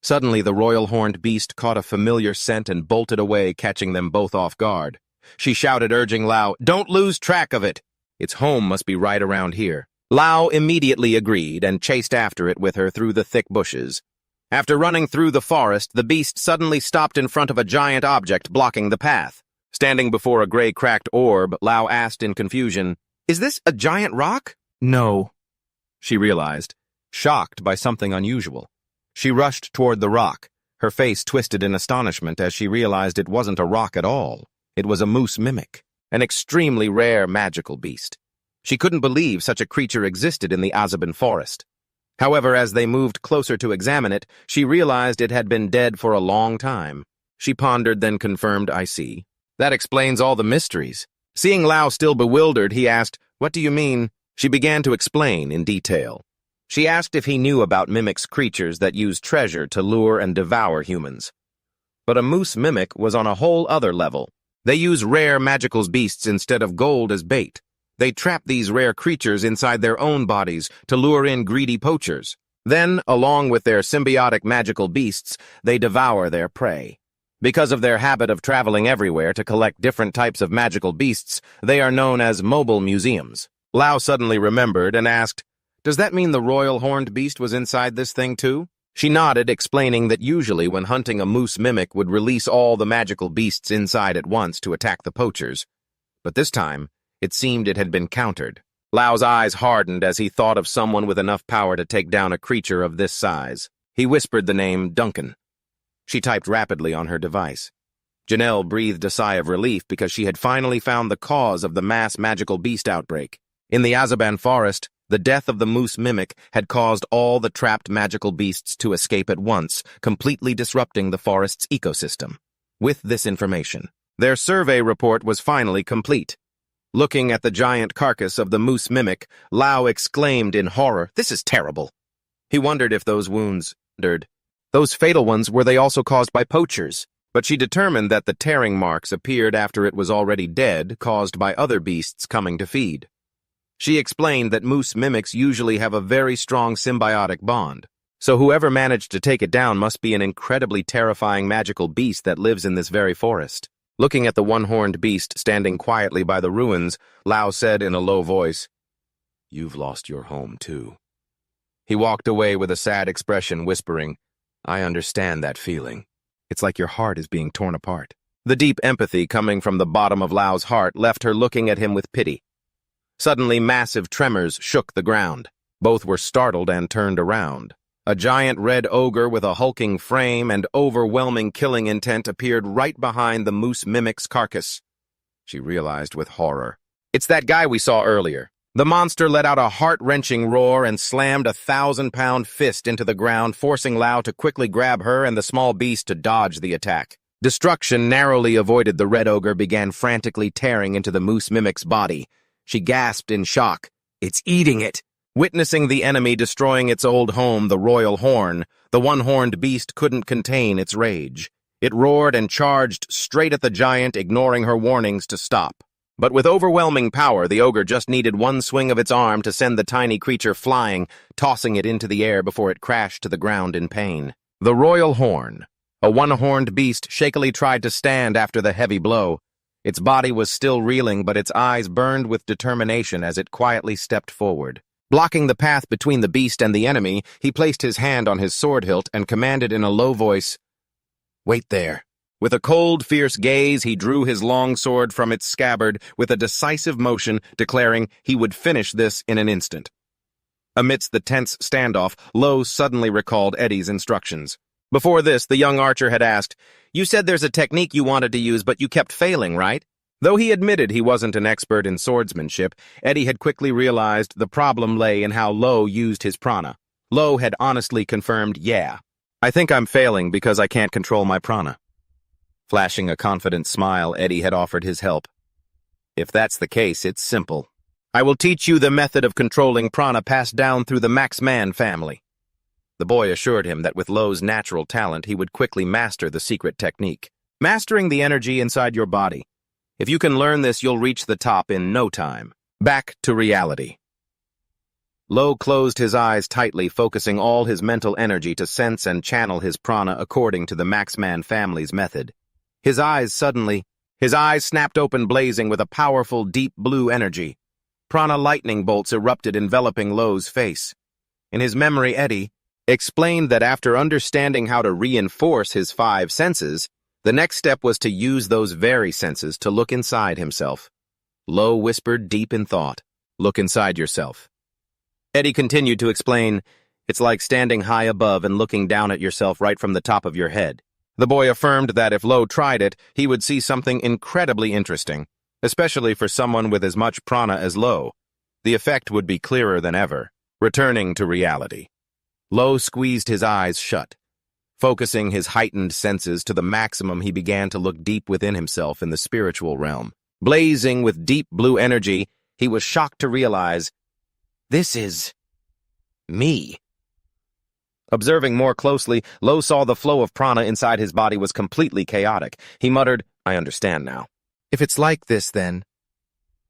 Suddenly, the royal horned beast caught a familiar scent and bolted away, catching them both off guard. She shouted, urging Lao, Don't lose track of it. Its home must be right around here. Lao immediately agreed and chased after it with her through the thick bushes. After running through the forest, the beast suddenly stopped in front of a giant object blocking the path. Standing before a gray cracked orb, Lao asked in confusion, Is this a giant rock? No, she realized, shocked by something unusual. She rushed toward the rock, her face twisted in astonishment as she realized it wasn't a rock at all. It was a moose mimic, an extremely rare magical beast. She couldn't believe such a creature existed in the Azaban forest. However, as they moved closer to examine it, she realized it had been dead for a long time. She pondered, then confirmed, I see. That explains all the mysteries. Seeing Lao still bewildered, he asked, What do you mean? She began to explain in detail. She asked if he knew about mimics, creatures that use treasure to lure and devour humans. But a moose mimic was on a whole other level. They use rare magical beasts instead of gold as bait. They trap these rare creatures inside their own bodies to lure in greedy poachers. Then, along with their symbiotic magical beasts, they devour their prey. Because of their habit of traveling everywhere to collect different types of magical beasts, they are known as mobile museums. Lao suddenly remembered and asked, Does that mean the royal horned beast was inside this thing too? She nodded, explaining that usually when hunting, a moose mimic would release all the magical beasts inside at once to attack the poachers. But this time, it seemed it had been countered. Lao's eyes hardened as he thought of someone with enough power to take down a creature of this size. He whispered the name Duncan. She typed rapidly on her device. Janelle breathed a sigh of relief because she had finally found the cause of the mass magical beast outbreak. In the Azaban forest, the death of the moose mimic had caused all the trapped magical beasts to escape at once, completely disrupting the forest's ecosystem. With this information, their survey report was finally complete. Looking at the giant carcass of the moose mimic, Lao exclaimed in horror, This is terrible. He wondered if those wounds, those fatal ones, were they also caused by poachers? But she determined that the tearing marks appeared after it was already dead, caused by other beasts coming to feed. She explained that moose mimics usually have a very strong symbiotic bond, so whoever managed to take it down must be an incredibly terrifying magical beast that lives in this very forest. Looking at the one-horned beast standing quietly by the ruins, Lao said in a low voice, You've lost your home too. He walked away with a sad expression, whispering, I understand that feeling. It's like your heart is being torn apart. The deep empathy coming from the bottom of Lao's heart left her looking at him with pity. Suddenly, massive tremors shook the ground. Both were startled and turned around. A giant red ogre with a hulking frame and overwhelming killing intent appeared right behind the moose mimic's carcass. She realized with horror. It's that guy we saw earlier. The monster let out a heart-wrenching roar and slammed a 1,000-pound fist into the ground, forcing Lao to quickly grab her and the small beast to dodge the attack. Destruction narrowly avoided. The red ogre began frantically tearing into the moose mimic's body. She gasped in shock. It's eating it! Witnessing the enemy destroying its old home, the royal horn, the one-horned beast couldn't contain its rage. It roared and charged straight at the giant, ignoring her warnings to stop. But with overwhelming power, the ogre just needed one swing of its arm to send the tiny creature flying, tossing it into the air before it crashed to the ground in pain. The royal horn, a one-horned beast, shakily tried to stand after the heavy blow. Its body was still reeling, but its eyes burned with determination as it quietly stepped forward. Blocking the path between the beast and the enemy, he placed his hand on his sword hilt and commanded in a low voice, "Wait there." With a cold, fierce gaze, he drew his long sword from its scabbard with a decisive motion, declaring he would finish this in an instant. Amidst the tense standoff, Lo suddenly recalled Eddie's instructions. Before this, the young archer had asked, "You said there's a technique you wanted to use, but you kept failing, right?" Though he admitted he wasn't an expert in swordsmanship, Eddie had quickly realized the problem lay in how Lo used his prana. Lo had honestly confirmed, "Yeah, I think I'm failing because I can't control my prana." Flashing a confident smile, Eddie had offered his help. "If that's the case, it's simple. I will teach you the method of controlling prana passed down through the Maxman family." The boy assured him that with Lo's natural talent, he would quickly master the secret technique. Mastering the energy inside your body. If you can learn this, you'll reach the top in no time. Back to reality. Lo closed his eyes tightly, focusing all his mental energy to sense and channel his prana according to the Maxman family's method. His eyes snapped open, blazing with a powerful, deep blue energy. Prana lightning bolts erupted, enveloping Lo's face. In his memory, Eddie explained that after understanding how to reinforce his 5 senses, the next step was to use those very senses to look inside himself. Lo whispered deep in thought, "Look inside yourself." Eddie continued to explain, "It's like standing high above and looking down at yourself right from the top of your head." The boy affirmed that if Lo tried it, he would see something incredibly interesting, especially for someone with as much prana as Lo. The effect would be clearer than ever. Returning to reality. Lo squeezed his eyes shut. Focusing his heightened senses to the maximum, he began to look deep within himself in the spiritual realm. Blazing with deep blue energy, he was shocked to realize, "This is me." Observing more closely, Lo saw the flow of prana inside his body was completely chaotic. He muttered, "I understand now. If it's like this, then..."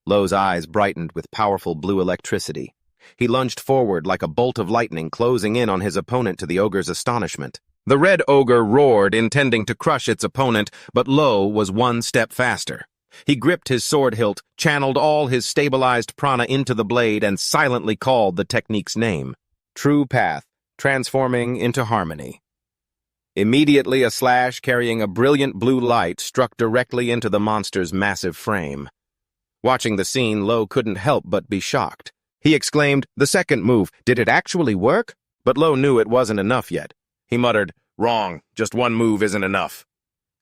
Lo's eyes brightened with powerful blue electricity. He lunged forward like a bolt of lightning, closing in on his opponent to the ogre's astonishment. The red ogre roared, intending to crush its opponent, but Lo was one step faster. He gripped his sword hilt, channeled all his stabilized prana into the blade, and silently called the technique's name. True Path, transforming into harmony. Immediately, a slash carrying a brilliant blue light struck directly into the monster's massive frame. Watching the scene, Lo couldn't help but be shocked. He exclaimed, "The second move, did it actually work?" But Lo knew it wasn't enough yet. He muttered, "Wrong, just one move isn't enough."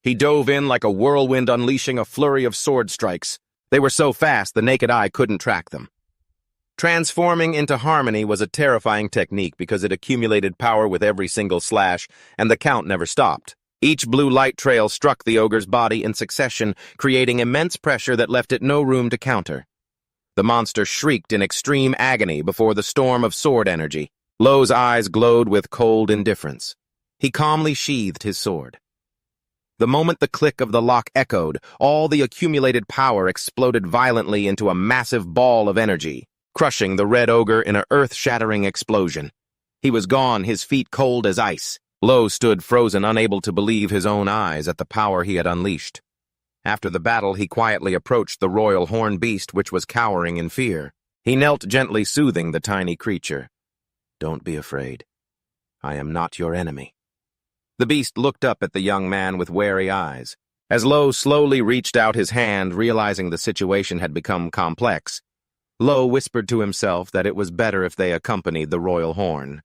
He dove in like a whirlwind, unleashing a flurry of sword strikes. They were so fast the naked eye couldn't track them. Transforming into harmony was a terrifying technique because it accumulated power with every single slash, and the count never stopped. Each blue light trail struck the ogre's body in succession, creating immense pressure that left it no room to counter. The monster shrieked in extreme agony before the storm of sword energy. Lo's eyes glowed with cold indifference. He calmly sheathed his sword. The moment the click of the lock echoed, all the accumulated power exploded violently into a massive ball of energy, crushing the red ogre in an earth-shattering explosion. He was gone, his feet cold as ice. Lo stood frozen, unable to believe his own eyes at the power he had unleashed. After the battle, he quietly approached the royal horned beast, which was cowering in fear. He knelt, gently soothing the tiny creature. "Don't be afraid. I am not your enemy." The beast looked up at the young man with wary eyes. As Lo slowly reached out his hand, realizing the situation had become complex, Lo whispered to himself that it was better if they accompanied the royal horn.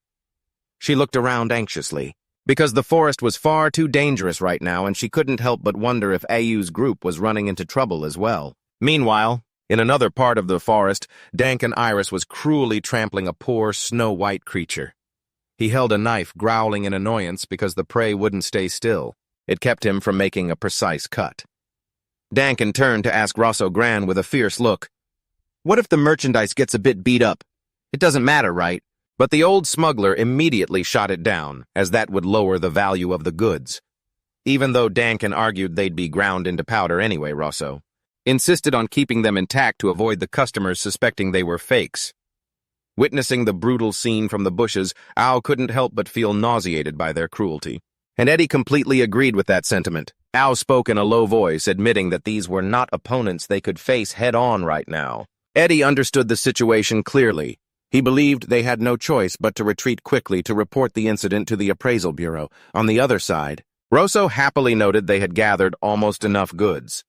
She looked around anxiously, because the forest was far too dangerous right now, and she couldn't help but wonder if Ayu's group was running into trouble as well. Meanwhile, in another part of the forest, Dank and Iris was cruelly trampling a poor, snow-white creature. He held a knife, growling in annoyance because the prey wouldn't stay still. It kept him from making a precise cut. Dankin turned to ask Rosso Gran with a fierce look, "What if the merchandise gets a bit beat up? It doesn't matter, right?" But the old smuggler immediately shot it down, as that would lower the value of the goods. Even though Dankin argued they'd be ground into powder anyway, Rosso insisted on keeping them intact to avoid the customers suspecting they were fakes. Witnessing the brutal scene from the bushes, Ao couldn't help but feel nauseated by their cruelty. And Eddie completely agreed with that sentiment. Ao spoke in a low voice, admitting that these were not opponents they could face head-on right now. Eddie understood the situation clearly. He believed they had no choice but to retreat quickly to report the incident to the appraisal bureau. On the other side, Rosso happily noted they had gathered almost enough goods.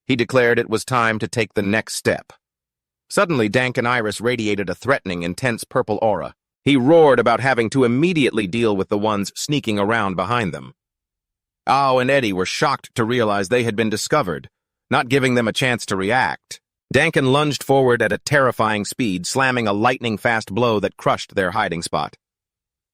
He declared it was time to take the next step. Suddenly, Dank and Iris radiated a threatening, intense purple aura. He roared about having to immediately deal with the ones sneaking around behind them. Ao and Eddie were shocked to realize they had been discovered, not giving them a chance to react. Dankin lunged forward at a terrifying speed, slamming a lightning-fast blow that crushed their hiding spot.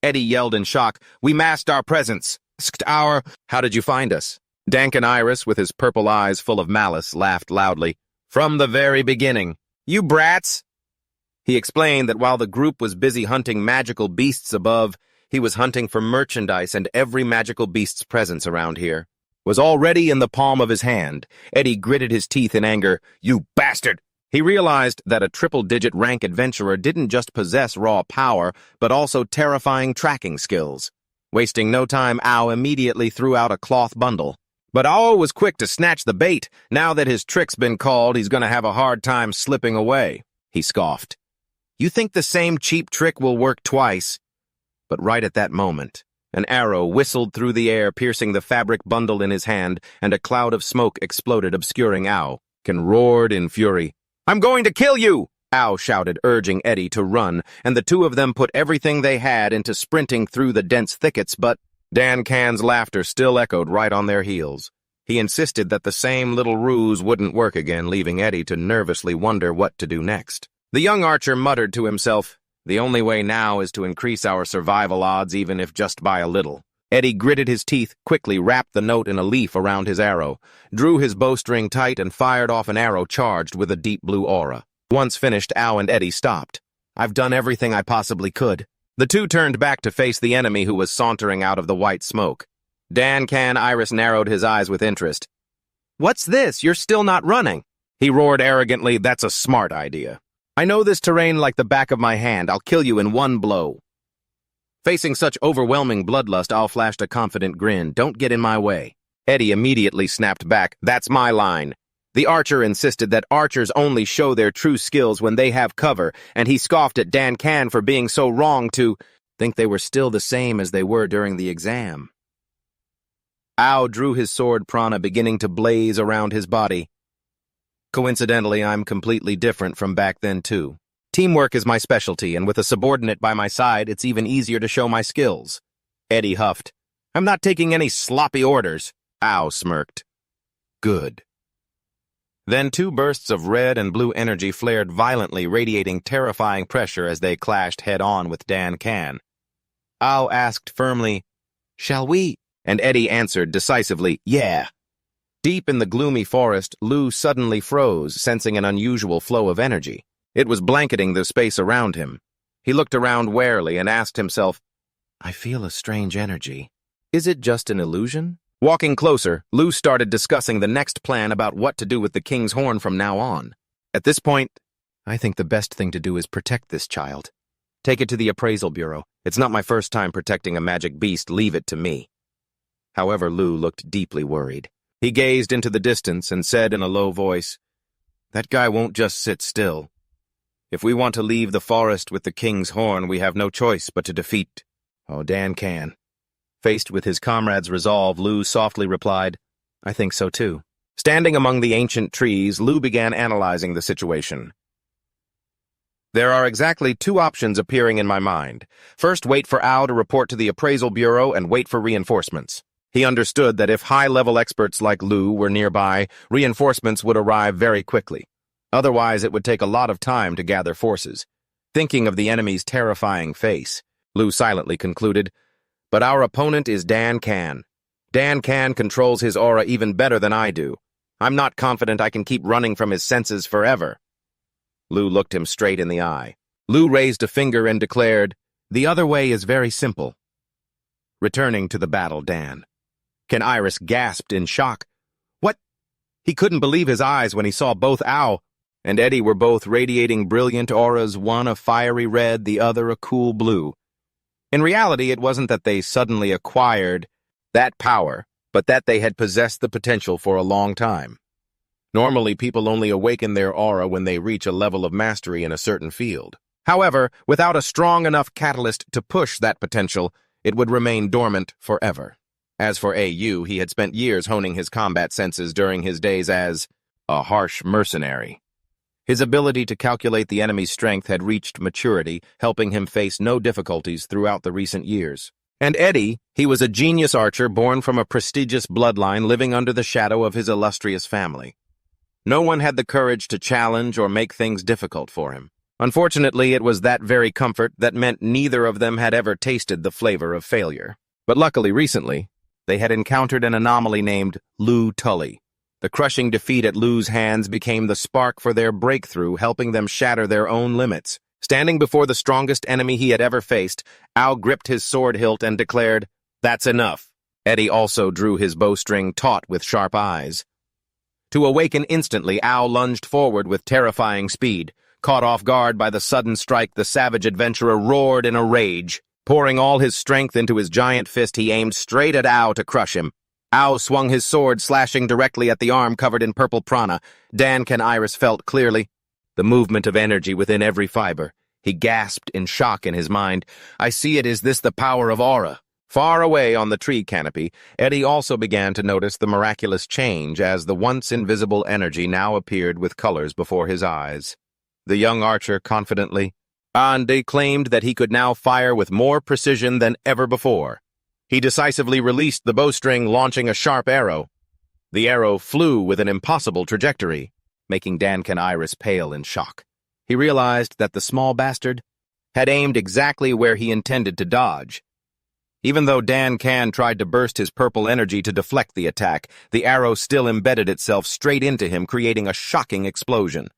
Eddie yelled in shock, "We masked our presence! How did you find us?" Dank and Iris, with his purple eyes full of malice, laughed loudly. "From the very beginning. You brats!" He explained that while the group was busy hunting magical beasts above, he was hunting for merchandise, and every magical beast's presence around here was already in the palm of his hand. Eddie gritted his teeth in anger. "You bastard!" He realized that a triple-digit rank adventurer didn't just possess raw power, but also terrifying tracking skills. Wasting no time, Ao immediately threw out a cloth bundle. But Ao was quick to snatch the bait. Now that his trick's been called, he's gonna have a hard time slipping away. He scoffed. "You think the same cheap trick will work twice?" But right at that moment, an arrow whistled through the air, piercing the fabric bundle in his hand, and a cloud of smoke exploded, obscuring Ao. Ken roared in fury. "I'm going to kill you!" Ao shouted, urging Eddie to run, and the two of them put everything they had into sprinting through the dense thickets, but Dan Can's laughter still echoed right on their heels. He insisted that the same little ruse wouldn't work again, leaving Eddie to nervously wonder what to do next. The young archer muttered to himself, "The only way now is to increase our survival odds, even if just by a little." Eddie gritted his teeth, quickly wrapped the note in a leaf around his arrow, drew his bowstring tight, and fired off an arrow charged with a deep blue aura. Once finished, Ao and Eddie stopped. "I've done everything I possibly could." The two turned back to face the enemy who was sauntering out of the white smoke. Dan Can Iris narrowed his eyes with interest. "What's this? You're still not running." He roared arrogantly, "That's a smart idea. I know this terrain like the back of my hand. I'll kill you in one blow." Facing such overwhelming bloodlust, Ao flashed a confident grin. "Don't get in my way." Eddie immediately snapped back. "That's my line." The archer insisted that archers only show their true skills when they have cover, and he scoffed at Dan Can for being so wrong to think they were still the same as they were during the exam. Ao drew his sword prana beginning to blaze around his body. "Coincidentally, I'm completely different from back then, too. Teamwork is my specialty, and with a subordinate by my side, it's even easier to show my skills." Eddie huffed. "I'm not taking any sloppy orders." Ao smirked. "Good." Then two bursts of red and blue energy flared violently, radiating terrifying pressure as they clashed head-on with Dan Can. Ao asked firmly, "Shall we?" And Eddie answered decisively, "Yeah." Deep in the gloomy forest, Lu suddenly froze, sensing an unusual flow of energy. It was blanketing the space around him. He looked around warily and asked himself, "I feel a strange energy. Is it just an illusion?" Walking closer, Lu started discussing the next plan about what to do with the king's horn from now on. At this point, "I think the best thing to do is protect this child. Take it to the appraisal bureau. It's not my first time protecting a magic beast. Leave it to me." However, Lu looked deeply worried. He gazed into the distance and said in a low voice, "That guy won't just sit still. If we want to leave the forest with the king's horn, we have no choice but to defeat Dan Can." Faced with his comrade's resolve, Lu softly replied, "I think so too." Standing among the ancient trees, Lu began analyzing the situation. There are exactly two options appearing in my mind. First, wait for Ao to report to the appraisal bureau and wait for reinforcements. He understood that if high-level experts like Lu were nearby, reinforcements would arrive very quickly. Otherwise, it would take a lot of time to gather forces. Thinking of the enemy's terrifying face, Lu silently concluded, "But our opponent is Dan Can. Dan Can controls his aura even better than I do. I'm not confident I can keep running from his senses forever." Lu looked him straight in the eye. Lu raised a finger and declared, "The other way is very simple." Returning to the battle, Dan. Can Iris gasped in shock. What? He couldn't believe his eyes when he saw both Ao and Eddie were both radiating brilliant auras, one a fiery red, the other a cool blue. In reality, it wasn't that they suddenly acquired that power, but that they had possessed the potential for a long time. Normally, people only awaken their aura when they reach a level of mastery in a certain field. However, without a strong enough catalyst to push that potential, it would remain dormant forever. As for AU, he had spent years honing his combat senses during his days as a harsh mercenary. His ability to calculate the enemy's strength had reached maturity, helping him face no difficulties throughout the recent years. And Eddie, he was a genius archer born from a prestigious bloodline living under the shadow of his illustrious family. No one had the courage to challenge or make things difficult for him. Unfortunately, it was that very comfort that meant neither of them had ever tasted the flavor of failure. But luckily, recently, they had encountered an anomaly named Lu Tully. The crushing defeat at Lu's hands became the spark for their breakthrough, helping them shatter their own limits. Standing before the strongest enemy he had ever faced, Ao gripped his sword hilt and declared, "That's enough." Eddie also drew his bowstring taut with sharp eyes. To awaken instantly, Ao lunged forward with terrifying speed. Caught off guard by the sudden strike, the savage adventurer roared in a rage. Pouring all his strength into his giant fist, he aimed straight at Ao to crush him. Ao swung his sword, slashing directly at the arm covered in purple prana. Dan Can Iris felt clearly the movement of energy within every fiber. He gasped in shock in his mind. "I see it. Is this the power of aura?" Far away on the tree canopy, Eddie also began to notice the miraculous change as the once invisible energy now appeared with colors before his eyes. The young archer confidently claimed that he could now fire with more precision than ever before. He decisively released the bowstring, launching a sharp arrow. The arrow flew with an impossible trajectory, making Dan Can Iris pale in shock. He realized that the small bastard had aimed exactly where he intended to dodge. Even though Dan Can tried to burst his purple energy to deflect the attack, the arrow still embedded itself straight into him, creating a shocking explosion.